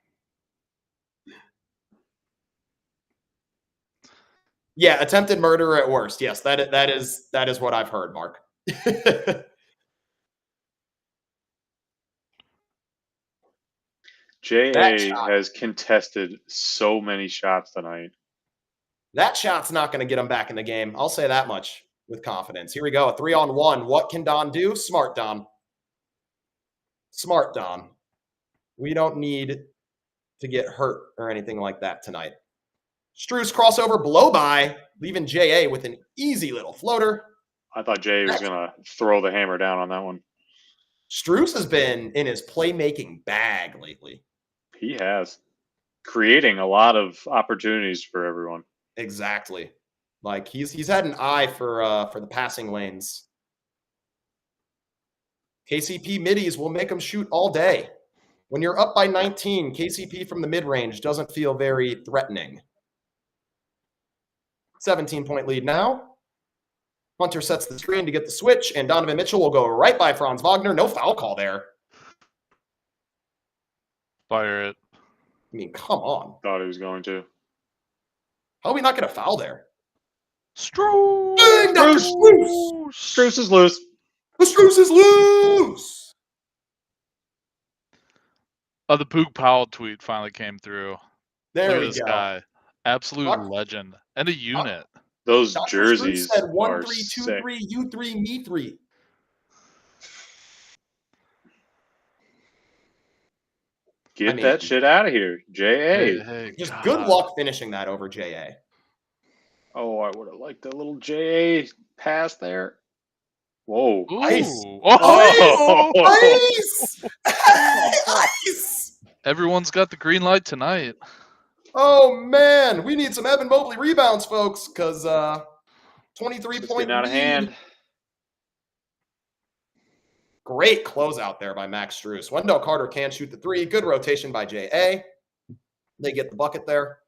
Speaker 2: Yeah, attempted murder at worst. Yes, that is what I've heard, Mark.
Speaker 3: J.A. has contested so many shots tonight.
Speaker 2: That shot's not going to get him back in the game. I'll say that much with confidence. Here we go. A 3-on-1. What can Don do? Smart Don. Smart Don. We don't need to get hurt or anything like that tonight. Strus crossover blow by, leaving J.A. with an easy little floater.
Speaker 3: I thought J.A. was going to throw the hammer down on that one.
Speaker 2: Strus has been in his playmaking bag lately.
Speaker 3: He has. Creating a lot of opportunities for everyone.
Speaker 2: Exactly. Like he's had an eye for the passing lanes. KCP middies will make them shoot all day. When you're up by 19, KCP from the mid-range doesn't feel very threatening. 17-point lead now. Hunter sets the screen to get the switch, and Donovan Mitchell will go right by Franz Wagner. No foul call there.
Speaker 4: Fire it.
Speaker 2: I mean, come on.
Speaker 3: Thought he was going to.
Speaker 2: How are we not going to foul there?
Speaker 4: Strus!
Speaker 3: Strus is loose.
Speaker 2: Strus is loose!
Speaker 4: Oh, the Boog Powell tweet finally came through.
Speaker 2: There
Speaker 4: we
Speaker 2: go.
Speaker 4: This guy. Absolute legend. And a unit.
Speaker 3: Those
Speaker 2: Dr.
Speaker 3: jerseys
Speaker 2: said 1
Speaker 3: are
Speaker 2: 3 2
Speaker 3: sick.
Speaker 2: 3 you 3 me 3.
Speaker 3: Get that shit out of here, J.A.
Speaker 4: Hey,
Speaker 2: just
Speaker 4: God.
Speaker 2: good luck finishing that over J.A.
Speaker 3: Oh, I would have liked a little J.A. pass there. Whoa.
Speaker 2: Ice.
Speaker 4: Ooh.
Speaker 3: Oh.
Speaker 2: Ice! Ice!
Speaker 4: Everyone's got the green light tonight.
Speaker 2: Oh, man. We need some Evan Mobley rebounds, folks, because 23
Speaker 3: It's
Speaker 2: point
Speaker 3: getting out of
Speaker 2: lead.
Speaker 3: hand.
Speaker 2: Great closeout there by Max Strus. Wendell Carter can shoot the three. Good rotation by J.A. They get the bucket there.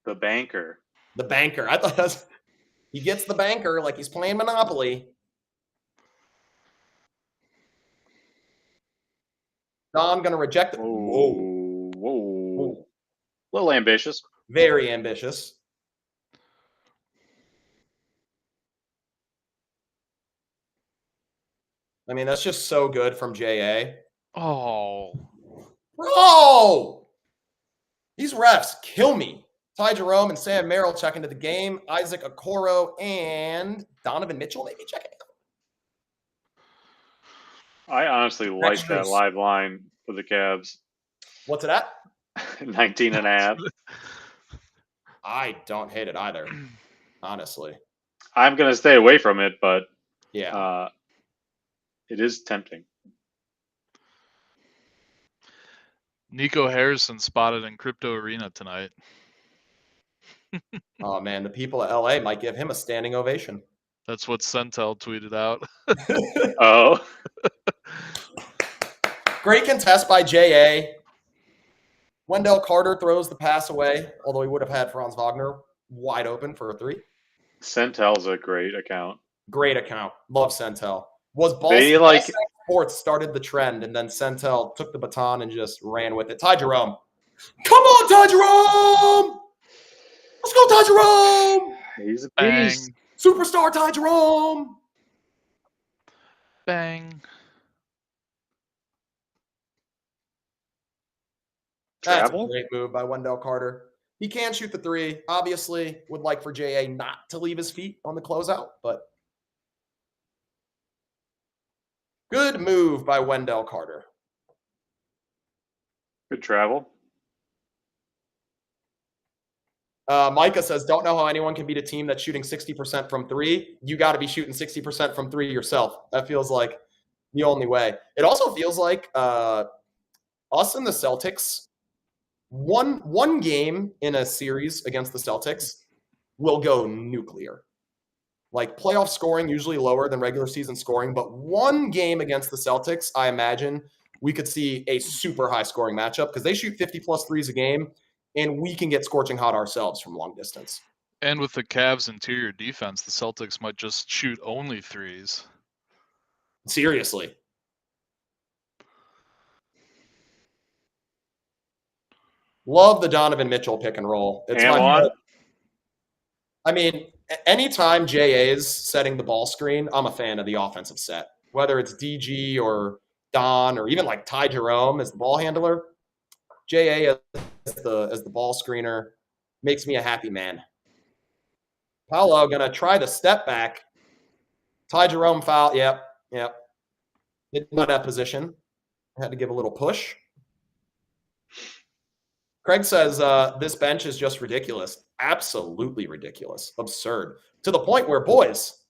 Speaker 3: The banker.
Speaker 2: The banker. I thought that's he gets the banker like he's playing Monopoly. Don gonna reject it. Whoa.
Speaker 3: Whoa. A little ambitious.
Speaker 2: Very ambitious. I mean, that's just so good from J.A.
Speaker 4: Oh.
Speaker 2: Bro! These refs kill me. Ty Jerome and Sam Merrill check into the game. Isaac Okoro and Donovan Mitchell maybe checking out.
Speaker 3: I honestly like that live line for the Cavs.
Speaker 2: What's it at?
Speaker 3: 19 and a half.
Speaker 2: I don't hate it either, honestly.
Speaker 3: I'm going to stay away from it, but
Speaker 2: Yeah.
Speaker 3: it is tempting.
Speaker 4: Nico Harrison spotted in Crypto Arena tonight.
Speaker 2: Oh, man, the people of LA might give him a standing ovation.
Speaker 4: That's what Centel tweeted out.
Speaker 3: Oh.
Speaker 2: Great contest by J.A. Wendell Carter throws the pass away, although he would have had Franz Wagner wide open for a three.
Speaker 3: Centel's a great account.
Speaker 2: Great account. Love Centel. Was
Speaker 3: They like
Speaker 2: Sports started the trend, and then Centel took the baton and just ran with it. Ty Jerome. Come on, Ty Jerome! Let's go, Ty Jerome!
Speaker 3: he's a
Speaker 4: Bang.
Speaker 3: beast.
Speaker 2: Superstar Ty Jerome!
Speaker 4: Bang.
Speaker 2: That's a
Speaker 3: Travel?
Speaker 2: great move by Wendell Carter. He can shoot the three. Obviously, would like for J.A. not to leave his feet on the closeout, but good move by Wendell Carter.
Speaker 3: Good travel.
Speaker 2: Micah says, don't know how anyone can beat a team that's shooting 60% from three. You got to be shooting 60% from three yourself. That feels like the only way. It also feels like us and the Celtics, one game in a series against the Celtics will go nuclear. Like playoff scoring, usually lower than regular season scoring, but one game against the Celtics, I imagine we could see a super high scoring matchup because they shoot 50+ threes a game, and we can get scorching hot ourselves from long distance.
Speaker 4: And with the Cavs' interior defense, the Celtics might just shoot only threes.
Speaker 2: Seriously. Love the Donovan Mitchell pick and roll. It's my favorite. I mean, anytime JA is setting the ball screen, I'm a fan of the offensive set. Whether it's DG or Don or even like Ty Jerome as the ball handler, JA as the ball screener makes me a happy man. Paolo gonna try the step back. Ty Jerome foul. Yep. Didn't know that position. Had to give a little push. Craig says this bench is just ridiculous. Absolutely ridiculous. Absurd. To the point where, boys,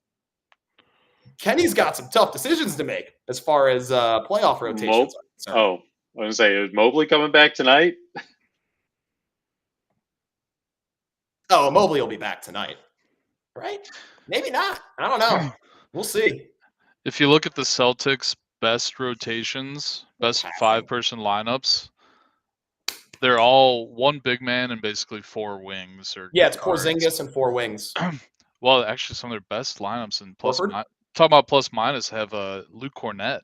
Speaker 2: Kenny's got some tough decisions to make as far as playoff rotations are concerned.
Speaker 3: Oh, I was going to say, is Mobley coming back tonight?
Speaker 2: Oh, Mobley will be back tonight. Right? Maybe not. I don't know. We'll see.
Speaker 4: If you look at the Celtics' best rotations, best five-person lineups, they're all one big man and basically four wings.
Speaker 2: Yeah, it's Porzingis and four wings.
Speaker 4: Well, actually, some of their best lineups in talking about plus minus have Luke Cornett.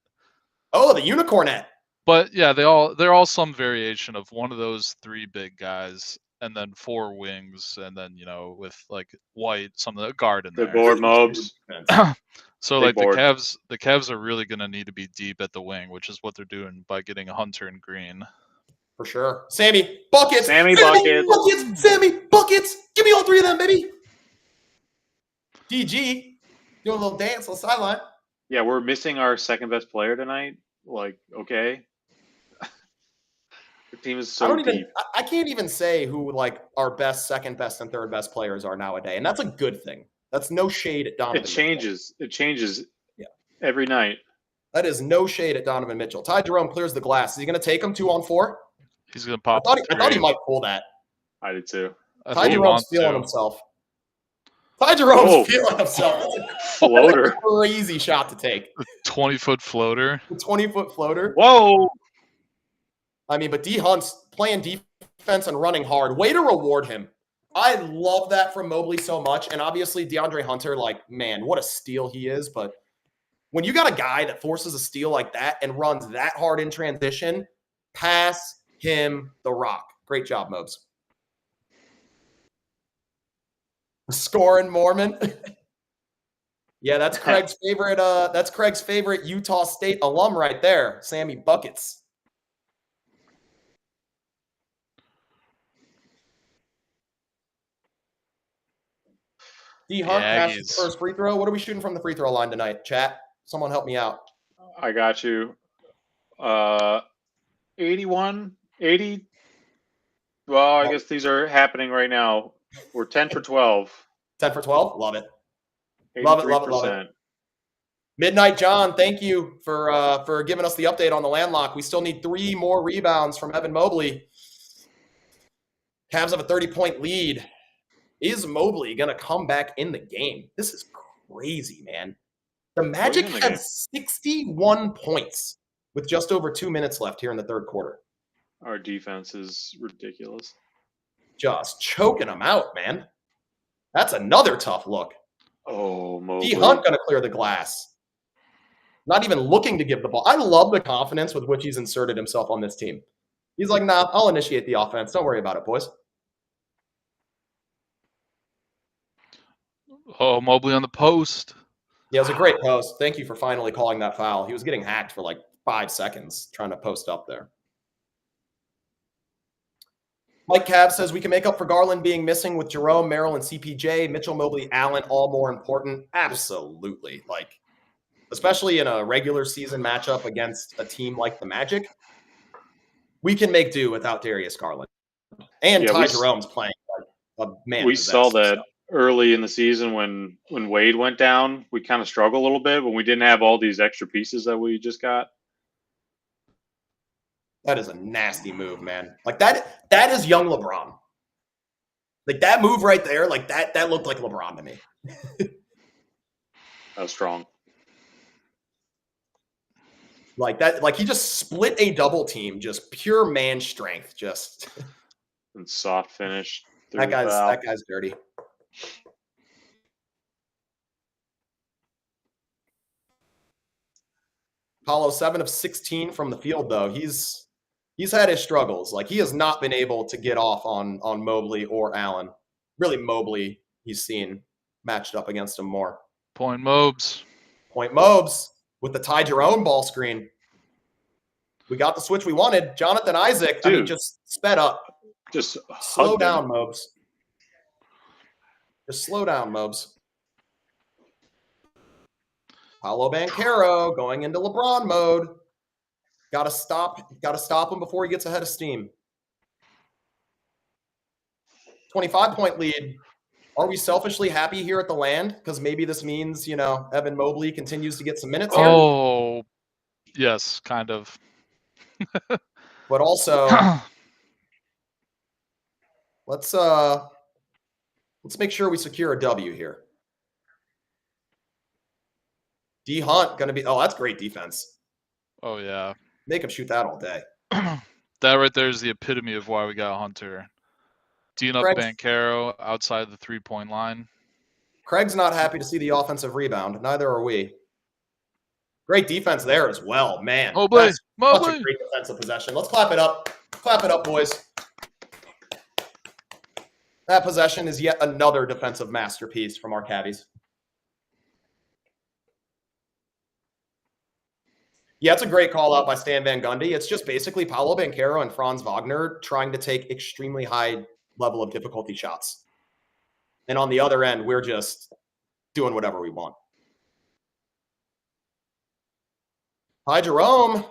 Speaker 2: Oh, the Unicornet.
Speaker 4: But yeah, they're all some variation of one of those three big guys, and then four wings, and then with like White, some of the guard in there.
Speaker 3: The board mobs.
Speaker 4: So like the Cavs are really going to need to be deep at the wing, which is what they're doing by getting Hunter and Green.
Speaker 2: For sure. Sammy, buckets.
Speaker 3: Sammy buckets.
Speaker 2: Sammy, buckets. Give me all three of them, baby. DG, doing a little dance on the sideline.
Speaker 3: Yeah, we're missing our second best player tonight. Like, okay. The team is so deep.
Speaker 2: I can't even say who like our best, second best, and third best players are nowadays, and that's a good thing. That's no shade at Donovan
Speaker 3: It changes. It changes
Speaker 2: Yeah.
Speaker 3: every night.
Speaker 2: That is no shade at Donovan Mitchell. Ty Jerome clears the glass. Is he going to take him 2-on-4?
Speaker 4: He's gonna
Speaker 2: I
Speaker 4: pop.
Speaker 2: thought he might pull that.
Speaker 3: I did too.
Speaker 4: I
Speaker 2: Ty
Speaker 4: think he
Speaker 2: Jerome's
Speaker 4: wants
Speaker 2: feeling
Speaker 4: to.
Speaker 2: himself. Ty Jerome's
Speaker 3: Whoa.
Speaker 2: feeling himself.
Speaker 3: Floater.
Speaker 2: That's a crazy shot to take.
Speaker 4: 20-foot floater.
Speaker 2: The 20-foot floater.
Speaker 3: Whoa.
Speaker 2: I mean, but D Hunt's playing defense and running hard. Way to reward him. I love that from Mobley so much. And obviously, DeAndre Hunter, like, man, what a steal he is. But when you got a guy that forces a steal like that and runs that hard in transition, pass him the rock. Great job, Mobes. Scoring Mormon. Yeah, that's Craig's favorite. That's Craig's favorite Utah State alum right there, Sammy Buckets. D Hunt passes the first free throw. What are we shooting from the free throw line tonight, chat? Someone help me out.
Speaker 3: I got you. 81, 80. Well, I guess these are happening right now. We're 10 for 12.
Speaker 2: 10 for 12. Love it. Love it, love it, love it. Midnight John, thank you for giving us the update on the landlock. We still need 3 more rebounds from Evan Mobley. Cavs have a 30-point lead. Is Mobley going to come back in the game? This is crazy, man. The Magic had 61 points with just over 2 minutes left here in the third quarter.
Speaker 3: Our defense is ridiculous.
Speaker 2: Just choking them out, man. That's another tough look.
Speaker 3: Oh, Mobley.
Speaker 2: D Hunt going to clear the glass. Not even looking to give the ball. I love the confidence with which he's inserted himself on this team. He's like, nah, I'll initiate the offense. Don't worry about it, boys.
Speaker 4: Oh, Mobley on the post.
Speaker 2: Yeah, it was a great post. Thank you for finally calling that foul. He was getting hacked for like 5 seconds trying to post up there. Mike Cavs says we can make up for Garland being missing with Jerome, Merrill, and CPJ. Mitchell, Mobley, Allen, all more important. Absolutely. Like, especially in a regular season matchup against a team like the Magic, we can make do without Darius Garland. And Ty Jerome's playing like a man.
Speaker 3: We saw that early in the season when Wade went down. We kind of struggled a little bit when we didn't have all these extra pieces that we just got.
Speaker 2: That is a nasty move, man. Like that is young LeBron. Like that move right there, like that looked like LeBron to me.
Speaker 3: That was strong.
Speaker 2: Like that, like he just split a double team, just pure man strength, just
Speaker 3: and soft finish.
Speaker 2: That guy's dirty. Paolo 7 of 16 from the field, though. He's had his struggles. Like he has not been able to get off on Mobley or Allen. Really, Mobley he's seen matched up against him more.
Speaker 4: Point Mobes
Speaker 2: with the Ty Jerome ball screen. We got the switch we wanted. Jonathan Isaac,
Speaker 3: Dude,
Speaker 2: I mean, just sped up.
Speaker 3: Just
Speaker 2: slow down, Mobes. Just slow down, Mobes. Paolo Banchero going into LeBron mode. Got to stop him before he gets ahead of steam. 25-point lead. Are we selfishly happy here at the Land? Because maybe this means, Evan Mobley continues to get some minutes here.
Speaker 4: Oh, yes, kind of.
Speaker 2: But also, let's make sure we secure a W here. D Hunt going to be – oh, that's great defense.
Speaker 4: Oh, yeah.
Speaker 2: Make him shoot that all day.
Speaker 4: That right there is the epitome of why we got Hunter. D'ing up Banchero outside the three-point line.
Speaker 2: Craig's not happy to see the offensive rebound. Neither are we. Great defense there as well, man.
Speaker 4: Mobley.
Speaker 2: Such a great defensive possession. Let's clap it up. Clap it up, boys. That possession is yet another defensive masterpiece from our Cavs. Yeah, it's a great call out by Stan Van Gundy. It's just basically Paolo Banchero and Franz Wagner trying to take extremely high level of difficulty shots. And on the other end, we're just doing whatever we want. Hi, Jerome.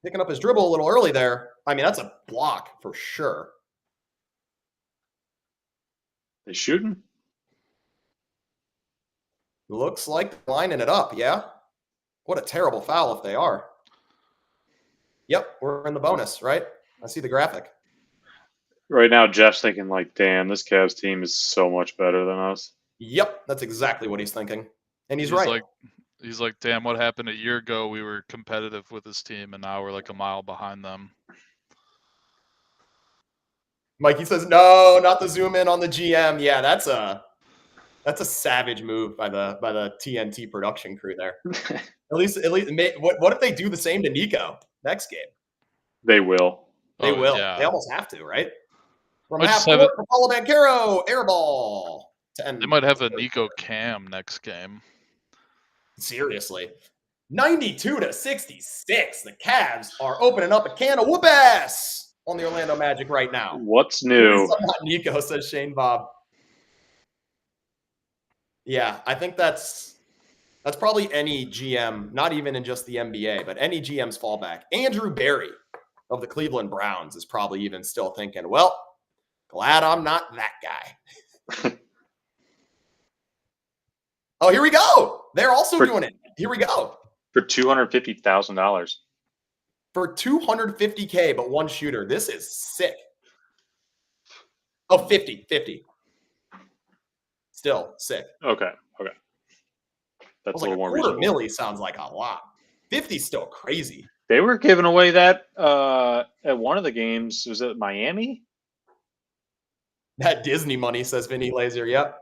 Speaker 2: Picking up his dribble a little early there. I mean, that's a block for sure.
Speaker 3: They shooting?
Speaker 2: Looks like they're lining it up, yeah? What a terrible foul if they are. Yep, we're in the bonus, right? I see the graphic.
Speaker 3: Right now, Jeff's thinking like, "Damn, this Cavs team is so much better than us."
Speaker 2: Yep, that's exactly what he's thinking. And he's right.
Speaker 4: He's like, damn, what happened a year ago? We were competitive with this team, and now we're like a mile behind them.
Speaker 2: Mikey says, no, not the zoom in on the GM. Yeah, that's a savage move by the TNT production crew there. At least, what if they do the same to Nico next game?
Speaker 3: They will.
Speaker 2: They will.
Speaker 4: Yeah.
Speaker 2: They almost have to, right? From
Speaker 4: Might
Speaker 2: half
Speaker 4: just have
Speaker 2: court, Paolo Banchero, air ball to end.
Speaker 4: They might have a Nico Cam next game.
Speaker 2: Seriously. 92-66. The Cavs are opening up a can of whoop ass on the Orlando Magic right now.
Speaker 3: What's new?
Speaker 2: Not Nico, says Shane Bob. Yeah, I think that's probably any GM, not even in just the NBA, but any GM's fallback. Andrew Barry of the Cleveland Browns is probably even still thinking, well, glad I'm not that guy. Oh, here we go. They're also doing it. Here we go.
Speaker 3: For $250,000.
Speaker 2: For $250K, but one shooter. This is sick. Oh, 50. Still sick.
Speaker 3: Okay. That's a little more reasonable.
Speaker 2: $250,000 sounds like a lot. 50 is still crazy.
Speaker 3: They were giving away that at one of the games. Was it Miami?
Speaker 2: That Disney money, says Vinny Laser. Yep.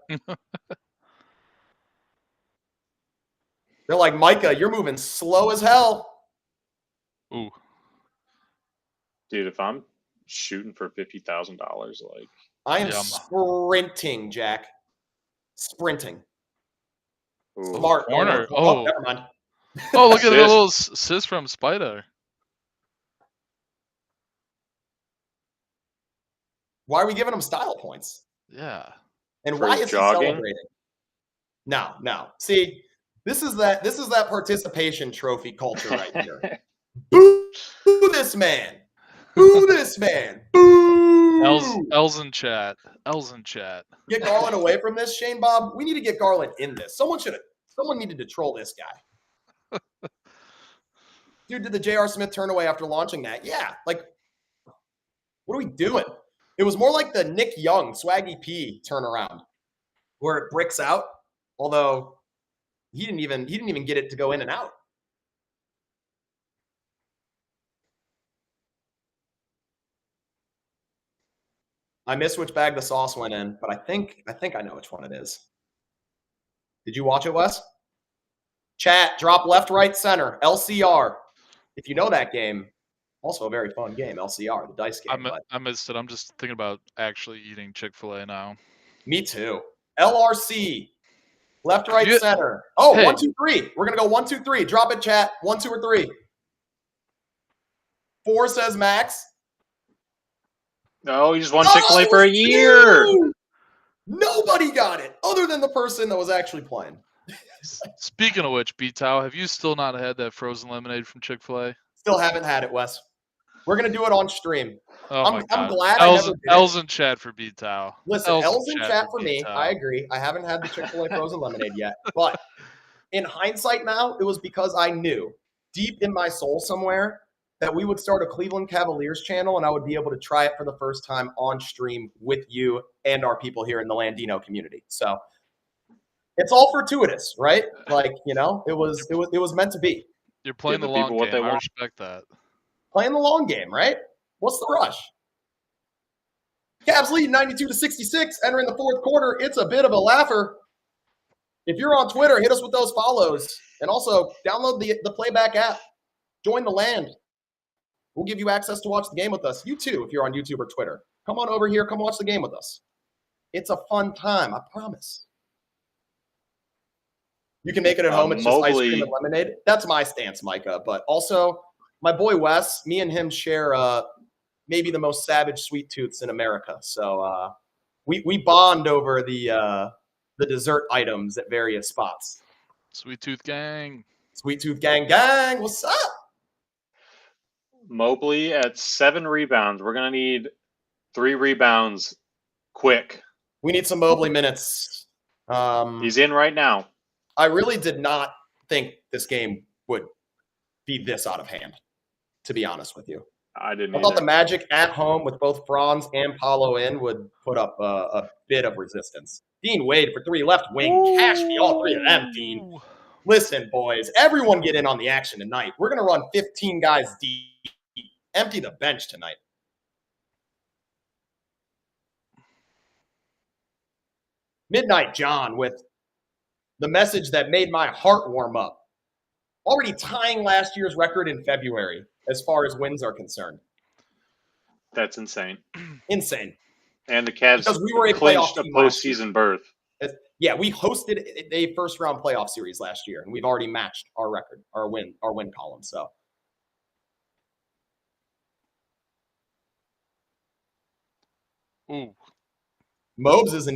Speaker 2: They're like, Micah, you're moving slow as hell.
Speaker 4: Ooh.
Speaker 3: Dude, if I'm shooting for $50,000, like
Speaker 2: I am sprinting, Jack. Sprinting.
Speaker 3: ooh.
Speaker 2: Smart.
Speaker 4: Corner.
Speaker 2: Oh, never mind.
Speaker 4: Oh, look at the little assist from Spider.
Speaker 2: Why are we giving him style points?
Speaker 4: Yeah.
Speaker 2: And
Speaker 3: For
Speaker 2: why is
Speaker 3: jogging?
Speaker 2: he celebrating? No. See, this is that participation trophy culture right here. Boo this man. Boo this man. Boo.
Speaker 4: L's in chat.
Speaker 2: Get Garland away from this, Shane Bob. We need to get Garland in this. Someone needed to troll this guy. Dude, did the J.R. Smith turn away after launching that? Yeah. Like, what are we doing? It was more like the Nick Young, Swaggy P turnaround, where it bricks out, although he didn't even get it to go in and out. I missed which bag the sauce went in, but I think I know which one it is. Did you watch it, Wes? Chat, drop left, right, center, LCR. If you know that game, also a very fun game, LCR, the dice game.
Speaker 4: I missed it. I'm just thinking about actually eating Chick-fil-A now.
Speaker 2: Me too. LRC. Left, right, center. Oh, hey. 1, 2, 3. We're going to go 1, 2, 3. Drop it, chat. 1, 2, or 3. 4 says Max.
Speaker 3: No, he just won Chick-fil-A for a year.
Speaker 2: Nobody got it other than the person that was actually playing.
Speaker 4: Speaking of which, B-Tow, have you still not had that frozen lemonade from Chick-fil-A?
Speaker 2: Still haven't had it, Wes. We're going to do it on stream.
Speaker 4: Oh
Speaker 2: I'm glad I never did it.
Speaker 4: L's in chat for B-Tow.
Speaker 2: Listen, L's in chat for me. I agree. I haven't had the Chick-fil-A frozen lemonade yet. But in hindsight now, it was because I knew deep in my soul somewhere that we would start a Cleveland Cavaliers channel and I would be able to try it for the first time on stream with you and our people here in the Landino community. So it's all fortuitous, right? Like, you know, it was meant to be.
Speaker 4: You're playing the long game. I respect that.
Speaker 2: Playing the long game, right? What's the rush? Cavs lead 92-66, entering the fourth quarter. It's a bit of a laugher. If you're on Twitter, hit us with those follows. And also, download the Playback app. Join the land. We'll give you access to watch the game with us. You too, if you're on YouTube or Twitter. Come on over here. Come watch the game with us. It's a fun time, I promise. You can make it at home. It's just ice cream and lemonade. That's my stance, Micah. But also, my boy Wes, me and him share maybe the most savage sweet tooths in America. So we bond over the dessert items at various spots.
Speaker 4: Sweet Tooth Gang.
Speaker 2: Sweet Tooth Gang. What's up?
Speaker 3: Mobley at 7 rebounds. We're going to need 3 rebounds quick
Speaker 2: We need some Mobley minutes.
Speaker 3: He's in right now.
Speaker 2: I really did not think this game would be this out of hand, to be honest with you.
Speaker 3: I didn't
Speaker 2: I thought
Speaker 3: either.
Speaker 2: the Magic at home with both Franz and Paolo in would put up a bit of resistance. Dean Wade for 3 left wing. Cash me all 3 of them, Dean. Listen, boys, everyone get in on the action tonight. We're going to run 15 guys deep. Empty the bench tonight. Midnight John with the message that made my heart warm up. Already tying last year's record in February as far as wins are concerned.
Speaker 3: That's insane.
Speaker 2: Insane.
Speaker 3: And the Cavs
Speaker 2: Because we were a playoff
Speaker 3: clinched a
Speaker 2: team last year.
Speaker 3: postseason berth.
Speaker 2: Yeah, we hosted a first-round playoff series last year, and we've already matched our record, our win column. So,
Speaker 4: Ooh.
Speaker 2: Mobes is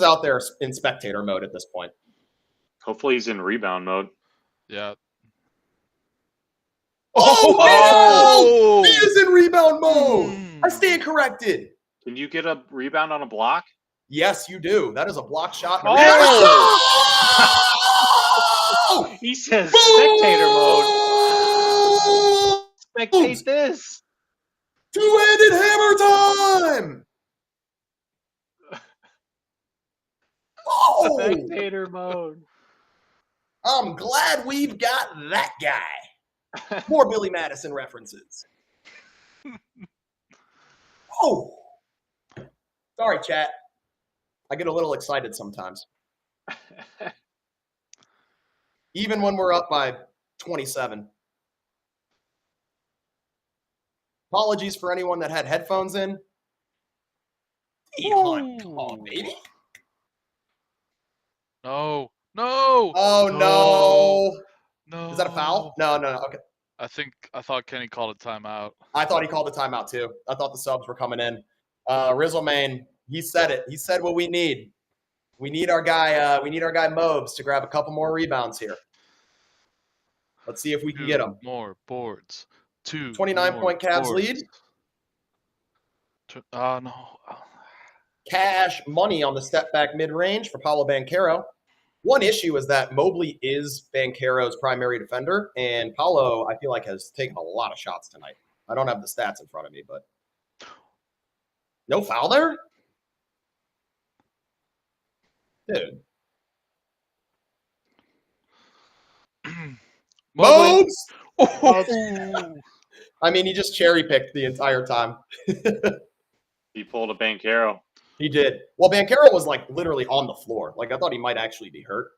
Speaker 2: out there in spectator mode at this point.
Speaker 3: Hopefully he's in rebound mode.
Speaker 4: Yeah.
Speaker 2: Oh! He is in rebound mode. I stand corrected.
Speaker 3: Can you get a rebound on a block?
Speaker 2: Yes, you do. That is a block shot.
Speaker 3: Oh! He says spectator mode. Spectate this.
Speaker 2: Two-handed hammer time. Oh!
Speaker 3: Spectator mode.
Speaker 2: I'm glad we've got that guy. More Billy Madison references. Oh! Sorry, chat. I get a little excited sometimes. Even when we're up by 27. Apologies for anyone that had headphones in. Come on, baby.
Speaker 4: No. No.
Speaker 2: Oh, no.
Speaker 4: No.
Speaker 2: Is that a foul? No. Okay.
Speaker 4: I thought Kenny called a timeout.
Speaker 2: I thought he called a timeout too. I thought the subs were coming in. Rizzlemane, he said it. He said what we need. We need our guy. We need our guy Mobes to grab a couple more rebounds here. Let's see if we can get him.
Speaker 4: More boards.
Speaker 2: 29-point Cavs lead.
Speaker 4: No.
Speaker 2: Cash money on the step back mid range for Paolo Banchero. One issue is that Mobley is Banchero's primary defender, and Paolo, I feel like, has taken a lot of shots tonight. I don't have the stats in front of me, but no foul there? Dude. Mobes! I mean, he just cherry-picked the entire time.
Speaker 3: He pulled a Banchero.
Speaker 2: He did. Well, Banchero was, like, literally on the floor. Like, I thought he might actually be hurt.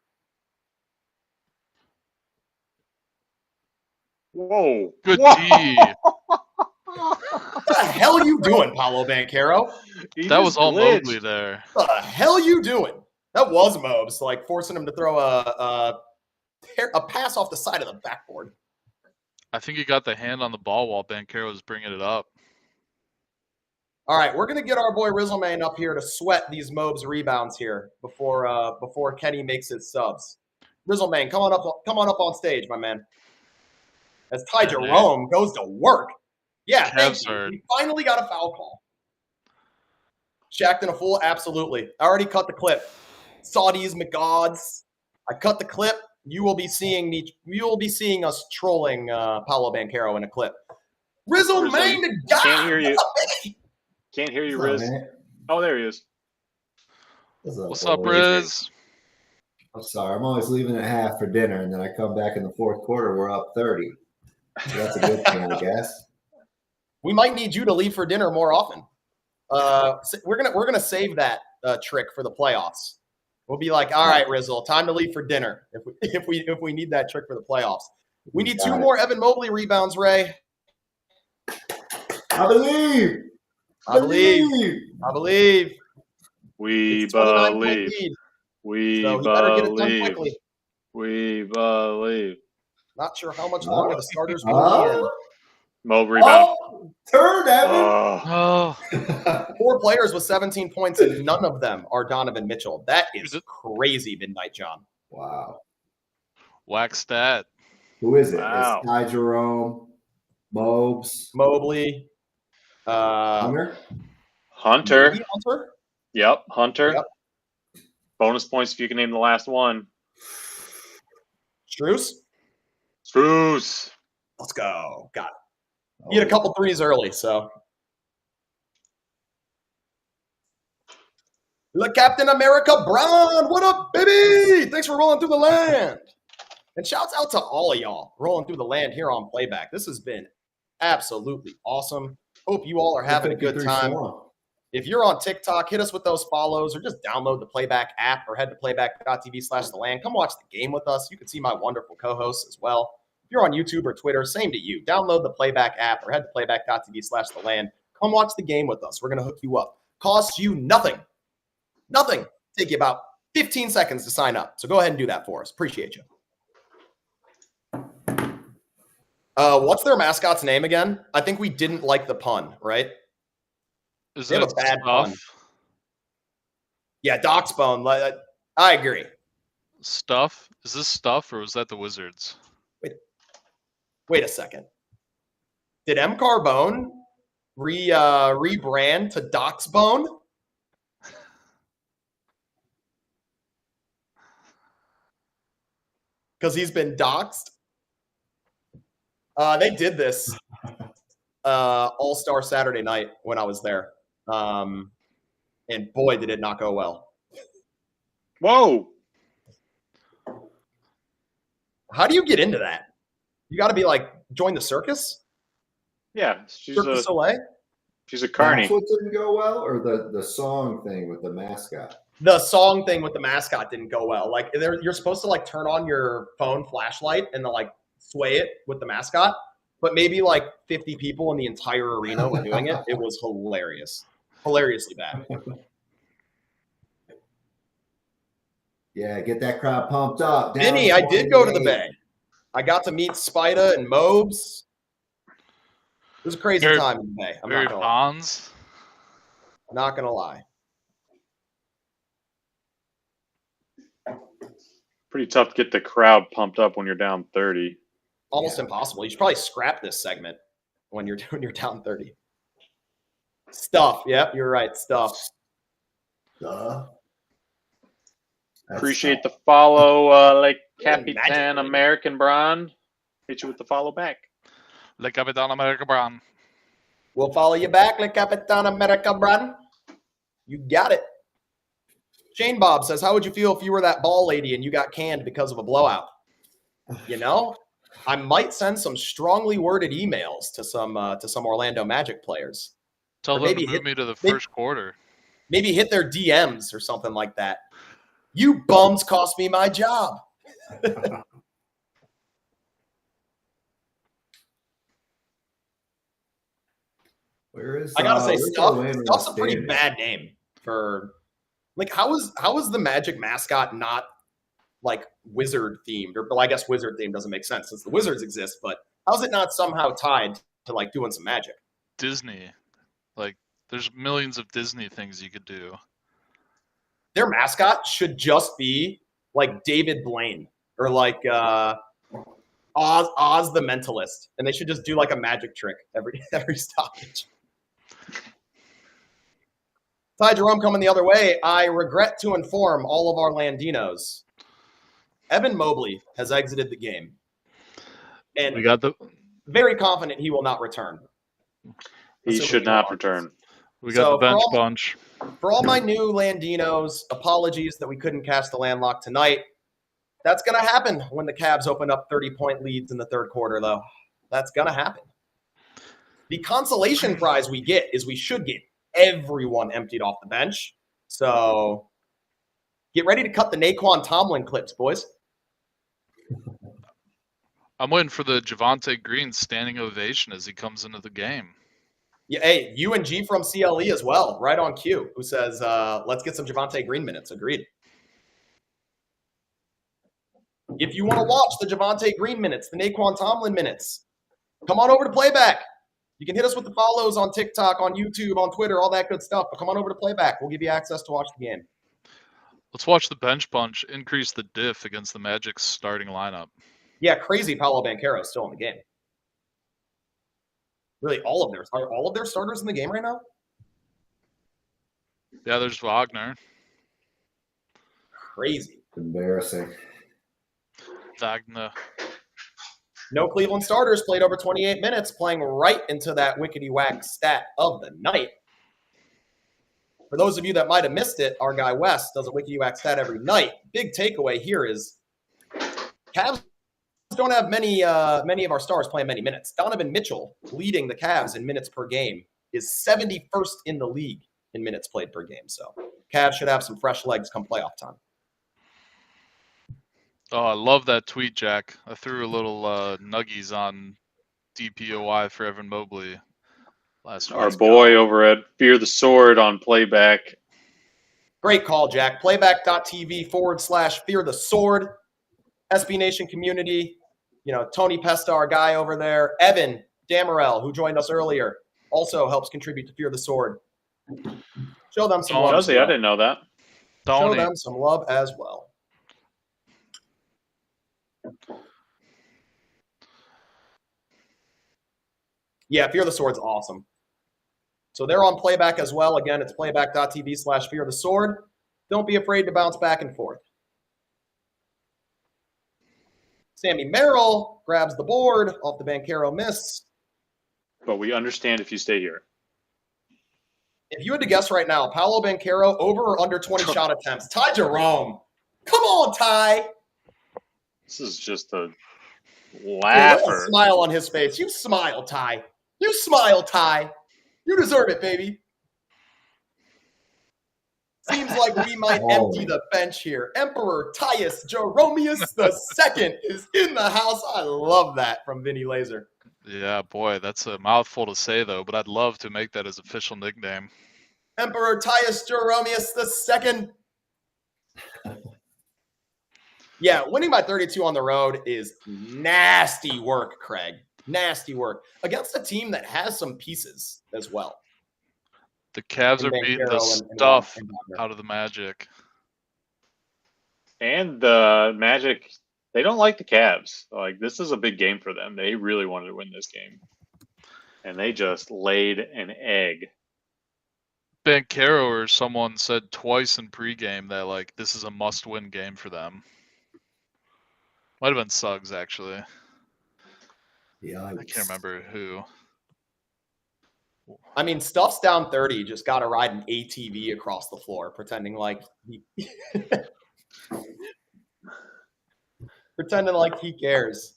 Speaker 3: Whoa.
Speaker 4: Good
Speaker 3: Whoa.
Speaker 4: D.
Speaker 2: What the hell are you doing, Paolo Banchero?
Speaker 4: That was all Mobley there.
Speaker 2: What the hell you doing? That was Mobes, like, forcing him to throw a pass off the side of the backboard.
Speaker 4: I think he got the hand on the ball while Banchero was bringing it up.
Speaker 2: All right, we're going to get our boy Rizzlemane up here to sweat these Mobes rebounds here before Kenny makes his subs. Rizzlemane, come on up on stage, my man. As Ty Jerome goes to work. Yeah, thank you. We finally got a foul call. Shacked in a fool? Absolutely. I already cut the clip. Saudis, McGods. I cut the clip. You will be seeing us trolling Paolo Banchero in a clip. Rizzlemane to God.
Speaker 3: Can't hear you. Can't hear you, Riz. Oh, there he is.
Speaker 4: What's up, Riz?
Speaker 8: I'm sorry. I'm always leaving at half for dinner, and then I come back in the fourth quarter. We're up 30. So that's a good thing, I guess.
Speaker 2: We might need you to leave for dinner more often. We're gonna save that trick for the playoffs. We'll be like, all right, Rizzle, time to leave for dinner. If we need that trick for the playoffs, we need two more Evan Mobley rebounds, Ray.
Speaker 8: I believe.
Speaker 2: We believe.
Speaker 3: We believe. We believe.
Speaker 2: Not sure how much longer the starters will be in.
Speaker 3: Mob rebound.
Speaker 8: Turn, Evan.
Speaker 2: 4 players with 17 points, and none of them are Donovan Mitchell. That is crazy, Midnight John.
Speaker 8: Wow.
Speaker 4: Whack stat.
Speaker 8: Who is it?
Speaker 3: Wow.
Speaker 8: It's Ty Jerome, Mobes,
Speaker 2: Mobley.
Speaker 8: Hunter.
Speaker 3: Hunter.
Speaker 2: Hunter?
Speaker 3: Yep, Hunter.
Speaker 2: Yep.
Speaker 3: Bonus points if you can name the last one.
Speaker 2: Struce.
Speaker 3: Spruce.
Speaker 2: Let's go. Got it. He had a couple threes early, so. Look, Captain America Brown. What up, baby? Thanks for rolling through the land. And shouts out to all of y'all rolling through the land here on Playback. This has been absolutely awesome. Hope you all are having a good time. If you're on TikTok, hit us with those follows or just download the Playback app or head to playback.tv/theland. Come watch the game with us. You can see my wonderful co-hosts as well. If you're on YouTube or Twitter, same to you. Download the Playback app or head to playback.tv/theland. Come watch the game with us. We're going to hook you up. Costs you nothing. Nothing. Take you about 15 seconds to sign up. So go ahead and do that for us. Appreciate you. What's their mascot's name again? I think we didn't like the pun, right?
Speaker 4: Is
Speaker 2: They have
Speaker 4: it
Speaker 2: a bad
Speaker 4: Stuff?
Speaker 2: pun. Yeah, Doc's bone. I agree.
Speaker 4: Stuff? Is this Stuff or was that the Wizards?
Speaker 2: Wait a second. Did M. Carbone rebrand to Doc's bone? Because he's been doxxed? They did this All-Star Saturday night when I was there. And boy, did it not go well.
Speaker 3: Whoa.
Speaker 2: How do you get into that? You got to be like, join the circus?
Speaker 3: Yeah, she's
Speaker 2: Cirque du Soleil?
Speaker 3: a carny.
Speaker 8: That's what didn't go well, or the song thing with the mascot?
Speaker 2: The song thing with the mascot didn't go well. Like, you're supposed to like turn on your phone flashlight and then like sway it with the mascot, but maybe like 50 people in the entire arena were doing it. It was hilarious, hilariously bad.
Speaker 8: Yeah, get that crowd pumped up.
Speaker 2: Vinny, I did go to the Bay. I got to meet Spida and Mobes. It was a crazy time in the Bay. I'm
Speaker 4: Barry
Speaker 2: not gonna lie.
Speaker 4: Bonds.
Speaker 2: Not gonna lie.
Speaker 3: Pretty tough to get the crowd pumped up when you're down 30.
Speaker 2: Almost impossible. You should probably scrap this segment when you're down 30. Stuff. Yep, you're right. Stuff.
Speaker 3: Appreciate the follow, like
Speaker 2: Magic
Speaker 3: Capitan American Bron. Hit you with the follow back.
Speaker 4: Le Capitan America Brown.
Speaker 2: We'll follow you back, like Capitan America, Brad. You got it. Shane Bob says, how would you feel if you were that ball lady and you got canned because of a blowout? You know, I might send some strongly worded emails to some Orlando Magic players.
Speaker 4: Tell
Speaker 2: Or
Speaker 4: them
Speaker 2: maybe
Speaker 4: to move me to the first quarter.
Speaker 2: Maybe hit their DMs or something like that. You bums cost me my job.
Speaker 8: Where is?
Speaker 2: I gotta say,
Speaker 8: where's
Speaker 2: Stuff's a pretty
Speaker 8: Stadium?
Speaker 2: bad name for. Like, how is the Magic mascot not like wizard themed? Or, well, I guess wizard themed doesn't make sense since the Wizards exist. But how's it not somehow tied to like doing some magic?
Speaker 4: Disney. Like, there's millions of Disney things you could do.
Speaker 2: Their mascot should just be like David Blaine or like Oz the Mentalist, and they should just do like a magic trick every stoppage. Ty Jerome coming the other way. I regret to inform all of our Landinos, Evan Mobley has exited the game, and
Speaker 4: We got the
Speaker 2: very confident he will not return.
Speaker 3: He should not return.
Speaker 4: the bench bunch.
Speaker 2: For all my new Landinos, apologies that we couldn't cast the landlock tonight. That's going to happen when the Cavs open up 30-point leads in the third quarter, though. That's going to happen. The consolation prize we get is we should get everyone emptied off the bench. So get ready to cut the Naquan Tomlin clips, boys.
Speaker 4: I'm waiting for the Javonte Green standing ovation as he comes into the game.
Speaker 2: Yeah, hey, UNG from CLE as well, right on cue, who says, let's get some Javonte Green minutes. Agreed. If you want to watch the Javonte Green minutes, the Naquan Tomlin minutes, come on over to Playback. You can hit us with the follows on TikTok, on YouTube, on Twitter, all that good stuff. But come on over to Playback. We'll give you access to watch the game.
Speaker 4: Let's watch the bench bunch increase the diff against the Magic's starting lineup.
Speaker 2: Yeah, crazy Paolo Banchero is still in the game. Really, are all of their starters in the game right now?
Speaker 4: Yeah, there's Wagner.
Speaker 2: Crazy.
Speaker 8: Embarrassing.
Speaker 4: Wagner.
Speaker 2: No Cleveland starters played over 28 minutes, playing right into that wickety whack stat of the night. For those of you that might have missed it, our guy Wes does a wickety whack stat every night. Big takeaway here is Cavs don't have many of our stars playing many minutes. Donovan Mitchell, leading the Cavs in minutes per game, is 71st in the league in minutes played per game. So Cavs should have some fresh legs come playoff time.
Speaker 4: Oh, I love that tweet, Jack. I threw a little nuggies on DPOY for Evan Mobley last week.
Speaker 3: Our boy over at Fear the Sword on playback.
Speaker 2: Great call, Jack. Playback.tv/Fear the Sword. SB Nation community. Tony Pesta, our guy over there. Evan Damarel, who joined us earlier, also helps contribute to Fear the Sword. Show them some love.
Speaker 3: Does he? I didn't know that.
Speaker 2: Show them some love as well. Yeah, Fear the Sword's awesome. So they're on playback as well. Again, it's playback.tv/Fear the Sword. Don't be afraid to bounce back and forth. Sammy Merrill grabs the board off the Banchero miss.
Speaker 3: But we understand if you stay here.
Speaker 2: If you had to guess right now, Paolo Banchero over or under 20 shot attempts? Ty Jerome. Come on, Ty.
Speaker 3: This is just a laugher.
Speaker 2: A smile on his face. You smile, Ty. You smile, Ty. You deserve it, baby. Seems like we might empty the bench here. Emperor Tyus Jeromeus II is in the house. I love that from Vinny Laser.
Speaker 4: Yeah, boy, that's a mouthful to say, though, but I'd love to make that his official nickname.
Speaker 2: Emperor Tyus Jeromeus II. Yeah, winning by 32 on the road is nasty work, Craig. Nasty work. Against a team that has some pieces as well.
Speaker 4: The Cavs are beating the stuff out of the Magic.
Speaker 3: And the Magic, they don't like the Cavs. Like, this is a big game for them. They really wanted to win this game. And they just laid an egg.
Speaker 4: Banchero or someone said twice in pregame that, like, this is a must-win game for them. Might have been Suggs, actually.
Speaker 8: Yeah,
Speaker 4: I can't remember who.
Speaker 2: I mean, Stuff's down 30, just got to ride an ATV across the floor, pretending like he cares.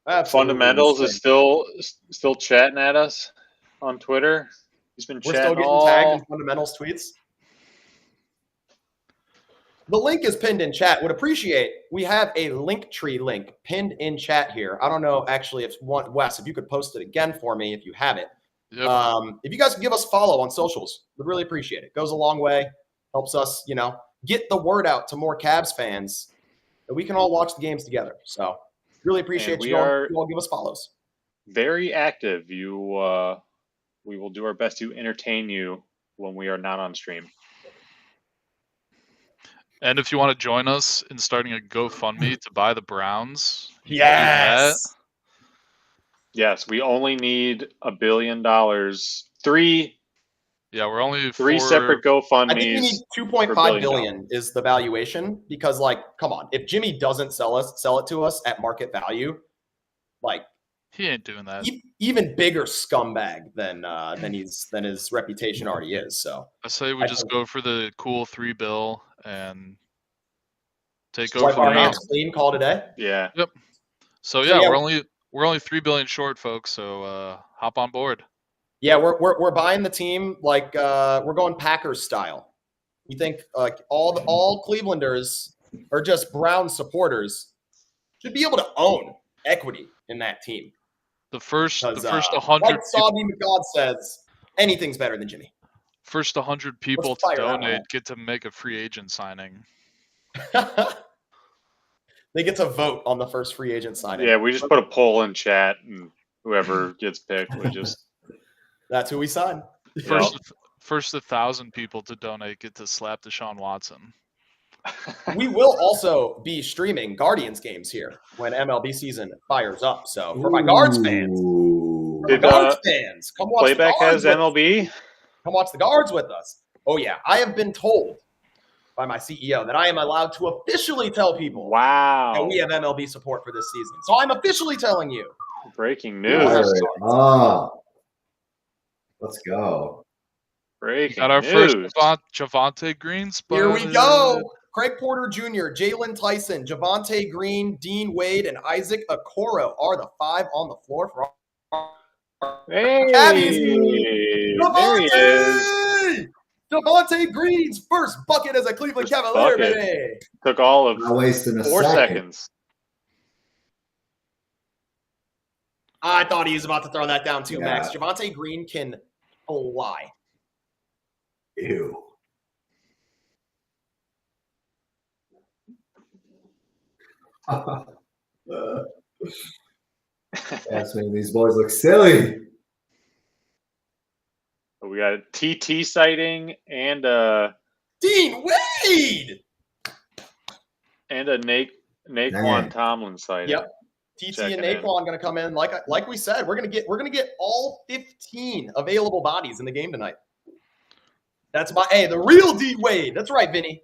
Speaker 2: Absolutely.
Speaker 3: Fundamentals is still chatting at us on Twitter. He's been
Speaker 2: We're
Speaker 3: chatting
Speaker 2: still getting tagged in Fundamentals tweets. The link is pinned in chat. Would appreciate, we have a Linktree link pinned in chat here. I don't know, actually, Wes, if you could post it again for me if you have it. Yep. If you guys could give us a follow on socials, we'd really appreciate it. Goes a long way. Helps us, get the word out to more Cavs fans that we can all watch the games together. So really appreciate you all give us follows.
Speaker 3: Very active. We will do our best to entertain you when we are not on stream.
Speaker 4: And if you want to join us in starting a GoFundMe to buy the Browns,
Speaker 2: yes,
Speaker 3: we only need $1 billion. Three separate GoFundMes.
Speaker 2: I think we need 2.5 billion is the valuation because, come on, if Jimmy doesn't sell it to us at market value,
Speaker 4: he ain't doing that.
Speaker 2: Even bigger scumbag than his reputation already is. So
Speaker 4: I say we just go for the cool $3 billion and take
Speaker 2: over
Speaker 4: for
Speaker 2: our
Speaker 4: the
Speaker 2: hands clean. Call today.
Speaker 3: Yeah.
Speaker 4: Yep. So we're only $3 billion short, folks. So hop on board.
Speaker 2: Yeah, we're buying the team we're going Packers style. We think all Clevelanders or just Brown supporters should be able to own equity in that team.
Speaker 4: The first 100.
Speaker 2: Like Sabi McGod says, anything's better than Jimmy.
Speaker 4: First 100 people to donate get to make a free agent signing.
Speaker 2: They get to vote on the first free agent signing.
Speaker 3: Yeah, we just put a poll in chat, and whoever gets picked, we just.
Speaker 2: That's who we sign.
Speaker 4: First 1,000 people to donate get to slap Deshaun Watson.
Speaker 2: We will also be streaming Guardians games here when MLB season fires up. So for my Guards fans, come watch
Speaker 3: Playback has MLB.
Speaker 2: Come watch the guards with us. Oh, yeah. I have been told by my CEO that I am allowed to officially tell people that we have MLB support for this season. So I'm officially telling you.
Speaker 3: Breaking
Speaker 2: We'll have
Speaker 3: news.
Speaker 2: starts.
Speaker 8: Let's go.
Speaker 3: Breaking
Speaker 4: Got our
Speaker 3: news.
Speaker 4: first Javante Green spot.
Speaker 2: Here we go. Craig Porter Jr., Jalen Tyson, Javante Green, Dean Wade, and Isaac Okoro are the 5 on the floor for our
Speaker 3: Hey,
Speaker 2: Javante!
Speaker 3: there he is.
Speaker 2: Javante Green's first bucket as a Cleveland
Speaker 3: First
Speaker 2: Cavalier,
Speaker 3: bucket.
Speaker 2: baby.
Speaker 3: Took all of
Speaker 8: Not wasting a
Speaker 3: 4
Speaker 8: second.
Speaker 3: seconds.
Speaker 2: I thought he was about to throw that down too,
Speaker 8: Yeah.
Speaker 2: Max. Javante Green can fly.
Speaker 8: Ew. That's making these boys look silly.
Speaker 3: We got a TT sighting and
Speaker 2: Dean Wade.
Speaker 3: a Naquan
Speaker 8: Man.
Speaker 3: Tomlin sighting.
Speaker 2: Yep. TT and
Speaker 3: Checking in.
Speaker 2: Naquan going to come in like we said. We're gonna get all 15 available bodies in the game tonight. That's the real D Wade. That's right, Vinny.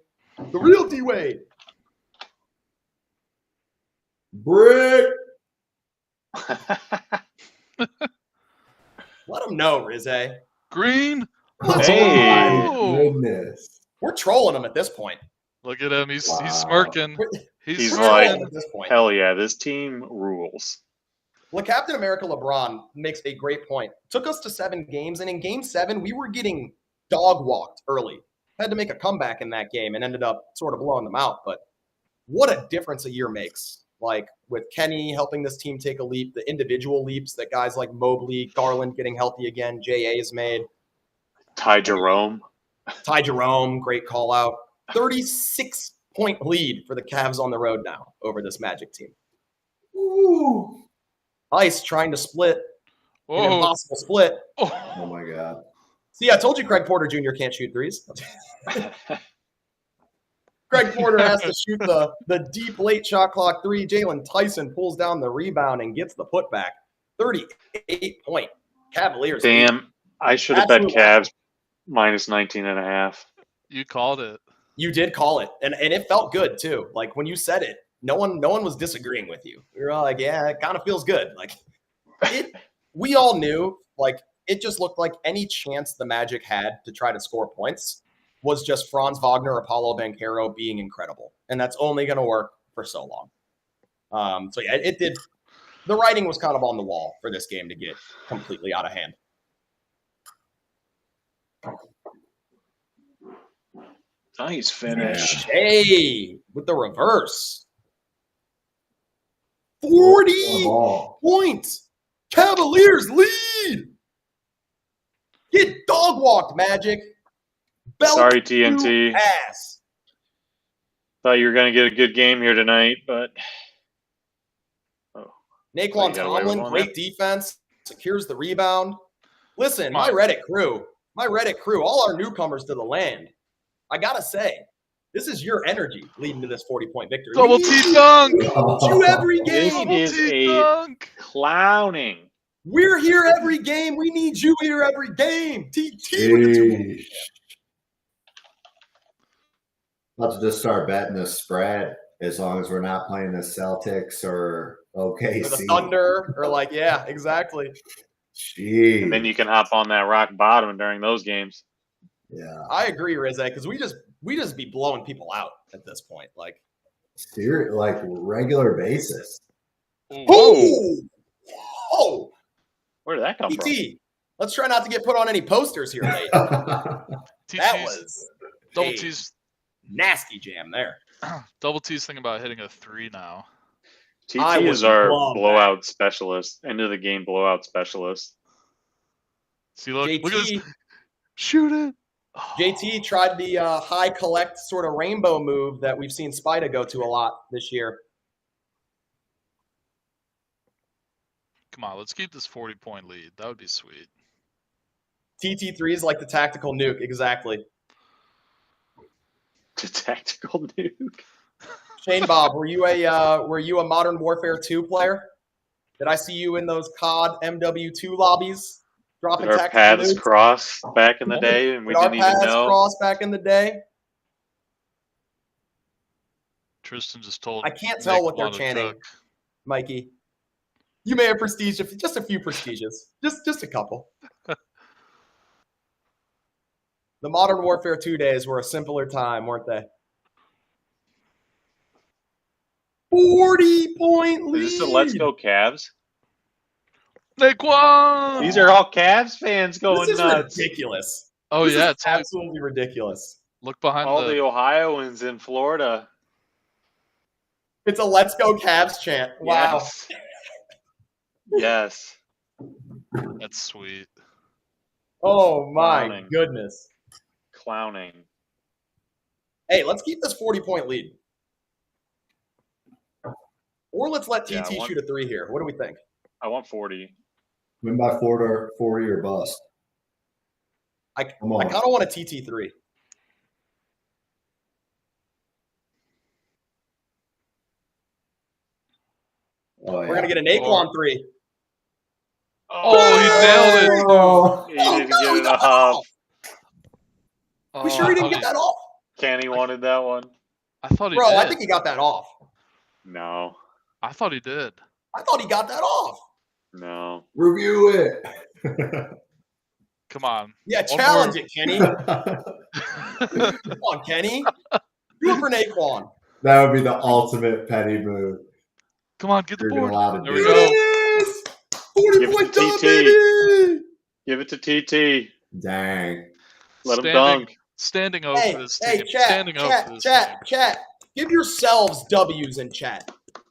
Speaker 2: The real D Wade.
Speaker 8: Brick.
Speaker 2: Let him know, Rizze.
Speaker 4: Green.
Speaker 3: Hey.
Speaker 4: Oh.
Speaker 8: Goodness.
Speaker 2: We're trolling him at this point.
Speaker 4: Look at him. He's
Speaker 8: Wow.
Speaker 4: smirking.
Speaker 3: He's
Speaker 2: We're
Speaker 3: like,
Speaker 2: trolling him at this point.
Speaker 3: hell yeah, this team rules.
Speaker 2: Well, Captain America LeBron makes a great point. Took us to 7 games, and in game 7, we were getting dog walked early. Had to make a comeback in that game and ended up sort of blowing them out. But what a difference a year makes. Like with Kenny helping this team take a leap, the individual leaps that guys like Mobley, Garland getting healthy again, J.A. has made.
Speaker 3: Ty Jerome.
Speaker 2: Ty Jerome, great call out. 36-point lead for the Cavs on the road now over this Magic team.
Speaker 8: Ooh.
Speaker 2: Ice trying to split. An
Speaker 4: Whoa.
Speaker 2: impossible split.
Speaker 4: Oh.
Speaker 8: Oh my God.
Speaker 2: See, I told you Craig Porter Jr. can't shoot threes. Craig Porter has to shoot the deep late shot clock 3. Jalen Tyson pulls down the rebound and gets the putback. 38-point Cavaliers.
Speaker 3: Damn, I should have bet
Speaker 2: Absolute
Speaker 3: Cavs minus 19.5.
Speaker 4: You called it.
Speaker 2: You did call it, and it felt good too. Like when you said it, no one was disagreeing with you. We were all like, yeah, it kind of feels good. Like we all knew, like it just looked like any chance the Magic had to try to score points was just Franz Wagner or Paolo Banchero being incredible, and that's only going to work for so long. So yeah, it did. The writing was kind of on the wall for this game to get completely out of hand.
Speaker 3: Nice finish.
Speaker 2: Hey, with the reverse. 40
Speaker 8: Ball.
Speaker 2: points. Cavaliers lead. Get dog walked, Magic. Belt
Speaker 3: Sorry,
Speaker 2: to
Speaker 3: TNT.
Speaker 2: ass.
Speaker 3: Thought you were going to get a good game here tonight, but
Speaker 2: Naquan
Speaker 3: You got away with
Speaker 2: Tomlin,
Speaker 3: one
Speaker 2: great defense, secures the rebound. Listen,
Speaker 4: Come on.
Speaker 2: my Reddit crew, all our newcomers to the land. I gotta say, this is your energy leading to this 40-point victory.
Speaker 4: Double
Speaker 2: We
Speaker 4: T
Speaker 2: need
Speaker 4: dunk.
Speaker 2: you every
Speaker 3: this
Speaker 2: game.
Speaker 4: Double
Speaker 3: is
Speaker 4: T
Speaker 3: a
Speaker 4: dunk.
Speaker 3: clowning.
Speaker 2: We're here every game. We need you here every game. TT with the 2.
Speaker 8: Jeez. About to just start betting the spread as long as we're not playing the Celtics or OKC.
Speaker 2: Or the Thunder, or like, yeah, exactly.
Speaker 8: Jeez.
Speaker 3: And then you can hop on that rock bottom during those games.
Speaker 8: Yeah.
Speaker 2: I agree, Rizze, because we just be blowing people out at this point. Like,
Speaker 8: Like regular basis.
Speaker 2: oh, oh,
Speaker 3: Where did that come from?
Speaker 2: TT. Let's try not to get put on any posters here late. That was
Speaker 4: Double
Speaker 2: a
Speaker 4: T's.
Speaker 2: nasty jam there.
Speaker 4: Double T's thinking about hitting a 3 now.
Speaker 2: I
Speaker 3: TT
Speaker 2: would
Speaker 3: is our
Speaker 2: love
Speaker 3: blowout specialist, end of the game blowout specialist.
Speaker 4: See, look at this.
Speaker 2: JT,
Speaker 4: Shoot it.
Speaker 2: JT tried the high collect sort of rainbow move that we've seen Spida go to a lot this year.
Speaker 4: Come on, let's keep this 40-point lead. That would be sweet.
Speaker 2: TT3 is like the tactical nuke, exactly.
Speaker 3: The tactical nuke.
Speaker 2: Shane Bob, were you a Modern Warfare 2 player? Did I see you in those COD MW2 lobbies dropping
Speaker 3: Did our
Speaker 2: tactical
Speaker 3: paths
Speaker 2: nudes.
Speaker 3: cross back in the day and we
Speaker 2: Did our
Speaker 3: didn't even
Speaker 2: paths
Speaker 3: know?
Speaker 2: cross back in the day?
Speaker 4: Tristan just told.
Speaker 2: I can't tell
Speaker 4: Nick
Speaker 2: what they're
Speaker 4: wanted
Speaker 2: chanting,
Speaker 4: Cook.
Speaker 2: Mikey. You may have prestige, just a few prestiges, just a couple. The Modern Warfare 2 days were a simpler time, weren't they? 40-point lead.
Speaker 3: Is this a Let's Go Cavs?
Speaker 4: Naquan!
Speaker 3: These are all Cavs fans going
Speaker 2: This is
Speaker 3: nuts.
Speaker 2: ridiculous.
Speaker 4: Oh
Speaker 2: This
Speaker 4: yeah,
Speaker 2: is
Speaker 4: it's only,
Speaker 2: absolutely ridiculous.
Speaker 4: look behind
Speaker 3: All the Ohioans in Florida.
Speaker 2: It's a "Let's Go Cavs" chant. Wow.
Speaker 3: Yes. Yes.
Speaker 4: That's sweet.
Speaker 2: Oh my
Speaker 3: Clowning.
Speaker 2: goodness.
Speaker 3: Clowning.
Speaker 2: Hey, let's keep this 40-point lead. Or let's let TT shoot a 3 here. What do we think?
Speaker 3: I want 40.
Speaker 8: Win by 40 or bust.
Speaker 2: I
Speaker 8: Come on.
Speaker 2: kind of want a TT 3.
Speaker 8: Oh, yeah.
Speaker 2: We're going to get a Naquan 3.
Speaker 4: Oh, he nailed it.
Speaker 8: Oh.
Speaker 3: He didn't get
Speaker 2: he
Speaker 3: it
Speaker 2: got that
Speaker 3: off.
Speaker 2: off. We sure he didn't get that off?
Speaker 3: Kenny wanted that one.
Speaker 4: I thought he
Speaker 2: Bro,
Speaker 4: did.
Speaker 2: I think he got that off.
Speaker 3: No.
Speaker 4: I thought he did.
Speaker 2: I thought he got that off.
Speaker 3: No.
Speaker 8: Review it.
Speaker 4: Come on.
Speaker 2: Yeah,
Speaker 4: One
Speaker 2: challenge
Speaker 4: more.
Speaker 2: it, Kenny. Come on, Kenny. Do it for Naquan.
Speaker 8: That would be the ultimate petty move.
Speaker 4: Come on, get the
Speaker 8: You're
Speaker 4: board.
Speaker 8: allowed to
Speaker 4: There
Speaker 8: do
Speaker 4: we
Speaker 2: There
Speaker 4: go.
Speaker 2: it is.
Speaker 3: Give it
Speaker 2: 40-point
Speaker 3: to
Speaker 2: dub,
Speaker 3: TT.
Speaker 2: baby.
Speaker 3: Give it to TT.
Speaker 8: Dang.
Speaker 3: Let him dunk.
Speaker 4: Standing O for this
Speaker 2: Hey,
Speaker 4: team.
Speaker 2: chat,
Speaker 4: Standing O for this team.
Speaker 2: chat. Give yourselves W's in chat.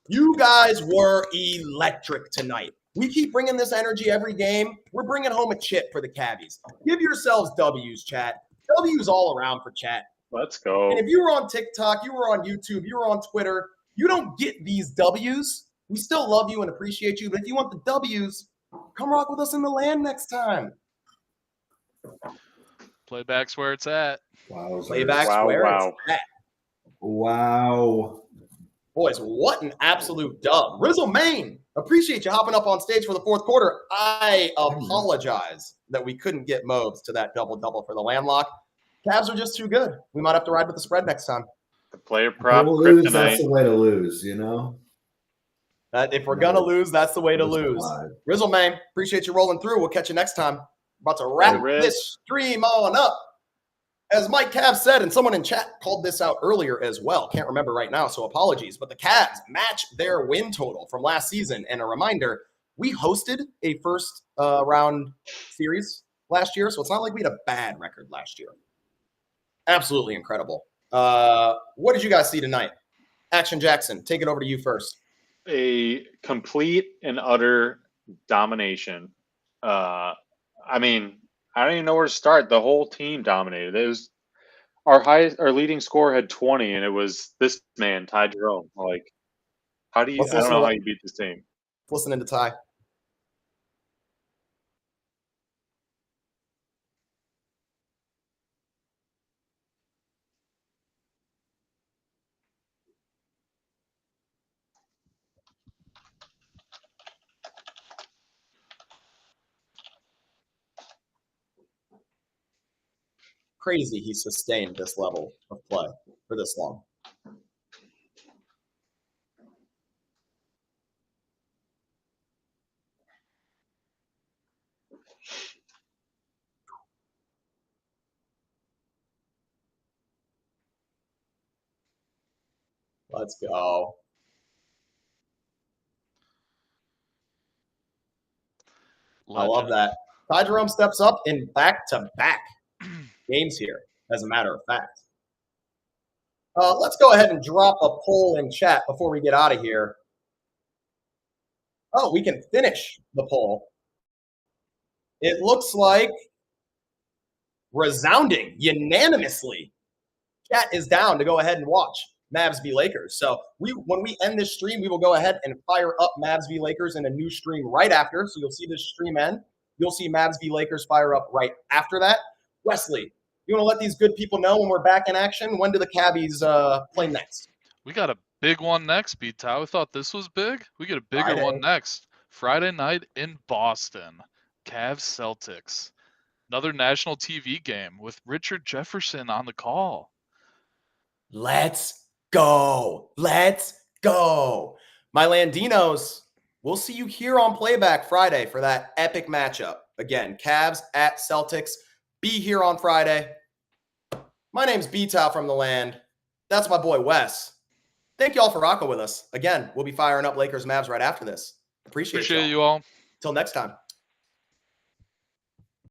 Speaker 2: You guys were electric tonight. We keep bringing this energy every game. We're bringing home a chip for the Cavs. Give yourselves W's, chat. W's all around for chat.
Speaker 3: Let's go.
Speaker 2: And if you were on TikTok, you were on YouTube, you were on Twitter, you don't get these W's. We still love you and appreciate you. But if you want the W's, come rock with us in the land next time.
Speaker 4: Playback's where it's at.
Speaker 8: Wow.
Speaker 2: Playback's
Speaker 3: Wow,
Speaker 2: where
Speaker 3: wow.
Speaker 2: it's at.
Speaker 8: Wow.
Speaker 2: Boys, what an absolute dub. Rizzle Maine, appreciate you hopping up on stage for the fourth quarter. I apologize that we couldn't get Mobes to that double-double for the landlock. Cavs are just too good. We might have to ride with the spread next time.
Speaker 3: The player prop
Speaker 8: We'll lose,
Speaker 3: kryptonite.
Speaker 8: that's the way to lose, you know?
Speaker 2: If we're going to lose, that's the way to lose.
Speaker 8: Alive.
Speaker 2: Rizzle Maine, appreciate you rolling through. We'll catch you next time. About to wrap
Speaker 3: Hey, Riz.
Speaker 2: this stream on up. As Mike Cavs said, and someone in chat called this out earlier as well. Can't remember right now, so apologies. But the Cavs match their win total from last season. And a reminder, we hosted a first round series last year, so it's not like we had a bad record last year. Absolutely incredible. What did you guys see tonight? Action Jackson, take it over to you first.
Speaker 3: A complete and utter domination. I mean, I don't even know where to start. The whole team dominated. It was our leading scorer had 20, and it was this man, Ty Jerome. Like, how do you?
Speaker 2: Let's
Speaker 3: I don't
Speaker 2: listen
Speaker 3: know
Speaker 2: to
Speaker 3: how you beat this team.
Speaker 2: Listening to Ty. Crazy he sustained this level of play for this long. Let's go. I love that. Ty Jerome steps up in back-to-back games here, as a matter of fact. Let's go ahead and drop a poll in chat before we get out of here. Oh, we can finish the poll. It looks like resounding, unanimously, chat is down to go ahead and watch Mavs v. Lakers. So when we end this stream, we will go ahead and fire up Mavs v. Lakers in a new stream right after. So you'll see this stream end. You'll see Mavs v. Lakers fire up right after that. Wesley, you want to let these good people know when we're back in action? When do the Cavs play next?
Speaker 4: We got a big one next, B-Tow. I thought this was big. We get a bigger
Speaker 2: Friday.
Speaker 4: one next. Friday night in Boston. Cavs Celtics. Another national TV game with Richard Jefferson on the call.
Speaker 2: Let's go. Let's go. My Landinos, we'll see you here on Playback Friday for that epic matchup. Again, Cavs at Celtics. Be here on Friday. My name's B-Tal from the land. That's my boy Wes. Thank you all for rocking with us. Again, we'll be firing up Lakers Mavs right after this. Appreciate
Speaker 4: you all.
Speaker 2: Till next time.